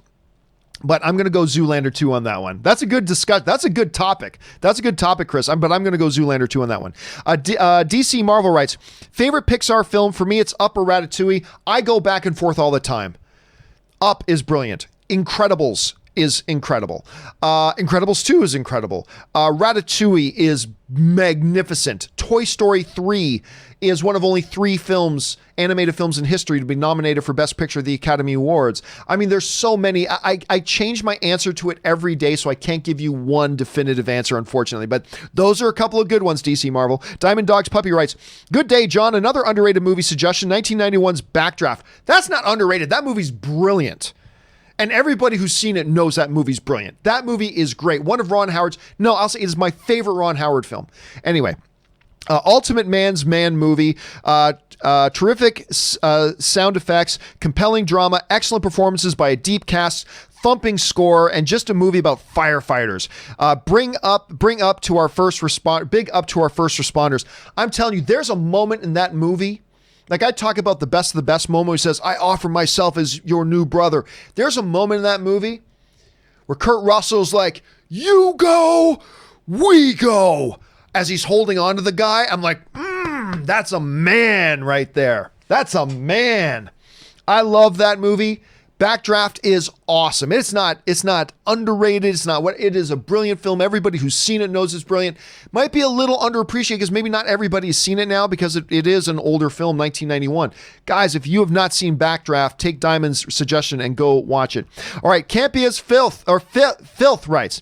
but I'm gonna go Zoolander 2 on that one. That's a good discussion. That's a good topic. That's a good topic, Chris. But I'm gonna go Zoolander 2 on that one. DC Marvel writes, favorite Pixar film for me, it's Up or Ratatouille. I go back and forth all the time. Up is brilliant. Incredibles is incredible. Incredibles 2 is incredible. Ratatouille is magnificent. Toy Story 3 is one of only 3 films, animated films in history, to be nominated for Best Picture at the Academy Awards. I mean, there's so many. I change my answer to it every day, so I can't give you one definitive answer, unfortunately. But those are a couple of good ones, DC Marvel. Diamond Dogs Puppy writes, good day, John. Another underrated movie suggestion, 1991's Backdraft. That's not underrated. That movie's brilliant. And everybody who's seen it knows that movie's brilliant. That movie is great. One of Ron Howard's, no, I'll say it is my favorite Ron Howard film. Anyway, Ultimate Man's Man movie, terrific sound effects, compelling drama, excellent performances by a deep cast, thumping score, and just a movie about firefighters. Bring up to our first big up to our first responders. I'm telling you, there's a moment in that movie. Like I talk about the best of the best moment, he says, I offer myself as your new brother. There's a moment in that movie where Kurt Russell's like, you go, we go. As he's holding on to the guy, I'm like, that's a man right there. That's a man. I love that movie. Backdraft is awesome. It's not underrated. It's not what it is. A brilliant film. Everybody who's seen it knows it's brilliant. Might be a little underappreciated because maybe not everybody has seen it now because it is an older film, 1991. Guys, if you have not seen Backdraft, take Diamond's suggestion and go watch it. All right, Campea's Filth writes,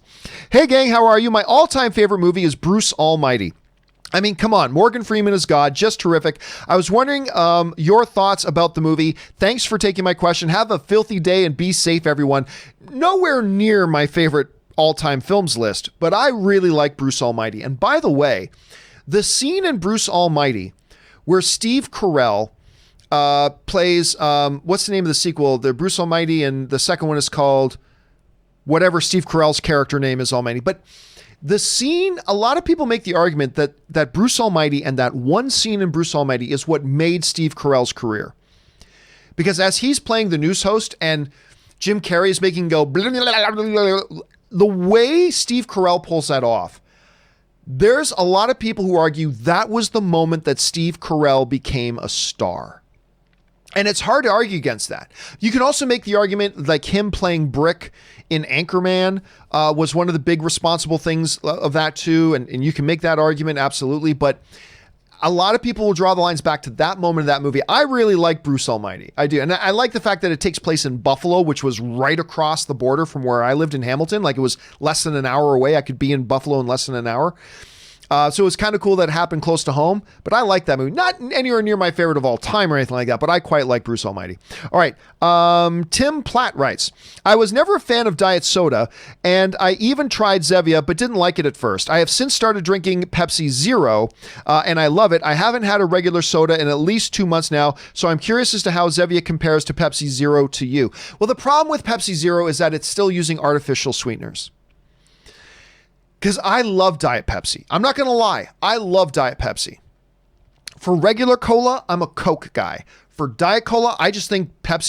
hey gang, how are you? My all-time favorite movie is Bruce Almighty. I mean, come on. Morgan Freeman is God. Just terrific. I was wondering your thoughts about the movie. Thanks for taking my question. Have a filthy day and be safe, everyone. Nowhere near my favorite all-time films list, but I really like Bruce Almighty. And by the way, the scene in Bruce Almighty where Steve Carell plays, what's the name of the sequel? The Bruce Almighty, and the second one is called whatever Steve Carell's character name is, Almighty. But the scene, a lot of people make the argument that Bruce Almighty and that one scene in Bruce Almighty is what made Steve Carell's career. Because as he's playing the news host and Jim Carrey is making go, blah, blah, blah, blah, blah, the way Steve Carell pulls that off, there's a lot of people who argue that was the moment that Steve Carell became a star. And it's hard to argue against that. You can also make the argument like him playing Brick in Anchorman was one of the big responsible things of that too. And you can make that argument, absolutely. But a lot of people will draw the lines back to that moment of that movie. I really like Bruce Almighty. I do. And I like the fact that it takes place in Buffalo, which was right across the border from where I lived in Hamilton. Like it was less than an hour away. I could be in Buffalo in less than an hour. So it was kind of cool that it happened close to home, but I like that movie. Not anywhere near my favorite of all time or anything like that, but I quite like Bruce Almighty. All right. Tim Platt writes, I was never a fan of diet soda, and I even tried Zevia, but didn't like it at first. I have since started drinking Pepsi Zero, and I love it. I haven't had a regular soda in at least 2 months now, so I'm curious as to how Zevia compares to Pepsi Zero to you. Well, the problem with Pepsi Zero is that it's still using artificial sweeteners. Because I love Diet Pepsi. I'm not going to lie. I love Diet Pepsi. For regular cola, I'm a Coke guy. For Diet Cola, I just think Diet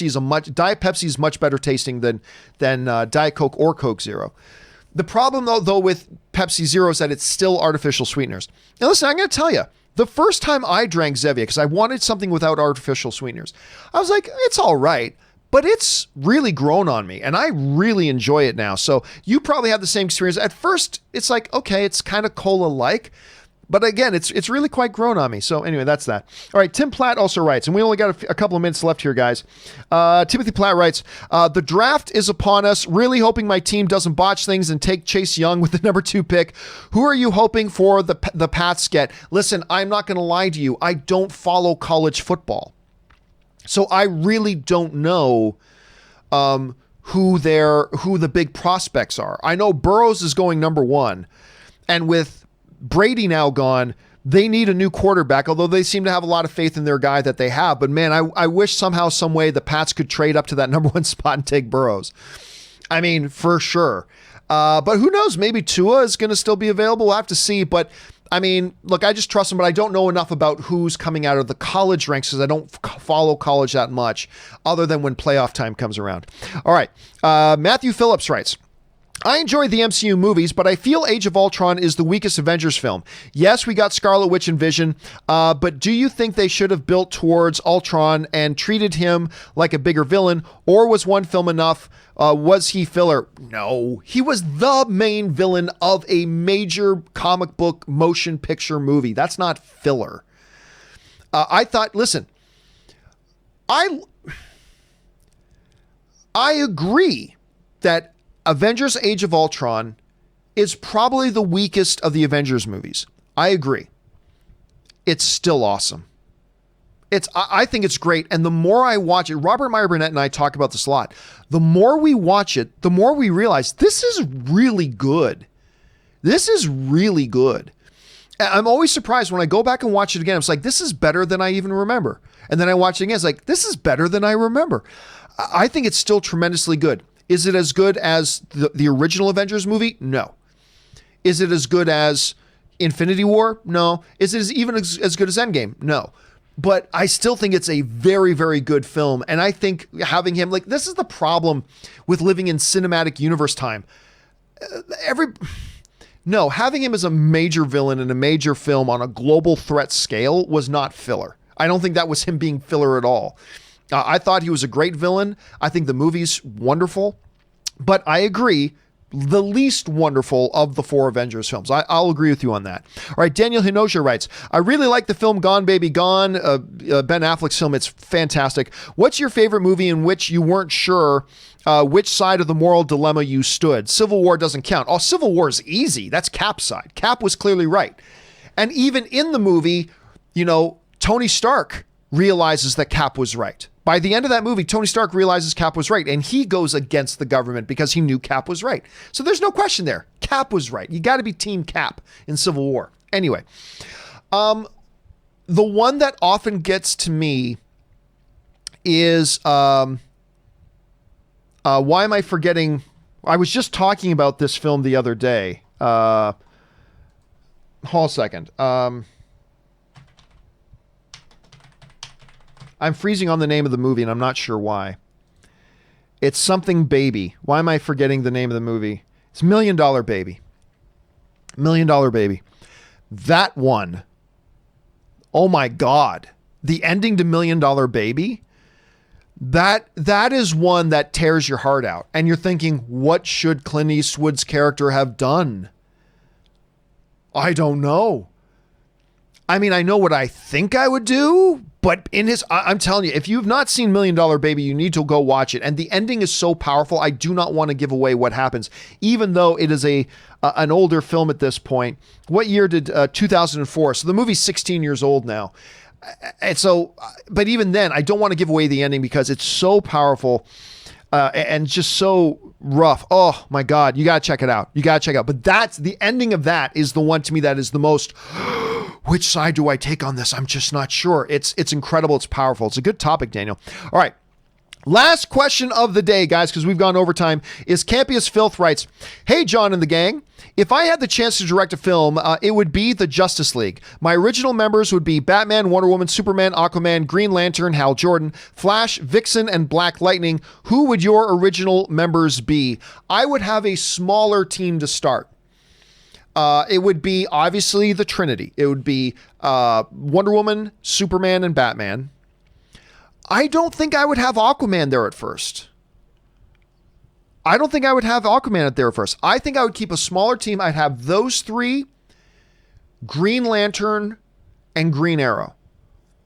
Pepsi is much better tasting than Diet Coke or Coke Zero. The problem though with Pepsi Zero is that it's still artificial sweeteners. Now listen, I'm going to tell you, the first time I drank Zevia, because I wanted something without artificial sweeteners, I was like, it's all right. But it's really grown on me, and I really enjoy it now. So you probably have the same experience. At first, it's like, okay, it's kind of cola-like. But again, it's really quite grown on me. So anyway, that's that. All right, Tim Platt also writes, and we only got a couple of minutes left here, guys. Timothy Platt writes, the draft is upon us. Really hoping my team doesn't botch things and take Chase Young with the number 2 pick. Who are you hoping for the Pats get? Listen, I'm not going to lie to you. I don't follow college football. So I really don't know who the big prospects are. I know Burrows is going number 1, and with Brady now gone, they need a new quarterback, although they seem to have a lot of faith in their guy that they have. But man, I wish somehow, some way the Pats could trade up to that number 1 spot and take Burrows. I mean, for sure. But who knows? Maybe Tua is going to still be available. We'll have to see. But I mean, look, I just trust him, but I don't know enough about who's coming out of the college ranks because I don't follow college that much other than when playoff time comes around. All right. Matthew Phillips writes, I enjoy the MCU movies, but I feel Age of Ultron is the weakest Avengers film. Yes, we got Scarlet Witch and Vision, but do you think they should have built towards Ultron and treated him like a bigger villain, or was one film enough? Was he filler? No, he was the main villain of a major comic book motion picture movie. That's not filler. I thought, listen, I agree that Avengers Age of Ultron is probably the weakest of the Avengers movies. I agree. It's still awesome. I think it's great. And the more I watch it, Robert Meyer Burnett and I talk about this a lot. The more we watch it, the more we realize this is really good. This is really good. I'm always surprised when I go back and watch it again. It's like, this is better than I even remember. And then I watch it again. It's like, this is better than I remember. I think it's still tremendously good. Is it as good as the original Avengers movie? No. Is it as good as Infinity War? No. Is it even as good as Endgame? No. But I still think it's a very, very good film. And I think having him, like, this is the problem with living in cinematic universe time. Having him as a major villain in a major film on a global threat scale was not filler. I don't think that was him being filler at all. I thought he was a great villain. I think the movie's wonderful, but I agree, the least wonderful of the 4 Avengers films. I'll agree with you on that. All right, Daniel Hinoja writes, I really like the film Gone Baby Gone, Ben Affleck's film. It's fantastic. What's your favorite movie in which you weren't sure which side of the moral dilemma you stood? Civil War doesn't count. Oh, Civil War is easy. That's Cap's side. Cap was clearly right. And even in the movie, Tony Stark realizes that Cap was right. By the end of that movie, Tony Stark realizes Cap was right, and he goes against the government because he knew Cap was right. So there's no question there. Cap was right. You got to be Team Cap in Civil War. Anyway, the one that often gets to me is, why am I forgetting? I was just talking about this film the other day. Hold a second. I'm freezing on the name of the movie, and I'm not sure why. It's something Baby. Why am I forgetting the name of the movie? It's $1 Million Baby. $1 Million Baby. That one. Oh my God. The ending to $1 Million Baby. That is one that tears your heart out. And you're thinking, what should Clint Eastwood's character have done? I don't know. I mean, I know what I think I would do, but I'm telling you, if you've not seen $1 Million Baby, you need to go watch it. And the ending is so powerful. I do not want to give away what happens, even though it is an older film at this point. What year did 2004? So the movie's 16 years old now. And so, but even then, I don't want to give away the ending because it's so powerful and just so rough. Oh my God, you got to check it out. But that's the ending of that is the one to me that is the most, which side do I take on this? I'm just not sure. It's incredible. It's powerful. It's a good topic, Daniel. All right. Last question of the day, guys, because we've gone overtime, is Campea's Filth writes, "Hey, John and the gang. If I had the chance to direct a film, it would be the Justice League. My original members would be Batman, Wonder Woman, Superman, Aquaman, Green Lantern, Hal Jordan, Flash, Vixen, and Black Lightning. Who would your original members be?" I would have a smaller team to start. It would be obviously the Trinity. It would be Wonder Woman, Superman, and Batman. I don't think I would have Aquaman there at first. I think I would keep a smaller team. I'd have those three, Green Lantern, and Green Arrow.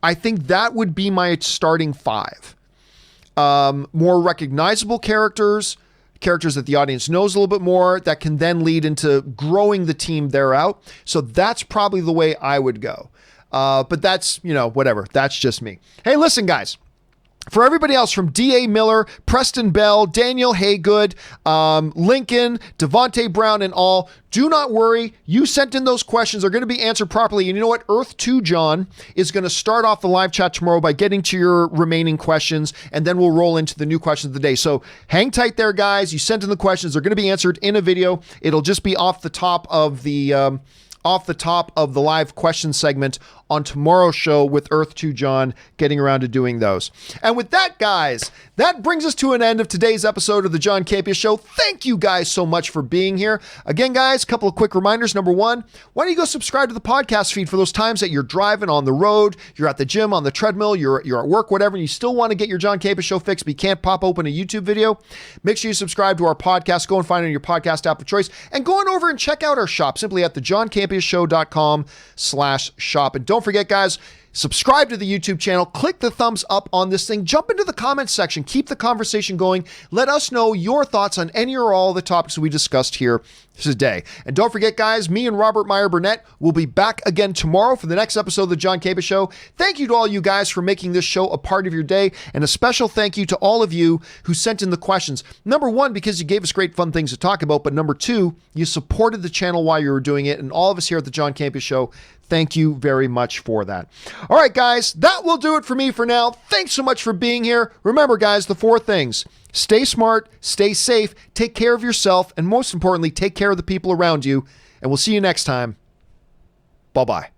I think that would be my starting five. More recognizable characters that the audience knows a little bit more, that can then lead into growing the team there out. So that's probably the way I would go. But that's, whatever. That's just me. Hey, listen, guys. For everybody else, from D.A. Miller, Preston Bell, Daniel Haygood, Lincoln, Devontae Brown, and all, do not worry. You sent in those questions. They're going to be answered properly. And you know what? Earth 2 John is going to start off the live chat tomorrow by getting to your remaining questions, and then we'll roll into the new questions of the day. So hang tight there, guys. You sent in the questions. They're going to be answered in a video. It'll just be off the top of the live question segment on tomorrow's show with Earth 2 John, getting around to doing those. And with that, guys, that brings us to an end of today's episode of the John Campea Show. Thank you guys so much for being here. Again, guys, a couple of quick reminders. Number one, why don't you go subscribe to the podcast feed for those times that you're driving on the road, you're at the gym, on the treadmill, you're at work, whatever, and you still want to get your John Campea Show fix, but you can't pop open a YouTube video. Make sure you subscribe to our podcast. Go and find it on your podcast app of choice, and go on over and check out our shop simply at thejohncampeashow.com/shop. And don't forget, guys, subscribe to the YouTube channel, click the thumbs up on this thing, jump into the comments section, keep the conversation going. Let us know your thoughts on any or all of the topics we discussed here today. And don't forget, guys, me and Robert Meyer Burnett will be back again tomorrow for the next episode of the John Campea Show. Thank you to all you guys for making this show a part of your day, and a special thank you to all of you who sent in the questions. Number one, because you gave us great fun things to talk about, but number two, you supported the channel while you were doing it, and all of us here at the John Campea Show, thank you very much for that. All right, guys, that will do it for me for now. Thanks so much for being here. Remember, guys, the four things: stay smart, stay safe, take care of yourself, and most importantly, take care of the people around you. And we'll see you next time. Bye-bye.